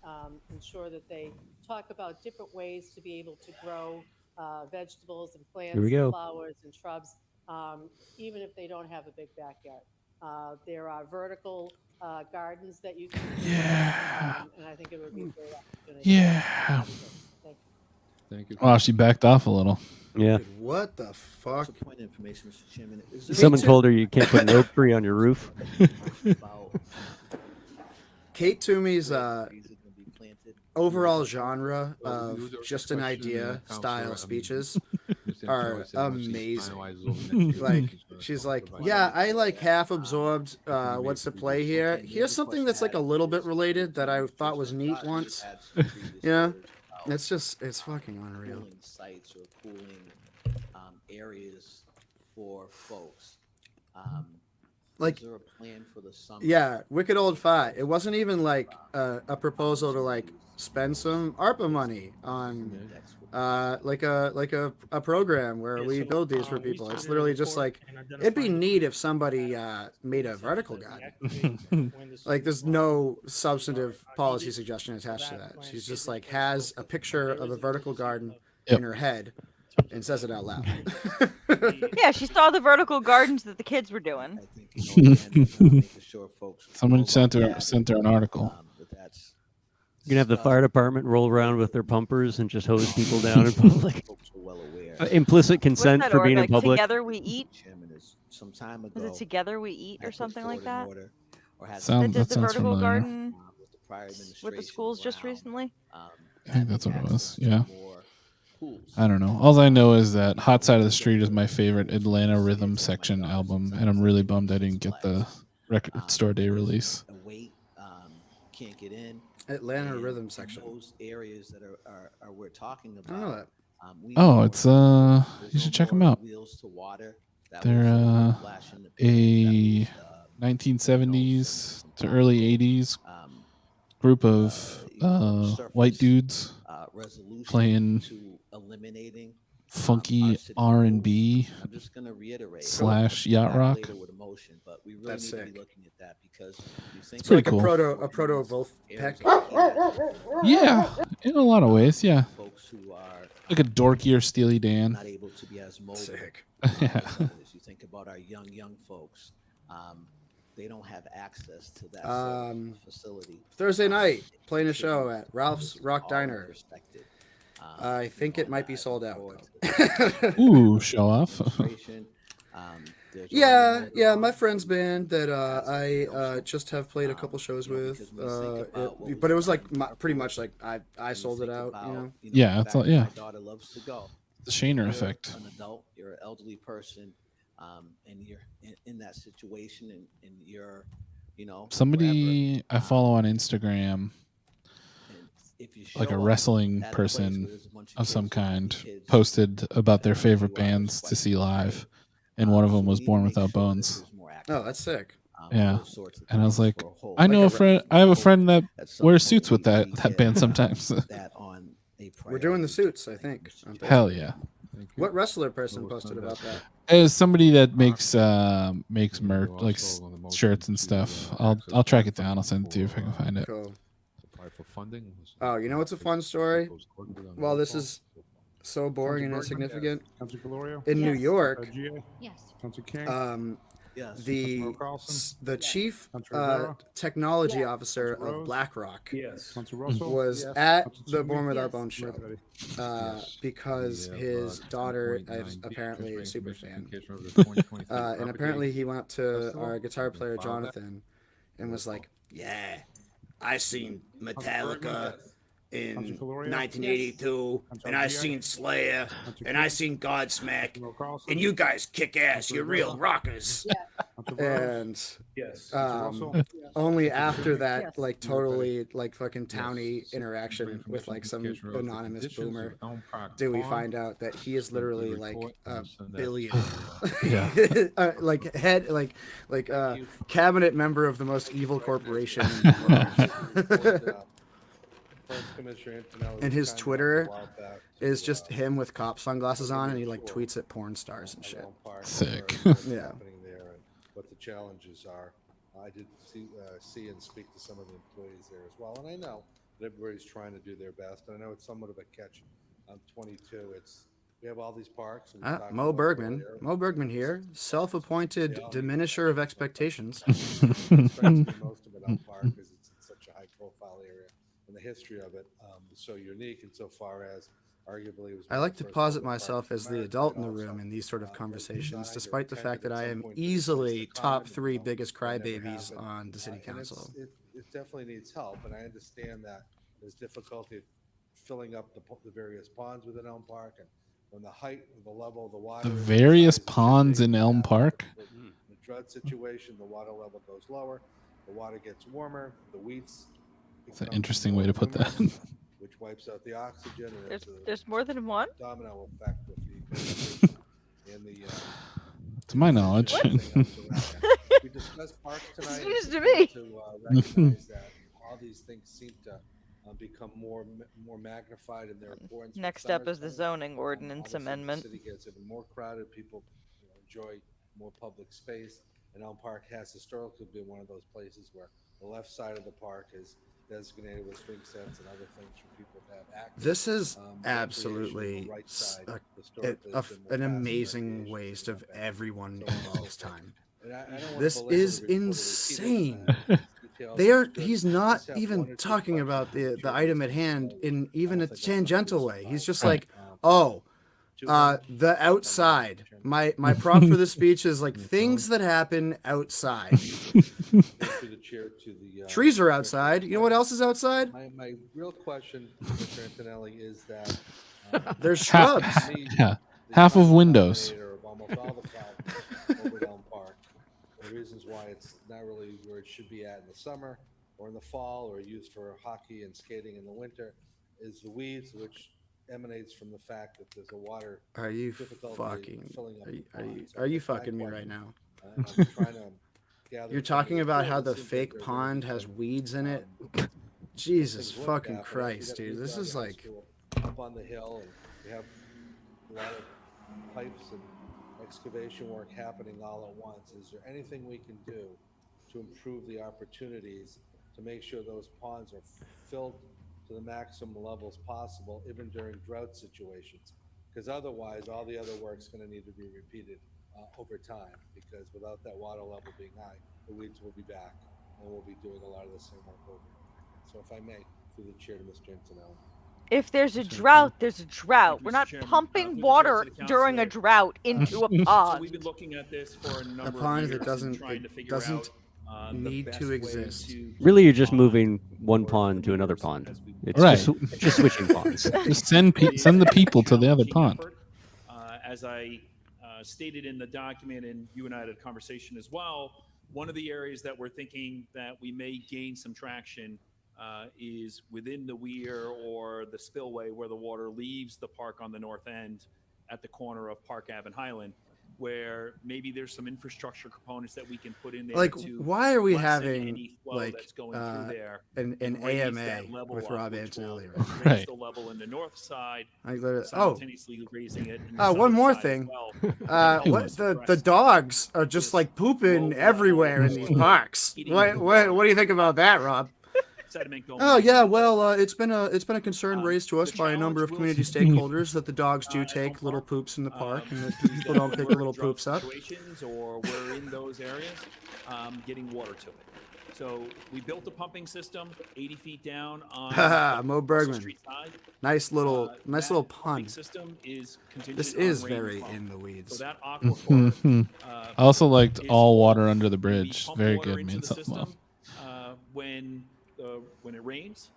ensure that they talk about different ways to be able to grow vegetables and plants Here we and go. flowers and shrubs, even if they don't have a big backyard. There are vertical gardens that you can do, and I think it would be a great opportunity. Yeah. Thank you. Thank you. Wow, she backed off a little. Yeah. What the fuck? Point of information, Mr. Chairman. Someone told her you can't put an oak tree on your roof. Kate Toomey's overall genre of just an idea style speeches are amazing. Like, she's like, yeah, I like half absorbed what's at play here. Here's something that's like a little bit related that I thought was neat once. Yeah, it's fucking unreal. Cooling sites or cooling areas for folks. Like, is there a plan for the summer? Yeah, wicked old fat. It wasn't even like a proposal to like spend some ARPA money on like a program where we build these for people. It's literally just like, it'd be neat if somebody made a vertical garden. Like, there's no substantive policy suggestion attached to that. She's just like has a picture of a vertical garden in her head and says it out loud. Yeah, she saw the vertical gardens that the kids were doing. Someone sent her an article. You can have the fire department roll around with their pumpers and just hose people down in public. Implicit consent What's that for org? being in Like, public. Together we eat. Some time ago, Was it Together We Eat or something like that? That That did sounds the vertical familiar. garden with the schools just recently. I think that's what it was. Yeah. I don't know. All I know is that Hot Side of the Street is my favorite Atlanta Rhythm Section album, and I'm really bummed I didn't get the record store day release. Can't get in. Atlanta Rhythm Section. Those areas that are we're talking about. I don't know that. Oh, it's you should check them out. They're a 1970s to early 80s group of white dudes playing funky R&B / yacht rock. That's sick. It's pretty like cool. a proto Wolfpack. Yeah, in a lot of ways, yeah. Like a dorkier Steely Dan. Not able to be as mobile. Sick. Yeah. As you think about our young folks, they don't have access to that sort of facility. Thursday night, playing a show at Ralph's Rock Diner. I think it might be sold out. Ooh, show off. Yeah, my friend's band that I just have played a couple shows with, but it was like pretty much like I sold it out, you know. Yeah, it's all, yeah. My daughter loves to go. The Shaner You're effect. An adult, you're an elderly person. and you're in that situation, and you're, somebody I follow on Instagram, if you like a show up wrestling at a place where person there's a bunch of some kids, there's kind, kids posted about their that have favorite you out of bands to see questions, right? live, and one of So them we was need to Born make Without sure that Bones. there's more access. Oh, that's sick. Yeah, Those sorts of and I was things like, for a whole- I know like a friend. I have a friend that at some wears point suits with we that band get, sometimes. that on a We're doing the priority suits, I think. on Hell Facebook. yeah! What wrestler person posted about that? As somebody that makes merch, like shirts and stuff. I'll track it down. I'll send it to you if I can find it. Cool. For funding. Oh, you know what's a fun story? Well, this is so boring and Councilor Bergman? insignificant. Councilor Calorio? In New Yes. York, Yes. Councilor King? Yes. the chief Councilor Rivera? technology Yes. officer Councilor of Rose? BlackRock Yes. Councilor Russell? was Yes. at Councilor the Toomey? Born Without Yes. Bones show Yes. because We have, his daughter 2.9 is apparently a super information fan. communication over the 2023 And Propagate apparently he went up to Festival. our guitar player Filed that. Jonathan and was like, "Yeah, I seen Metallica in Councilor Calorio? 1982, and I seen Slayer, and I seen Godsmack, Councilor Carlson? and you guys kick ass. You're real rockers." Councilor Rose? And Yes. Russell? only after that, Yes. like totally like fucking towny Yes. interaction with like some Communication over the anonymous conditions boomer, of Elm Park do we Pond. find out that he is literally We like report a and send that. billionaire, like head, like cabinet member of the most evil corporation in the world. And his Twitter is just him with cop sunglasses on, and he like tweets at porn stars and shit. Sick. Yeah. What the challenges are. I did see and speak to some of the employees there as well, and I know that everybody's trying to do their best. I know it's somewhat of a catch. 22. We have all these parks. And we talked Mo about Bergman. earlier. Mo Bergman here, self-appointed diminisher of expectations. Strikes me most about Elm Park because it's such a high-profile area, and the history of it is so unique insofar as arguably it was. I like to posit myself as the adult in the room in these sort of conversations, despite the fact that I am easily top 3 biggest crybabies on the city council. It definitely needs help, and I understand that there's difficulty filling up the various ponds within Elm Park, and when the height of the level of the water. The various ponds in Elm Park. The drought situation, the water level goes lower, the water gets warmer, the weeds. It's an interesting way to put that. Which wipes out the oxygen. And There's more than one? Domino effect with the and the. To my knowledge. We discussed parks tonight. Excuse to me. To recognize that all these things seem to become more magnified in their importance. Next up is the zoning ordinance amendment. The city gets even more crowded. People enjoy more public space, and Elm Park has historically been one of those places where the left side of the park is designated with swing sets and other things for people to have access. This is absolutely an amazing waste of everyone involved's time. This is insane. He's not even talking about the item at hand in even a tangential way. He's just like, the outside. My prop for the speech is like things that happen outside. Trees are outside. You know what else is outside? My real question, Mr. Antonelli, is that there's shrubs. Half of windows. Of almost all the problems over at Elm Park. The reasons why it's not really where it should be at in the summer or in the fall or used for hockey and skating in the winter is the weeds, which emanates from the fact that there's a water. Are you fucking me right now? I'm trying to gather. You're talking about how the fake pond has weeds in it? Jesus fucking Christ, dude. This is like up on the hill, and we have a lot of pipes and excavation work happening all at once. Is there anything we can do to improve the opportunities to make sure those ponds are filled to the maximum levels possible, even during drought situations? Because otherwise, all the other work's going to need to be repeated over time, because without that water level being high, the weeds will be back, and we'll be doing a lot of the same work over. So if I may, through the chair to Mr. Antonelli. If there's a drought, there's a drought. We're not pumping water during a drought into a pond. So we've been looking at this for a number a pond of years that doesn't need to exist. Really, you're just moving one pond to another pond. It's right. just switching ponds. Just send the people to the other pond. As I stated in the document, and you and I had a conversation as well, one of the areas that we're thinking that we may gain some traction is within the weir or the spillway where the water leaves the park on the north end at the corner of Park Ave and Highland, where maybe there's some infrastructure components that we can put in there. Like, to why are we lessen having any flow like that's going through there an and raise AMA that level with up, Rob which will Antonelli? raise Right. the level in the north side, Like, literally- simultaneously raising it. In the one southern more side as thing. well. What the dogs are just like pooping everywhere in these parks. What do you think about that, Rob? Sediment going Oh yeah, well, it's been a concern raised to us by a number of community stakeholders that the dogs do take little poops in the park, and that people don't pick the little poops up. Situations, or we're in those areas, getting water to it. So we built a pumping system 80 feet down on Mo the Bergman. Street side. Nice little Pumping pun. system is This contingent is on rain very pump. in the weeds. So that aquifer, I also liked is all full. water under the We bridge. pump Very water good. into Means the something system, else. when it rains.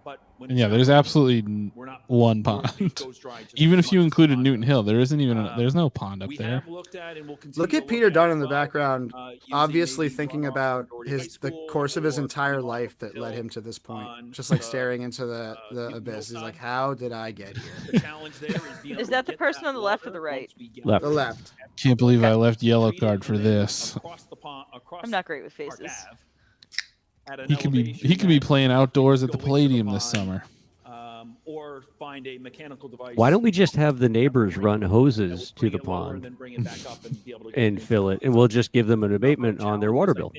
But when And it's yeah, not there's raining, absolutely we're not, one it pond. goes dry just Even as if you much as included the pond Newton does. Hill, there isn't even there's no pond up We there. have looked at and we'll continue Look to at Peter look Dunn at in the as well, background, using obviously maybe thinking one of our about Doherty High the School course of his or entire coming off life of that Hill led him to this point. on Just like the, staring into the Newton Hill abyss. He's like, side. how did I get here? The challenge there is being able Is to that the get person that on the left or water the right? once we get Left. The left. Can't believe I left yellow treated card for and then this. across the pond, across I'm not great with Park faces. Ave, at an He could be elevation that playing outdoors at the go into the Palladium this pond, summer. or find a mechanical device. Why don't we just have the neighbors run hoses to bring the it lower and pond then bring it back up and be able to get and into fill the it, and we'll just give them an abatement on their water bill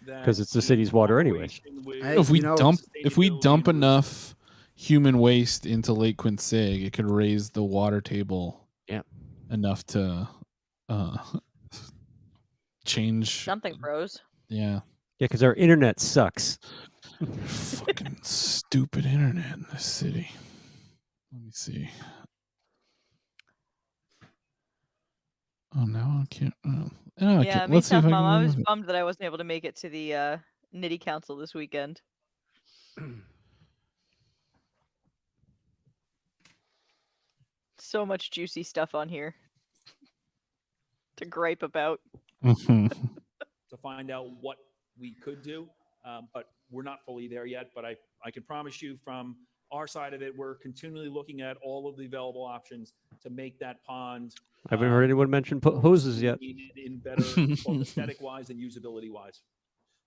because it's the city's water anyways. If we dump enough human waste into Lake Quincy, it could raise the water table enough to change. Something froze. Yeah. Yeah, because our internet sucks. Fucking stupid internet in this city. Let me see. Oh, now I can't. Yeah, me Let's see tough if I mom. I can. was bummed that I wasn't able to make it to the Nitty Council this weekend. So much juicy stuff on here to gripe about. to find out what we could do, but we're not fully there yet. But I can promise you from our side of it, we're continually looking at all of the available options to make that pond. I haven't heard anyone mention hoses yet. In better, both aesthetic wise and usability wise.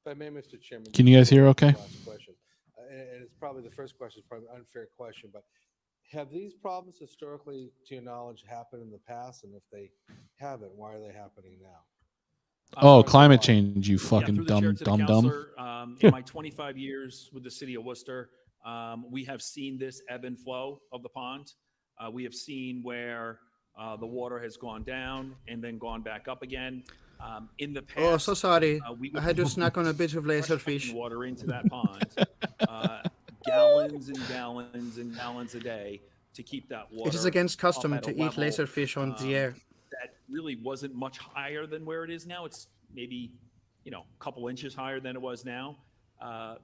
If I may, Mr. Chairman. Can you guys hear okay? Last question. And it's probably the first question is probably an unfair question, but have these problems historically, to your knowledge, happened in the past? And if they haven't, why are they happening now? Oh, climate change, you through fucking the chair dumb. to the counselor, in my 25 years with the city of Worcester, we have seen this ebb and flow of the pond. We have seen where the water has gone down and then gone back up again. In the past, Oh, so sorry. we I had to snack on a bit of laserfish. water into that pond, gallons and gallons and gallons a day to keep that water. It is against up custom at a to eat level, laserfish on the air. that really wasn't much higher than where it is now. It's maybe, a couple inches higher than it was now.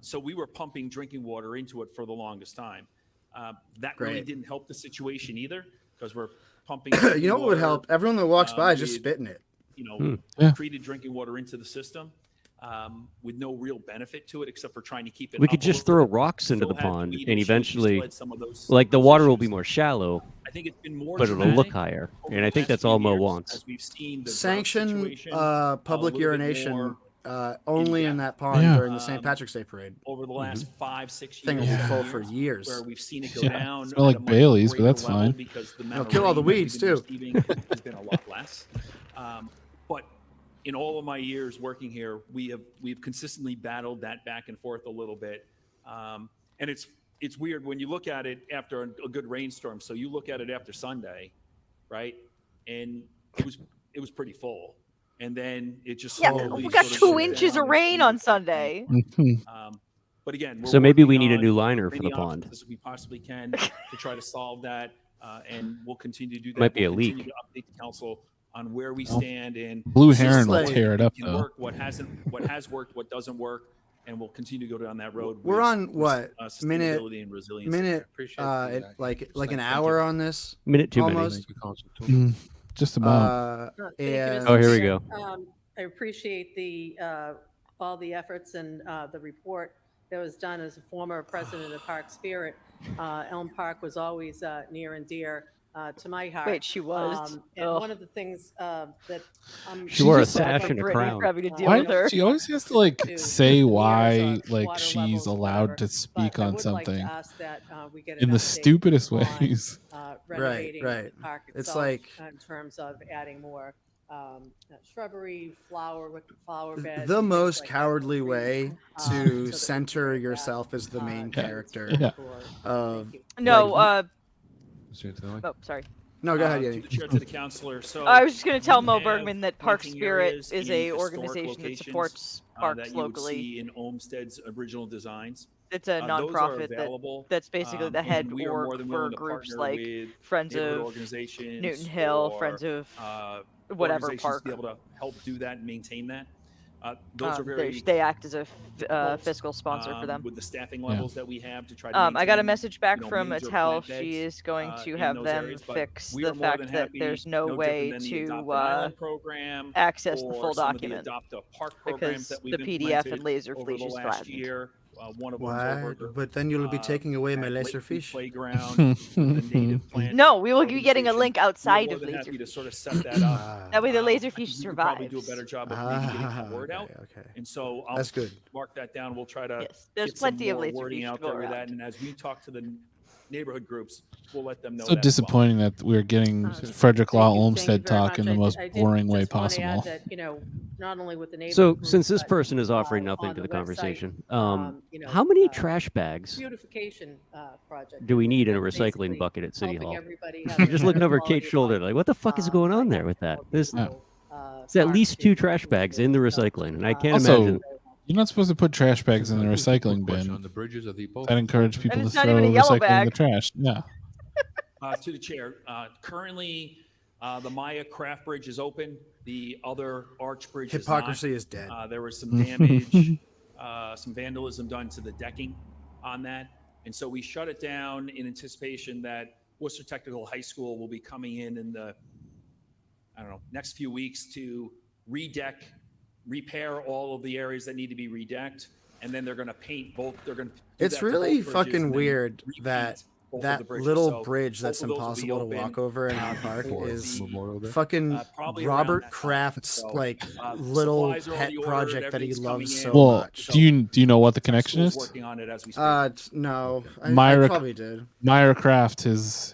So we were pumping drinking water into it for the longest time. That really Great. didn't help the situation either, because we're pumping. You know what would help? Everyone that walks by is just with, spitting it. Treated drinking water into the system, with no real benefit to it except for trying to keep it. We up could a just little throw bit. rocks into Still the had pond, weed and issues, we eventually, still had some of those the water will be more shallow, I think it's been more but it'll dramatic look higher. over And I the think last that's few all Mo years wants. as we've seen the drought Sanction situation, public a little bit urination more only in that pond during the St. Patrick's Day parade. over the last 5-6 years. Thing will be full for here, years. Where we've seen it go Yeah. down. Smell like at a much Bailey's, but greater that's level fine. Because the It'll amount of kill all the rain that we've weeds, been too. receiving has been a lot less. But in all of my years working here, we've consistently battled that back and forth a little bit. And it's weird when you look at it after a good rainstorm. So you look at it after Sunday, right? And it was pretty full. And then it just Yeah, slowly we got sort of 2 goes inches down of rain on Sunday. But again, we're So maybe working we need a on new liner for many the options pond. as we possibly can to try to solve that, and we'll continue to do that. Might be a We'll continue leak. to update the council on where we Well, stand and Blue what Heron will can tear it up, though. work, what has worked, what doesn't work, and we'll continue to go down that road. We're with, on what minute? sustainability and resilience. Minute? Like an hour on this. Minute 2 almost. minutes. just about. Thank you, And Mr. Oh, here we Chair. go. I appreciate the all the efforts and the report that was done. As a former president of Park Spirit, Elm Park was always near and dear to my heart. Wait, she was? And Ugh. one of the things that She wore a just sash for and a Brittany crown. having to deal Why with her. she always has to like to say years why of like water she's levels, allowed whatever. to speak But I on would like to something ask that we get in an the update stupidest on, ways. renovating right. the park It's itself like in terms of adding more shrubbery, flower beds. the and things most like that cowardly trees, way so that we to can center get that, yourself as the main to its character Yeah. full glory. of Thank you. No, like, oh, sorry. no, go ahead, To Yenni. the chair, to the councilor. So I was just going to tell we Mo have Bergman that Park pointing Spirit areas is in a historic organization that locations, supports parks that you would locally. see in Olmsted's original designs. It's a Those are nonprofit available, that's basically the and head we are more org than for willing to groups partner like with Friends neighborhood of organizations, Newton Hill, or, Friends of whatever organizations park. to be able to help do that and maintain that. Those are very They act as a difficult, fiscal sponsor for them. with the staffing levels that we have to try to I got a maintain, message back from major Attell. plant She beds, is going to in have those them areas, but fix we the are more fact than that happy, there's no different way than the to Adopt an Island program access the or full some of the document Adopt a Park programs because that the we've PDF and implemented over Laserfish the is last flattened. year. One of them's Why? over But then you'll be taking away my at laser Lakeview fish. Playground with the native plant. No, we will be getting a organization. link We're outside more of than happy to Laserfish. sort of set that up. That way the I Laserfish think we could survives. probably do a better job of maybe getting that word out. Okay. And so I'll That's good. mark that down. We'll try to there's get some plenty of more Laserfish wording to out go there with that. around. And as we talk to the neighborhood groups, we'll let them know So that as well. disappointing that we're getting Frederick Law Thank you Olmsted very talk much. in the most I did boring way just want to possible. add that, not only with the neighborhood So, groups, since this but, person is offering nothing on to the website, conversation, how how many trash bags beautification project do we need in a that's recycling basically bucket at City helping Hall? everybody have I'm a just looking better over quality Kate's of shoulder, life, like, what the fuck is going on there with that? There's it's at least 2 trash bags in the recycling, and I can't Also, imagine. you're not supposed to put trash bags in the recycling bin. On the bridges of the That encourage people to it's not throw even a yellow recycling in the bag. trash. Yeah. To the chair, currently the Maya Craft Bridge is open. The other arch bridge Hypocrisy is is dead. There was some damage, some vandalism done to the decking on that. And so we shut it down in anticipation that Worcester Technical High School will be coming in the, next few weeks to redeck, repair all of the areas that need to be redecked. And then they're going to paint both. They're going to. It's really fucking weird that that little bridge that's impossible to walk over in our park is fucking Robert Kraft's little pet project that he loves so much. Do you know what the connection is? No, I Myra probably did. Myra Kraft, his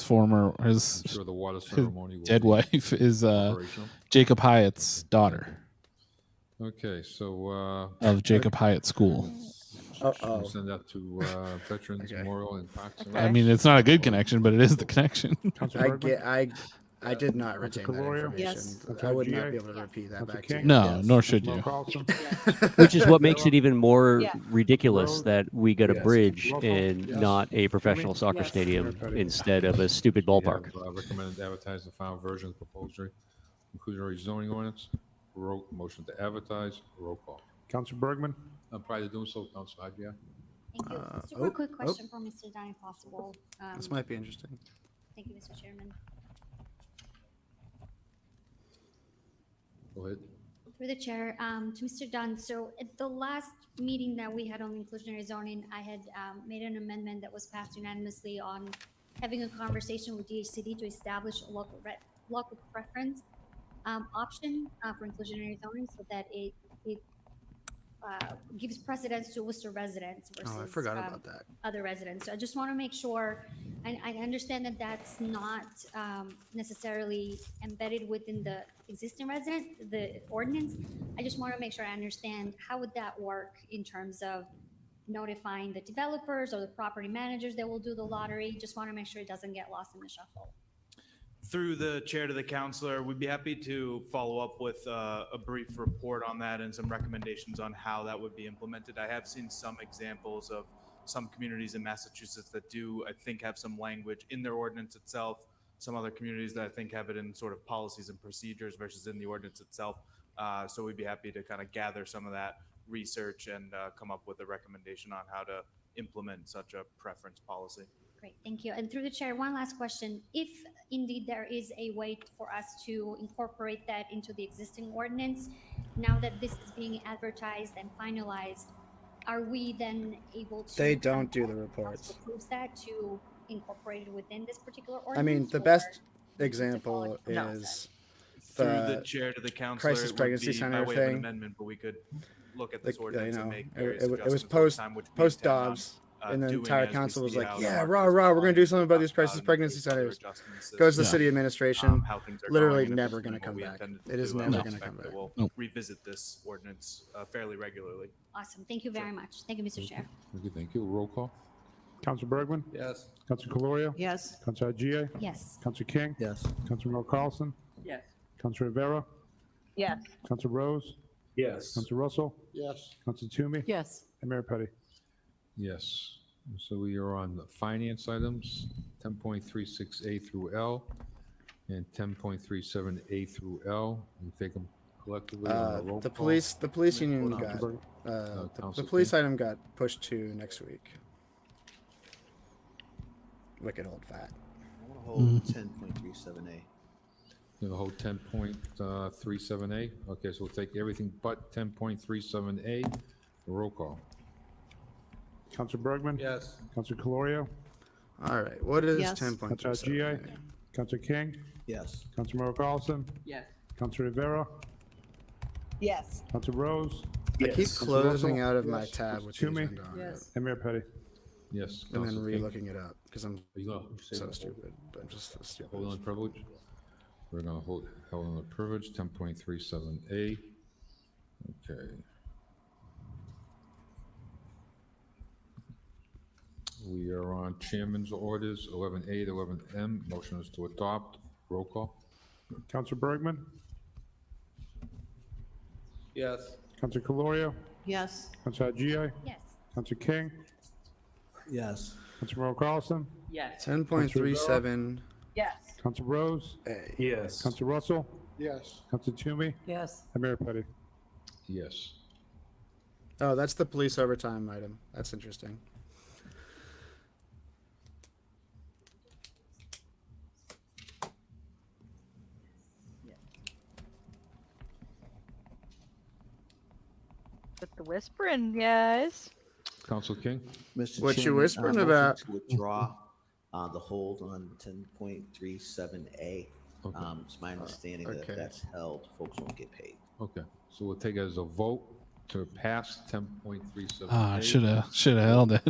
former his the water ceremony dead wife is Jacob Hyatt's daughter. Okay, so of Jacob Hyatt School. We'll send that to Veterans Memorial and Parks. I mean, it's not a good connection, but it is the connection. I did not retain that information. Yes. I would not be able to repeat that back to you. No, nor should you. Which is what makes it even more ridiculous that we got a bridge and not a professional soccer stadium instead of a stupid ballpark. Recommended to advertise the final version of the proposed inclusionary zoning ordinance. Motion to advertise. Roll call. Councilor Bergman. Prior to doing so, Councilor Adria. Thank you. Super quick question for Mr. Dunn, if possible. This might be interesting. Thank you, Mr. Chairman. Go ahead. Through the chair, to Mr. Dunn. So at the last meeting that we had on inclusionary zoning, I had made an amendment that was passed unanimously on having a conversation with DHCD to establish a local preference option for inclusionary zoning, so that it gives precedence to Worcester residents versus I forgot about that. other residents. So I just want to make sure, and I understand that that's not necessarily embedded within the existing the ordinance. I just want to make sure I understand how would that work in terms of notifying the developers or the property managers that will do the lottery. Just want to make sure it doesn't get lost in the shuffle. Through the chair to the councilor, we'd be happy to follow up with a brief report on that and some recommendations on how that would be implemented. I have seen some examples of some communities in Massachusetts that do, I think, have some language in their ordinance itself. Some other communities that I think have it in sort of policies and procedures versus in the ordinance itself. So we'd be happy to kind of gather some of that research and come up with a recommendation on how to implement such a preference policy. Great, thank you. And through the chair, one last question. If indeed there is a way for us to incorporate that into the existing ordinance, now that this is being advertised and finalized, are we then able to? They don't do the reports. Approves that to incorporate it within this particular I mean, ordinance? the best example is through the chair to the counselor. crisis It would pregnancy be center by way of an thing. amendment, but we could look at this ordinance and make it various was adjustments over post time, which we post intend on, Dobbs, and the doing entire as we council was see like, how the "Yeah, market rah is rah, we're going to do something about responding, these crisis and pregnancy make other centers." adjustments Goes to as the city administration. how things are Literally going, and if never it's going to come minimal, we back. intend It is to, never going to expect come that back. We'll revisit this ordinance fairly regularly. Awesome, thank you very much. Thank you, Mr. Chair. Thank you. Roll call. Councilor Bergman? Yes. Councilor Calorio? Yes. Councilor Agia? Yes. Councilor King? Yes. Councilor Mel Carlson? Yes. Councilor Rivera? Yes. Councilor Rose? Yes. Councilor Russell? Yes. Councilor Toomey? Yes. And Mayor Petty. Yes. So we are on the finance items, 10.36A through L and 10.37A through L. We take them collectively. On a roll The call. police union Hold on. got the Council police King. item got pushed to next week. Wicked old fat. I want to hold 10.37A. You know, hold 10.37A. Okay, so we'll take everything but 10.37A. Roll call. Councilor Bergman? Yes. Councilor Calorio? All right, what is Yes. 10.37? Councilor Agia? Councilor King? Yes. Councilor Mel Carlson? Yes. Councilor Rivera? Yes. Councilor Rose? I keep Yes. closing Russell? out of my Yes. tab with the Toomey? agenda on it, Yes. And Mayor Petty. Yes. and then Council King. re-looking it up because I'm Are you gonna so stupid. I'm just so stupid. hold on privilege? We're gonna hold on the privilege, 10.37A. Okay. We are on chairman's orders, 11A to 11M. Motion is to adopt. Roll call. Councilor Bergman? Yes. Councilor Calorio? Yes. Councilor Agia? Yes. Councilor King? Yes. Councilor Mel Carlson? Yes. 10.37. Yes. Councilor Rose? A. Yes. Councilor Russell? Yes. Councilor Toomey? Yes. And Mayor Petty. Yes. Oh, that's the police overtime item. That's interesting. With the whispering, guys. Council King? Mr. What you Chairman, whispering motion about? To withdraw the hold on 10.37A. Okay. It's my understanding that okay. if that's held, folks won't get paid. Okay, so we'll take it as a vote to pass 10.37A. Ah, should have held it.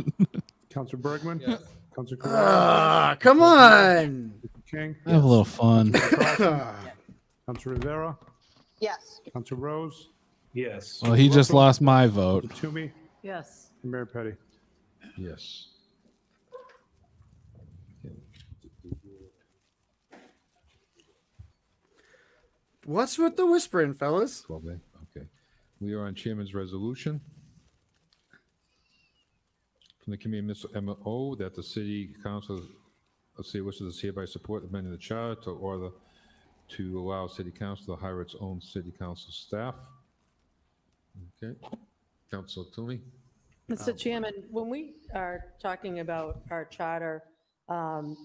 Councilor Bergman? Yes. Councilor Calorio? Ah, come on. King? Have a little fun. Councilor Rivera? Yes. Councilor Rose? Yes. Well, he just lost my vote. Councilor Toomey? Yes. And Mayor Petty. Yes. What's with the whispering, fellas? 12A, okay. We are on chairman's resolution. From the committee, Mr. M.O., that the city council, let's see, wishes to hereby support amending the charter to order to allow city council to hire its own city council staff. Okay. Council Toomey? Mr. Chairman, when we are talking about our charter, and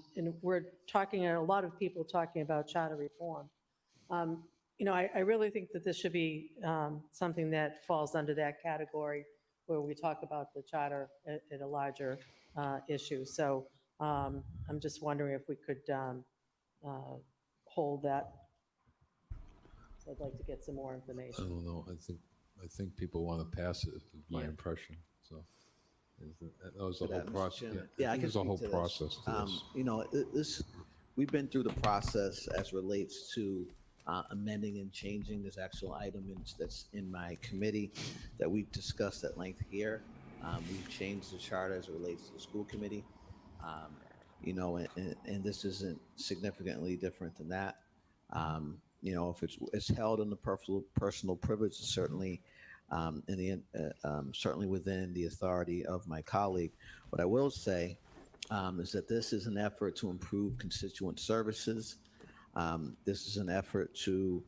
we're talking, a lot of people talking about charter reform, I really think that this should be something that falls under that category where we talk about the charter at a larger issue. So I'm just wondering if we could hold that. So I'd like to get some more I information. don't know. I think people want to pass it, is my impression. So that was a For whole that, Mr. process. Chairman. Yeah, I can there's a speak whole to this. process to this. We've been through the process as relates to amending and changing this actual item that's in my committee that we've discussed at length here. We've changed the charter as it relates to the school committee. And this isn't significantly different than that. If it's held in the personal privilege, certainly certainly within the authority of my colleague. What I will say is that this is an effort to improve constituent services. This is an effort to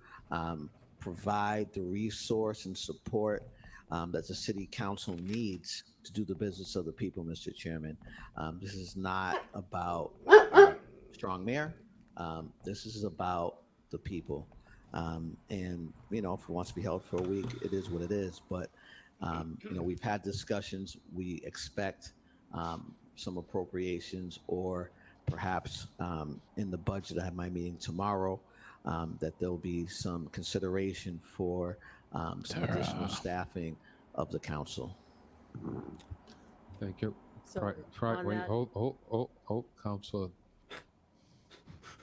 provide the resource and support that the city council needs to do the business of the people, Mr. Chairman. This is not about strong mayor. This is about the people. And, you know, if it wants to be held for a week, it is what it is. But, you know, we've had discussions. We expect some appropriations, or perhaps in the budget, I have my meeting tomorrow, that there'll be some consideration for some additional staffing of the council. Thank you. So Wait, that- hold, Councilor.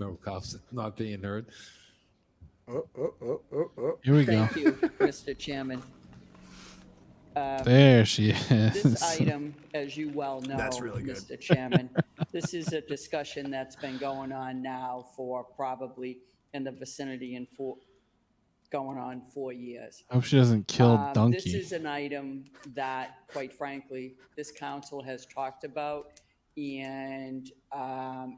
No, Councilor, not being heard. Here we Thank go. you, Mr. Chairman. There she is. This item, as you well know, That's really good. Mr. Chairman, this is a discussion that's been going on now for probably in the vicinity in going on 4 years. I hope she doesn't kill Donkey. This is an item that, quite frankly, this council has talked about, and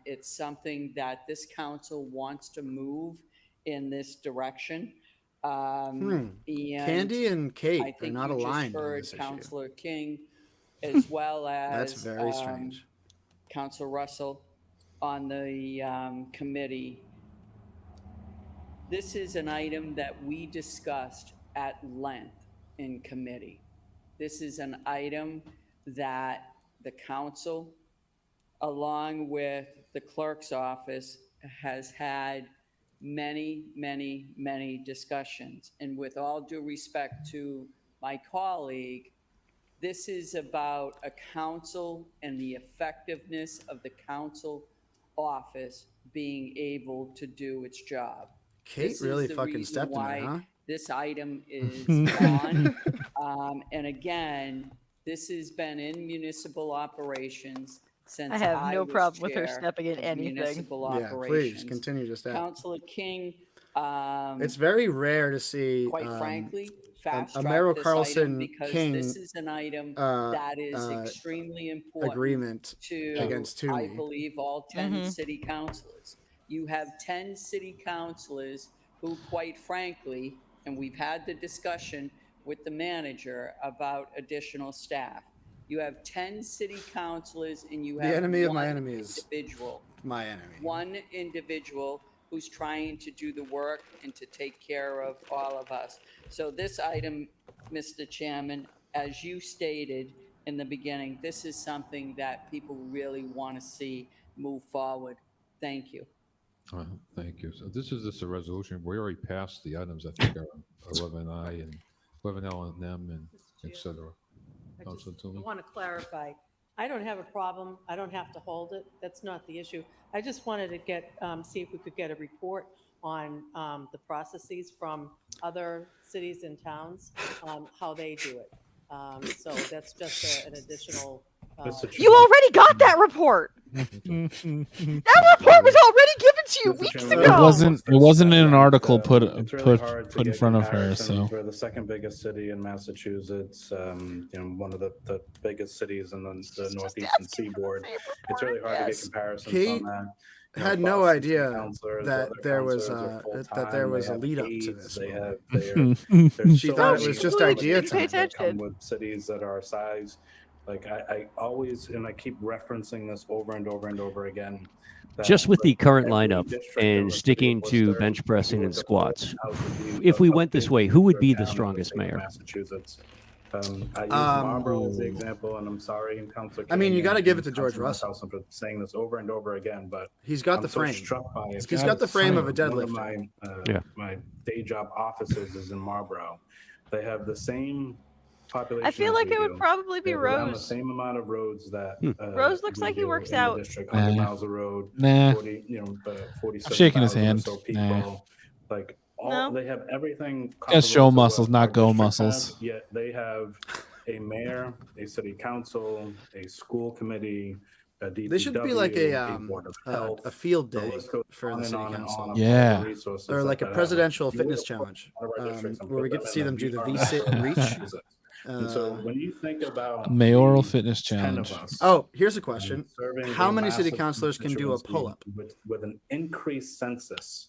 it's something that this council wants to move in this direction. And Candy and Kate I think are not you aligned just on heard this issue. Councilor King, as well as That's very strange. Councilor Russell on the committee. This is an item that we discussed at length in committee. This is an item that the council, along with the clerk's office, has had many discussions. And with all due respect to my colleague, this is about a council and the effectiveness of the council office being able to do its job. Kate This really is the fucking reason stepped in why it, huh? this item is on. And again, this has been in municipal operations since I have no was problem with her chair stepping in of anything. Municipal Yeah, operations. please continue to step. Councilor King, It's very rare to see quite frankly, a fast track Merrill this Carlson item because King this is an item that is extremely important agreement to, against I Toomey. believe, all 10 city councilors. You have 10 city councilors who, quite frankly, and we've had the discussion with the manager about additional staff. You have 10 city councilors and you have The enemy of my one enemy is individual. my enemy. One individual who's trying to do the work and to take care of all of us. So this item, Mr. Chairman, as you stated in the beginning, this is something that people really want to see move forward. Thank you. Thank you. So this is just a resolution. We already passed the items, I think, are 11I and 11L and M and et cetera. I want to clarify. I don't have a problem. I don't have to hold it. That's not the issue. I just wanted to get see if we could get a report on the processes from other cities and towns, how they do it. So that's just an additional. You already got that report. That report was already given to you weeks ago. It wasn't in an article put really hard to in get front of her. comparisons. So We're the second biggest city in Massachusetts. You know, one of the biggest cities in the northeastern seaboard. It's really hard to get comparisons Kate on that. had no idea that there was a lead up to this. They have She thought it was just idea time. With cities that are our size. Like I always, and I keep referencing this over and over and over again. Just with the current lineup and sticking to bench pressing and squats, if we went this way, who would be the strongest mayor? Massachusetts. I use Marlboro as the example, and I'm sorry, and Councilor. I mean, you got to give it to George Councilor Russell for saying this over and over again, but he's got the frame. Struck by it. He's got the frame of a One of deadlifter. my day job offices is in Marlboro. They have the same population. I feel like it would probably be The Rose. same amount of roads that Rose looks we like he do works in the out. district, 100 miles of road, Nah. 40, you know, 47,000 shaking his or hand. so people. Nah. Like all they have everything. Just show comparable to muscles, what not our go district muscles. has, yet they have a mayor, a city council, a school committee, a DPW, They should be like board of health. a field The day list goes for on the and city on and council. on of Yeah. all the resources Or like a that presidential you fitness would put challenge, one of our districts and where we put get to them see in them a do the deep V-sit and reach. And so when you think about mayoral the fitness 10 of challenge. us, Oh, here's a question. serving How a many city massive councilors can do a constituency pull-up? with an increased census,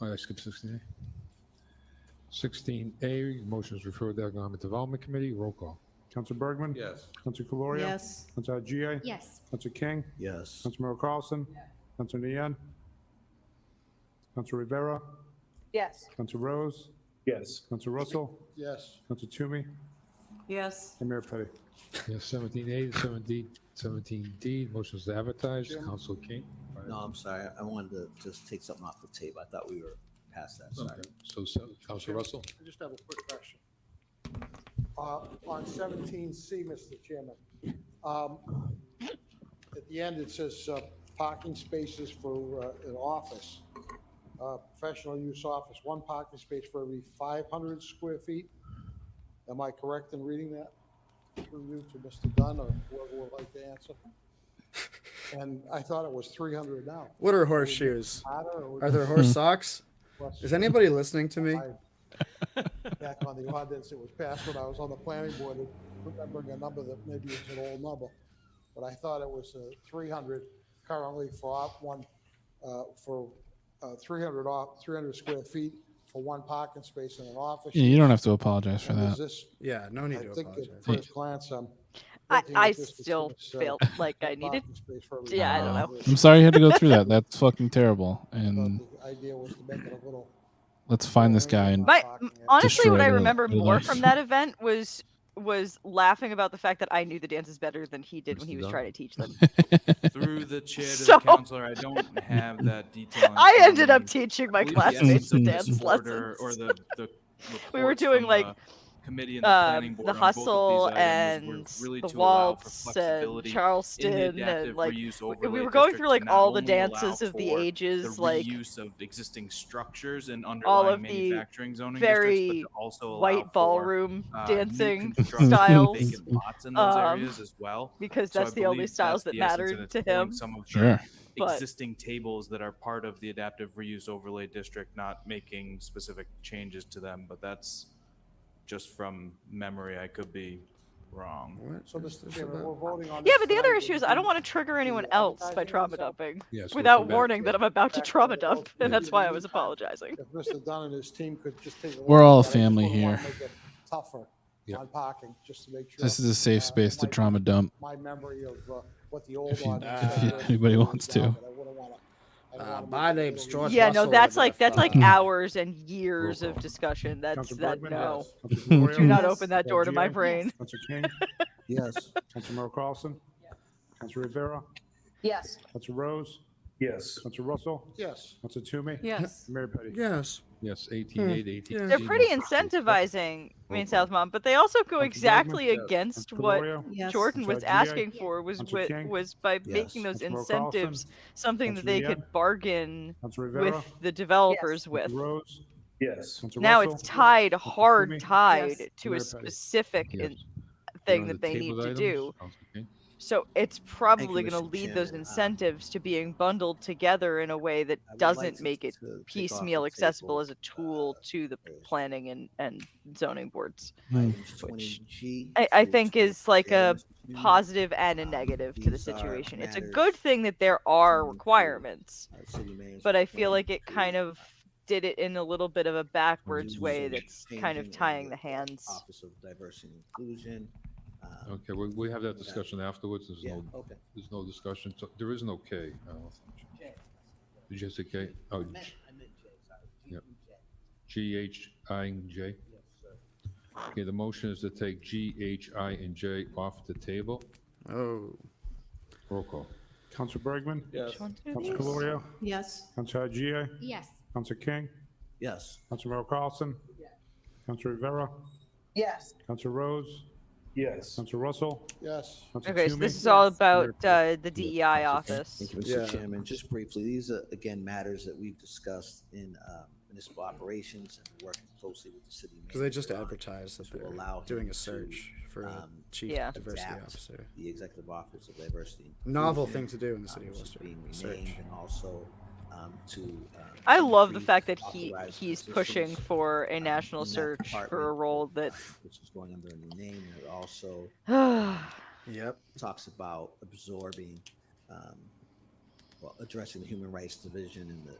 Oh, I skipped 60A. 16A, motion is referred to Economic Development Committee. Roll call. Council Bergman? Yes. Council Caloria? Yes. Council Gia? Yes. Council King? Yes. Council Merrill Carlson? Council Nian? Council Rivera? Yes. Council Rose? Yes. Council Russell? Yes. Council Toomey? Yes. And Mayor Petty. Yes, 17A to 17D, motions to advertise. Council King. No, I'm sorry. I wanted to just take something off the tape. I thought we were past that. Sorry. Okay. So, Council Russell. I just have a quick question. On 17C, Mr. Chairman, at the end it says parking spaces for an office, professional use office, one parking space for every 500 square feet. Am I correct in reading that? Through you to Mr. Dunn or whoever would like to answer. And I thought it was 300 now. What are horseshoes? Are Are there horse socks? Is anybody listening to me? Back on the ordinance, it was passed when I was on the planning board, remembering a number that maybe is an old number. But I thought it was 300 currently for one, for 300 square feet for one parking space in an office. Yeah, you don't have to apologize for that. Yeah, no need to I think apologize. at first glance, I still felt like I needed. Yeah, I don't know. I'm sorry you had to go through that. That's fucking terrible. And The idea was to make it a little. let's find this guy and Honestly, what I destroy remember their more life. from that event was laughing about the fact that I knew the dances better than he did when he was trying to teach them. Through the chair to So- the counselor, I don't have that detail. in I front of ended up me. teaching my I believe the classmates essence the of dance this order, lessons. or the We were reports doing from like the committee and the planning board the on both of hustle these items and was really the to allow for waltz and flexibility in Charleston the adaptive and like reuse we overlay were going district through to like not all the only allow dances of the for ages, the like reuse of existing structures and all underlying of the manufacturing zoning districts, but very to also allow white for, ballroom new dancing construction of styles, vacant lots in those areas as well. because So I that's the only believe styles that's that the essence, and mattered it's to pulling him. some of the Sure. But- existing tables that are part of the adaptive reuse overlay district, not making specific changes to them, but that's just from memory. I could be wrong. So, Mr. Chairman, we're voting on. Yeah, this but the other tonight. issue is I don't want to trigger anyone else by trauma dumping Yes, we'll without come back warning to that it. I'm about to trauma dump, and Yeah. that's why I was apologizing. If Mr. Dunn and his team could just take a look. We're all at a that, I just family wouldn't wanna here. Make it tougher Yep. on parking, just to make sure. This is a safe space to my- trauma dump. My memory of what the old If you- ordinance if said you- versus anybody what wants is now, to. but I wouldn't wanna- I don't wanna My make it a name's little George Yeah, Russell, no, that's and like if, hours and years roll of call. discussion. That's Council that Bergman? no. Yes. Council Caloria? Do not Yes. open that door to my Gia? brain. Council King? Yes. Council Merrill Carlson? Council Rivera? Yes. Council Rose? Yes. Council Russell? Yes. Council Toomey? Yes. Mayor Petty. Yes. Yes, 18A to 18D. They're pretty motions to- incentivizing Main Roll South Mom, but they also go Council exactly Bergman? Yes. against Council what Caloria? Yes. Jordan was Council Gia? asking for was Council King? was by making those Council Merrill Carlson? incentives something that Council they Nian? could bargain Council Rivera? with the developers Council with. Rose? Yes. Council Now Russell? it's tied, Council hard Toomey? tied Yes. to Mayor a Petty. specific Yes. thing On that the they need tabled to items, do. Council King? So it's probably going to Mr. lead those Chairman. incentives to being bundled together in a way that I would doesn't like make it to take off piecemeal the accessible table, as a tool to the there's planning and zoning boards. items Which 20G I through think is like a 20J, Mr. Chairman. positive and a negative to the These are situation. It's a matters good thing that there are to include, requirements, city manager's but I feel plan like it to, kind of did it in a little bit of a backwards way some that's kind of changing tying in the hands. Office of Diversity and Inclusion. Okay, we have that discussion afterwards. There's Yeah, no, okay. there's no discussion. So there is no K. I don't think. Did you say K? Oh, I meant J, sorry. Yep. G, H, I, and J. Yes, sir. Okay, the motion is to take G, H, I, and J off the table. Oh. Roll call. Council Bergman? Yes. Council Caloria? Yes. Council Gia? Yes. Council King? Yes. Council Merrill Carlson? Council Rivera? Yes. Council Rose? Yes. Council Russell? Yes. Council Okay, so Toomey? this is all about the DEI office. Thank you, Mr. Yeah. Chairman. Just briefly, these are, again, matters that we've discussed in municipal operations and working closely with the city manager. Because they just advertised that to they're allow him doing a to, search for a chief Yeah. diversity adapt officer. The Executive Office of Diversity. and Novel Inclusion, thing to do in the city of which is Worcester. being Search. renamed, and also to. I love the increase fact that authorized he's positions, pushing for a national in that search for a department, role that which is going under a new name, and it also Yep. talks about absorbing, well, addressing the Human Rights Division and the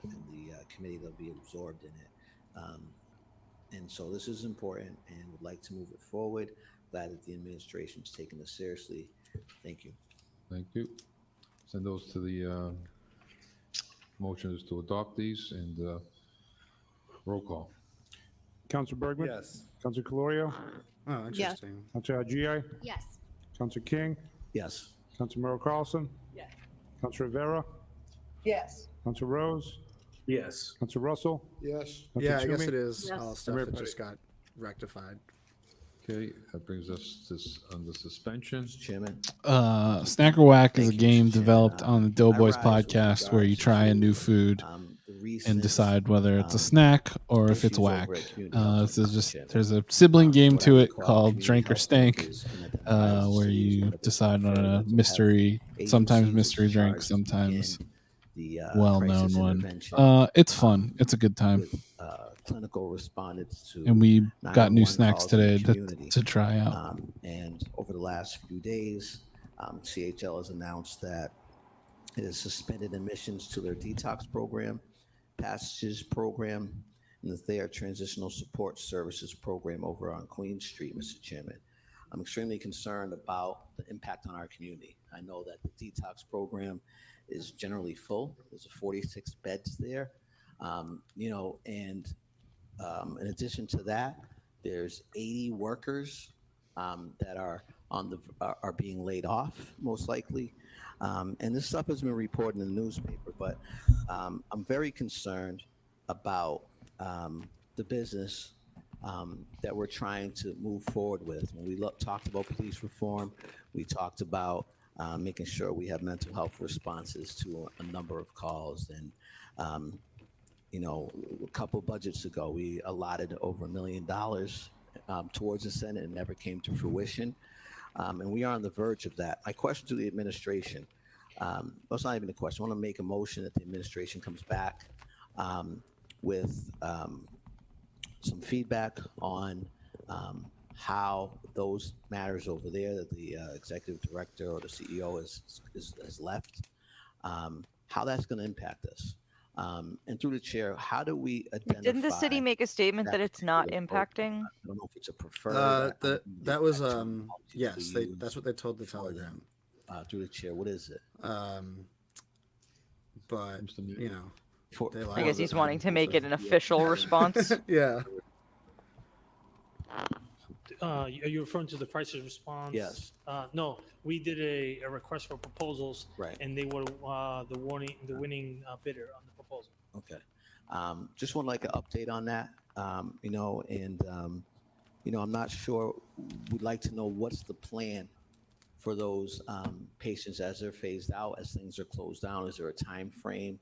committee that'll be absorbed in it. And so this is important and would like to move it forward. Glad that the administration is taking this seriously. Thank you. Thank you. Send those to the motions to adopt these and roll call. Councilor Bergman? Yes. Councilor Calorio? Oh, interesting. Councilor Agia? Yes. Councilor King? Yes. Councilor Merrill Carlson? Yes. Councilor Rivera? Yes. Councilor Rose? Yes. Councilor Russell? Yes. Yeah, I guess Toomey? it is Yes. all stuff that just got rectified. Okay, that brings us to under suspension. Chairman. Snacker Whack is a game developed on the Doughboys podcast where you try a new food and decide whether it's a snack or if it's whack. This is just there's a sibling game to it called Drink or Stank, where you decide on a mystery, sometimes mystery drink, sometimes well-known one. It's fun. It's a good time. Clinical respondents to And we got new 911 snacks calls in the today community. to try out. And over the last few days, CHL has announced that it has suspended admissions to their detox program, passages program, and the Thayer Transitional Support Services program over on Queen Street, Mr. Chairman. I'm extremely concerned about the impact on our community. I know that the detox program is generally full. There's 46 beds there, and in addition to that, there's 80 workers that are are being laid off, most likely. And this stuff has been reported in the newspaper, but I'm very concerned about the business that we're trying to move forward with. When we talked about police reform, we talked about making sure we have mental health responses to a number of calls. And a couple budgets ago, we allotted over $1 million towards the Senate and never came to fruition. And we are on the verge of that. My question to the administration, well, it's not even a question. I want to make a motion that the administration comes back with some feedback on how those matters over there that the executive director or the CEO has left, how that's going to impact us. And through the chair, how do we identify? Didn't the city make a statement that it's not impacting? I don't know if it's a preferred. That was yes. That's what they told the Telegram. Through the chair, what is it? But I guess he's wanting to make it an official response. Yeah. Are you referring to the crisis response? Yes. No, we did a request for proposals, right? And they were the winning bidder on the proposal. Okay. Just want like an update on that. I'm not sure. We'd like to know what's the plan for those patients as they're phased out, as things are closed down. Is there a time frame?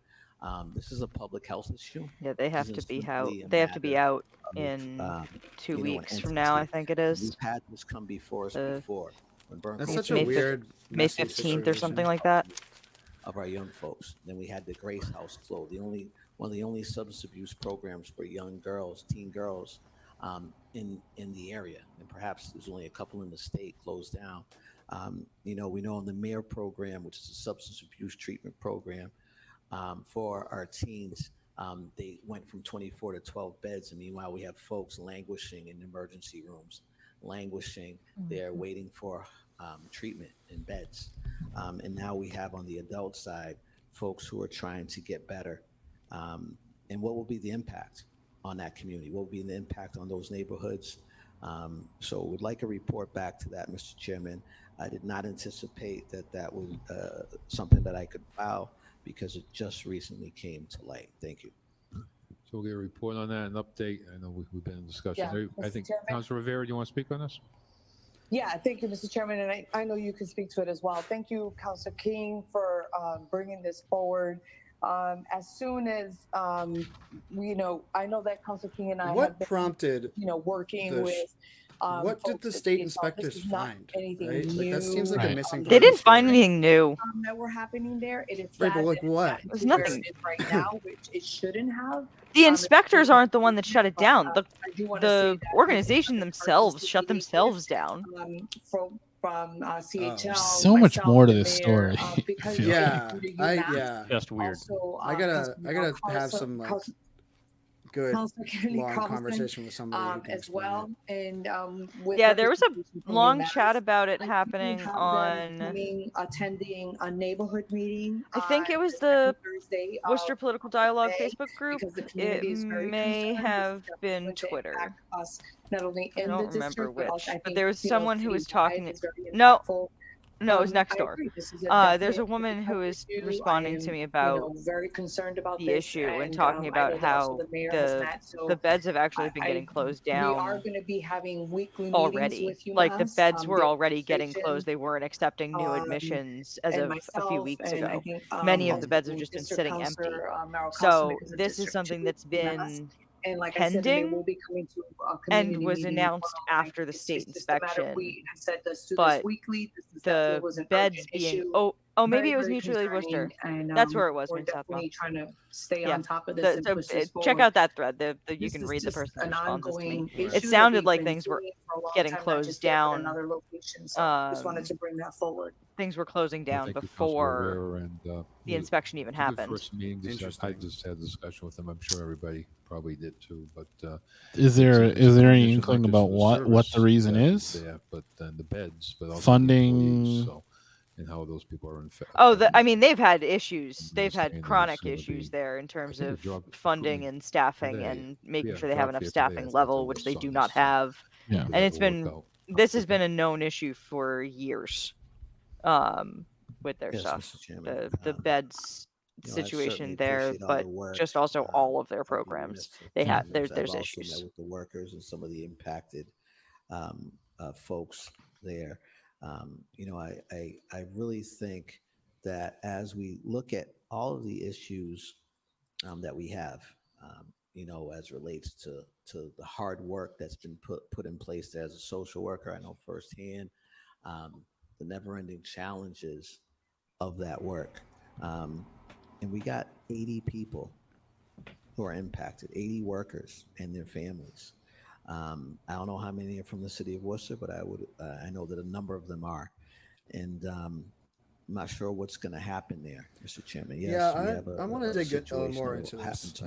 This is a public health issue. Yeah, they have to be out. They have to be out in 2 weeks from now, I think it is. We've had this come before us before. That's such a weird May 15th or something like that. Of our young folks. Then we had the Grace House closed. One of the only substance abuse programs for young girls, teen girls, in the area, and perhaps there's only a couple in the state closed down. We know in the MARE program, which is a substance abuse treatment program for our teens, they went from 24 to 12 beds, and meanwhile we have folks languishing in emergency rooms, there waiting for treatment in beds. And now we have on the adult side folks who are trying to get better. And what will be the impact on that community? What will be the impact on those neighborhoods? So we'd like a report back to that, Mr. Chairman. I did not anticipate that was something that I could file because it just recently came to light. Thank you. So we'll get a report on that, an update. I know we've been in discussion. Yeah, I think, Mr. Chairman. Councilor Rivera, do you want to speak on this? Yeah, thank you, Mr. Chairman, and I know you can speak to it as well. Thank you, Councilor King, for bringing this forward. As soon as I know that Councilor King and I what prompted working with. What did the state inspectors find? Right? Like, that seems like a missing. They didn't find anything new. That were happening there. It is right, but like what? It was nothing right now, which it shouldn't have. The inspectors aren't the one that shut it down. The organization themselves shut themselves down. From CHL. So much more to this story. Yeah, just weird. Also, I gotta have some good Councilor Kennedy long Carlson, conversation with somebody who can as explain well. And with Yeah, there was a representation from long UMass. chat about it I happening have them on. attending a neighborhood meeting. I think it was the Worcester Political Dialogue Facebook group. Because the It community is very may concerned. have This is been going to Twitter. impact us not only I in don't the remember district, but which, also I but think, there was you know, someone who was citywide talking. is very No, impactful. no, it was next I door. agree. This is There's definitely a woman who is issue. responding I to am, me you about know, very concerned about the this, issue and and talking I about know that also how the mayor has met. So the beds have actually been getting closed we down are going to be having weekly meetings already. with UMass. Like the beds were the already getting administration, closed. They weren't accepting new admissions as and of a few myself, weeks and I ago. think Many of the beds have ultimately just been District sitting empty. Councilor Merrill Councilman So is in this is District something 2 that's UMass. been And like I said, and they pending will be coming to a and community was meeting announced tomorrow night. after the It's state just a matter of inspection. we had said let's do this But weekly. This is definitely the was an beds urgent being issue. maybe Very, it was very mutually concerning, Worcester. and That's where it was. we're Miss Satma. definitely trying to stay Yeah. on top of this and So push this check forward. out that thread. You This can is read the just person's an responses to me. ongoing It issue that sounded we've like been things were seeing for a long getting time, not closed just here, but down. another location. So just wanted to bring that forward. Things were closing Well, down thank you, Councilor before Rivera, and the inspection even it's a good happened. First meeting. I just had a discussion with them. I'm sure everybody probably did too. But Is there any inkling about what the reason is? There, but the beds, but also Funding. the employees, so, and how those people are I mean, they've had issues. They've had chronic issues there in terms of funding and staffing and making sure they have enough staffing level, which they do not have. Yeah. And it's been this has been a known issue for years with their Yes, stuff. Mr. Chairman. The beds You know, I situation certainly there, appreciate all but the work, just also all of their of the programs. municipal They have partners. there's I've also issues. met with the workers and some of the impacted folks there. You know, I really think that as we look at all of the issues that we have, you know, as relates to the hard work that's been put in place there as a social worker, I know firsthand the never-ending challenges of that work. And we got 80 people who are impacted, 80 workers and their families. I don't know how many are from the city of Worcester, but I know that a number of them are. And I'm not sure what's going to happen there, Mr. Chairman. Yes, yeah, we have I want to dig a little more into this.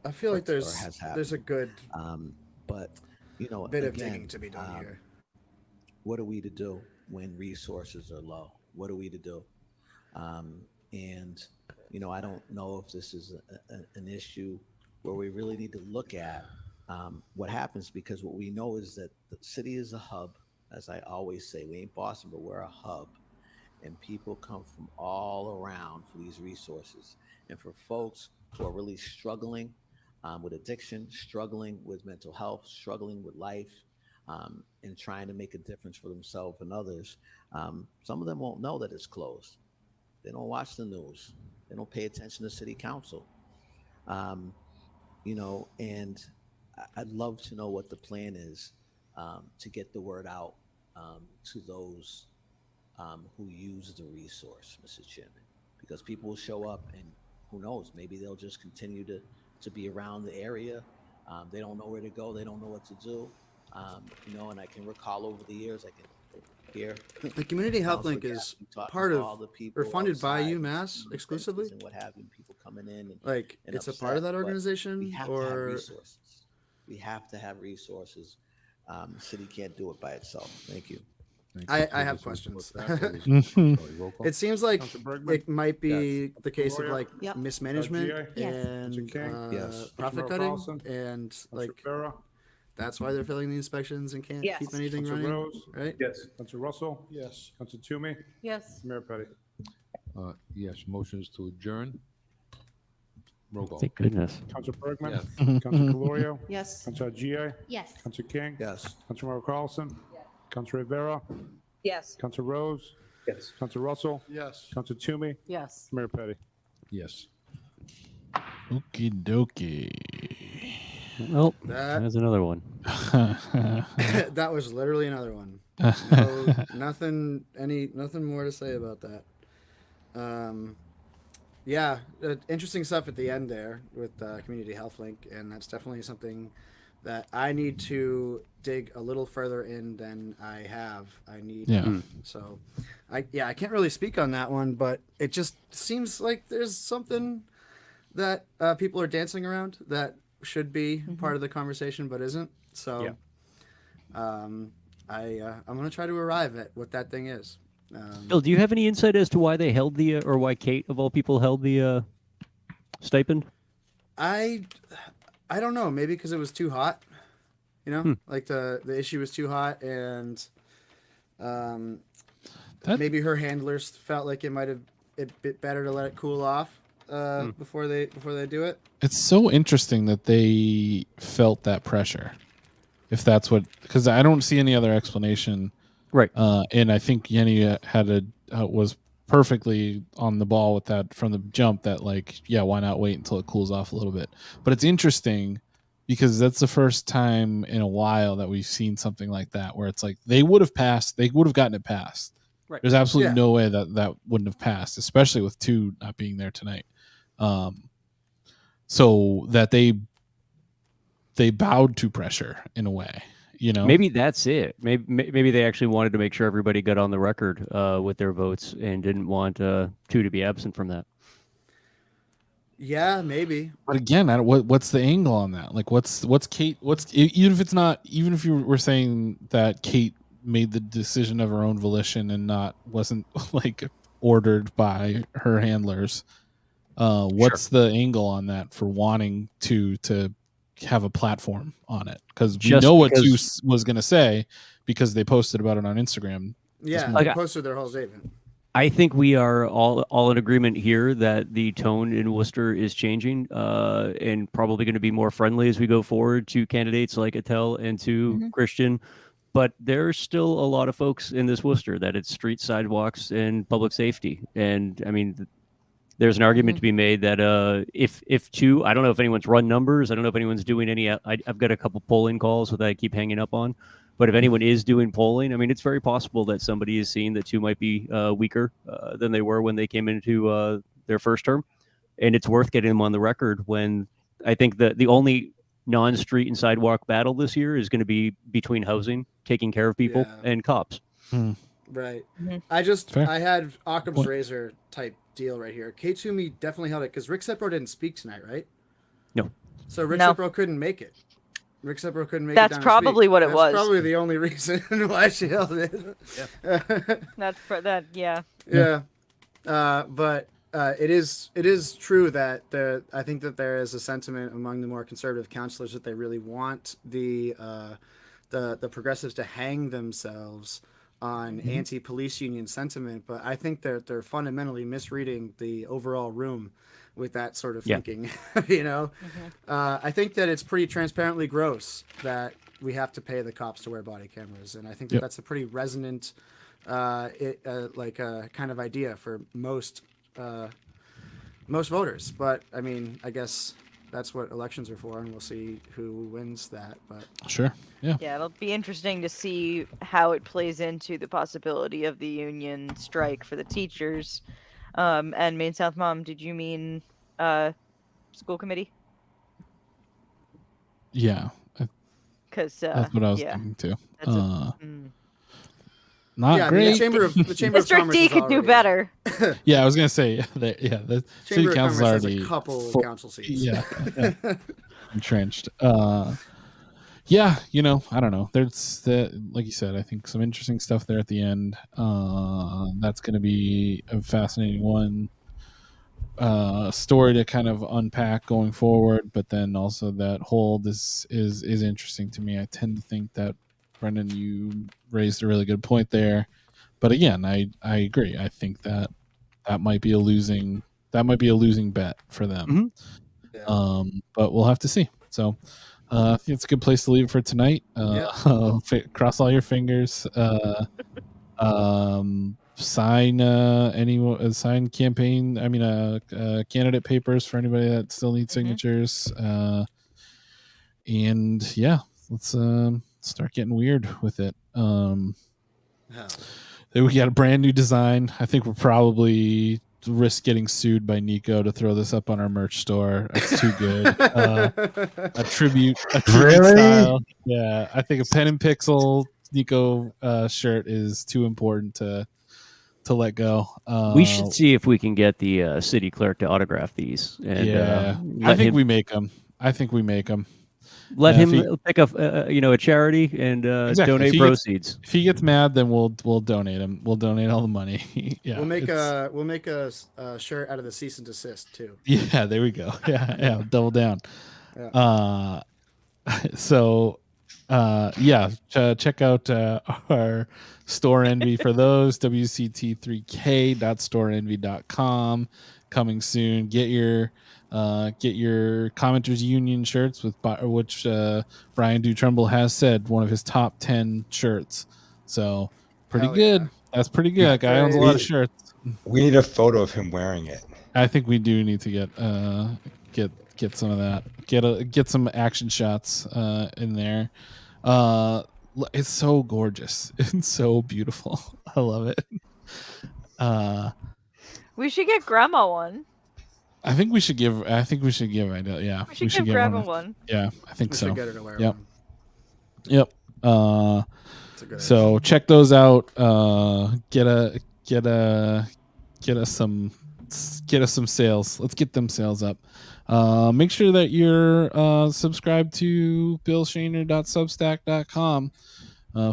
I feel like there's a good but you know, bit again, of digging to be done here. What are we to do when resources are low? What are we to do? And you know, I don't know if this is an issue where we really need to look at what happens, because what we know is that the city is a hub. As I always say, we ain't Boston, but we're a hub. And people come from all around for these resources. And for folks who are really struggling with addiction, struggling with mental health, struggling with life, and trying to make a difference for themselves and others, some of them won't know that it's closed. They don't watch the news. They don't pay attention to city council. You know, and I'd love to know what the plan is to get the word out to those who use the resource, Mr. Chairman, because people will show up and who knows, maybe they'll just continue to be around the area. They don't know where to go. They don't know what to do. You know, and I can recall over the years, I can hear the Community Health Link is part of or funded by UMass exclusively. And what have you, people coming in and like and it's upset, a part of that organization, we have or to have resources. We have to have resources. The city can't do it by itself. Thank you. I have questions. It seems like it might be the case of like mismanagement and profit cutting, and like that's why they're failing the inspections and can't keep anything running. Rose, right? Yes. Councilor Russell. Yes. Councilor Toomey. Yes. Mayor Petty. Yes. Motions to adjourn. Roll call. Thank goodness. Councilor Bergman. Yes. Councilor Calorio. Yes. Councilor Gia. Yes. Councilor King. Yes. Councilor Merrill Carlson. Councilor Rivera. Yes. Councilor Rose. Yes. Councilor Russell. Yes. Councilor Toomey. Yes. Mayor Petty. Yes. Okie dokie. Well, there's another one. That was literally another one. Nothing more to say about that. Yeah, interesting stuff at the end there with Community Health Link, and that's definitely something that I need to dig a little further in than I have. So I can't really speak on that one, but it just seems like there's something that people are dancing around that should be part of the conversation, but isn't. So, I'm gonna try to arrive at what that thing is. Bill, do you have any insight as to why they held the, or why Kate of all people held the stipend? I don't know. Maybe because it was too hot. You know, like the issue was too hot, and maybe her handlers felt like it might have been better to let it cool off before they do it. It's so interesting that they felt that pressure. If that's what, because I don't see any other explanation. Right. And I think Yenni was perfectly on the ball with that from the jump, that like, yeah, why not wait until it cools off a little bit? But it's interesting because that's the first time in a while that we've seen something like that, where it's like they would have gotten it passed. Right. There's absolutely no way that wouldn't have passed, especially with 2 not being there tonight. So that they bowed to pressure in a way, you know. Maybe that's it. Maybe they actually wanted to make sure everybody got on the record with their votes and didn't want 2 to be absent from that. Yeah, maybe. But again, what's the angle on that? Like, what's Kate? Even if you were saying that Kate made the decision of her own volition and wasn't like ordered by her handlers. What's the angle on that for wanting to have a platform on it? Because we know what you was going to say because they posted about it on Instagram. Yeah, they posted their whole statement. I think we are all in agreement here that the tone in Worcester is changing and probably going to be more friendly as we go forward to candidates like Attell and to Christian. But there's still a lot of folks in this Worcester that it's street, sidewalks, and public safety. And I mean, there's an argument to be made that if 2, I don't know if anyone's run numbers. I don't know if anyone's doing any. I've got a couple polling calls that I keep hanging up on. But if anyone is doing polling, I mean, it's very possible that somebody is seeing that 2 might be weaker than they were when they came into their first term. And it's worth getting them on the record when I think that the only non-street and sidewalk battle this year is going to be between housing, taking care of people, and cops. Right. I had Occam's razor type deal right here. Kate Toomey definitely held it because Rick Sepro didn't speak tonight, right? No. So Rick Sepro couldn't make it. Rick Sepro couldn't make it. That's probably what it was. That's probably the only reason why she held it. Yeah. Yeah. But it is true that I think that there is a sentiment among the more conservative councillors that they really want the progressives to hang themselves on anti-police union sentiment, but I think they're fundamentally misreading the overall room with that sort of thinking. You know, I think that it's pretty transparently gross that we have to pay the cops to wear body cameras, and I think that that's a pretty resonant, kind of idea for most voters. But I mean, I guess that's what elections are for, and we'll see who wins that. But sure, yeah, it'll be interesting to see how it plays into the possibility of the union strike for the teachers. And Maine South Mom, did you mean school committee? Yeah, because that's what I was thinking too. Not great. The Chamber of District D could do better. Yeah, I was gonna say the City Council already has a couple council seats. Yeah, entrenched. Yeah, you know, I don't know. There's like you said, I think some interesting stuff there at the end. That's going to be a fascinating one. Story to kind of unpack going forward, but then also that hold is interesting to me. I tend to think that Brendan, you raised a really good point there, but again, I agree. I think that might be a losing bet for them. But we'll have to see. So. I think it's a good place to leave it for tonight. Cross all your fingers. Sign campaign. I mean, candidate papers for anybody that still needs signatures. And yeah, let's start getting weird with it. Then we got a brand new design. I think we're probably risk getting sued by Nico to throw this up on our merch store. It's too good. A tribute style. Yeah, I think a pen and pixel Nico shirt is too important to let go. We should see if we can get the city clerk to autograph these. And, I think we make them. I think we make him. Let him pick a charity and donate proceeds. If he gets mad, then we'll donate him. We'll donate all the money. Yeah, we'll make a shirt out of the cease and desist too. Yeah, there we go. Yeah, double down. Yeah. Check out our Store Envy for those, wct3k.storeenvy.com, coming soon. Get your Commenters Union shirts, which Brian Dutrumble has said one of his top 10 shirts. So pretty good. Yeah. That's pretty good. That guy owns a lot of shirts. We need a photo of him wearing it. I think we do need to get some of that. Get some action shots in there. It's so gorgeous. It's so beautiful. I love it. We should get Grandma one. I think we should give. Yeah, we should give Grandma one. Yeah, I think so. Should get her to wear one. Yep. So check those out. Get us some sales. Let's get them sales up. Make sure that you're subscribed to billshaner.substack.com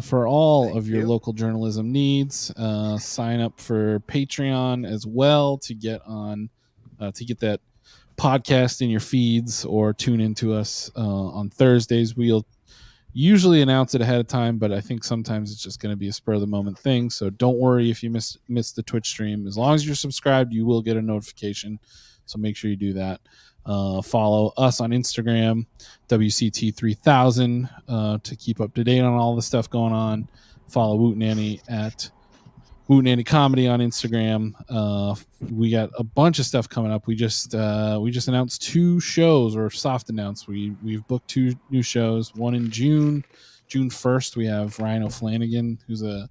for all of your local journalism needs. Sign up for Patreon as well to get that podcast in your feeds, or tune into us on Thursdays. We'll usually announce it ahead of time, but I think sometimes it's just going to be a spur of the moment thing. So don't worry if you miss the Twitch stream. As long as you're subscribed, you will get a notification. So make sure you do that. Follow us on Instagram, WCT3000, to keep up to date on all the stuff going on. Follow Woot Nanny at Woot Nanny Comedy on Instagram. We got a bunch of stuff coming up. We just announced 2 shows, or soft announced. We've booked 2 new shows. One in June 1st. We have Ryan O'Flanagan, who's a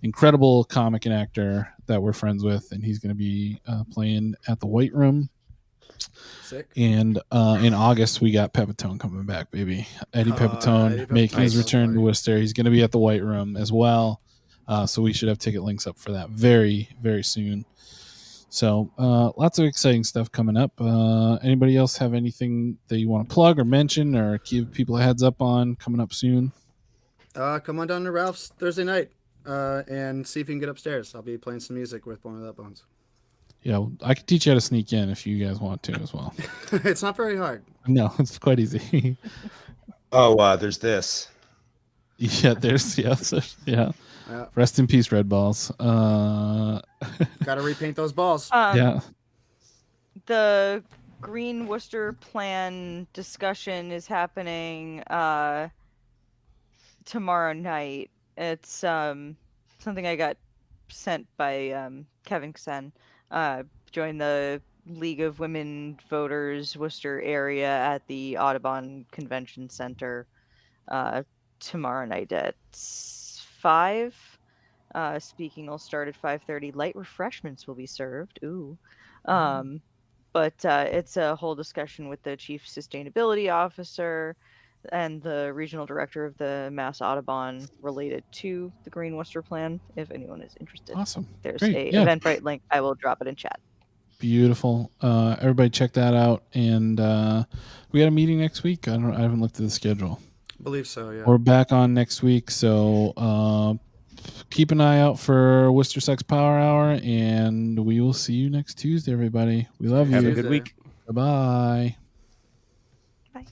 incredible comic and actor that we're friends with, and he's going to be playing at the White Room. Sick. And in August we got Pepitone coming back, baby. Eddie Pepitone making his return to Worcester. He's going to be at the White Room as well. So we should have ticket links up for that very, very soon. So lots of exciting stuff coming up. Anybody else have anything that you want to plug or mention or give people a heads up on coming up soon? Come on down to Ralph's Thursday night and see if you can get upstairs. I'll be playing some music with One Without Bones. Yeah, I can teach you how to sneak in if you guys want to as well. It's not very hard. No, it's quite easy. There's this. Yeah, yeah. Rest in peace, Red Balls. Gotta repaint those balls. Yeah. The Green Worcester Plan discussion is happening tomorrow night. It's something I got sent by Kevin Sen. Join the League of Women Voters Worcester area at the Audubon Convention Center tomorrow night at 5. Speaking will start at 5:30. Light refreshments will be served. Ooh. But it's a whole discussion with the chief sustainability officer and the regional director of the Mass Audubon related to the Green Worcester Plan, if anyone is interested. Awesome. There's Great. a Eventbrite link. I will drop it in chat. Beautiful. Everybody check that out. And we got a meeting next week. I haven't looked at the schedule. I believe so, yeah. We're back on next week. So keep an eye out for Worcester Sex Power Hour, and we will see you next Tuesday, everybody. We love you. Have a good week. Bye-bye. Bye.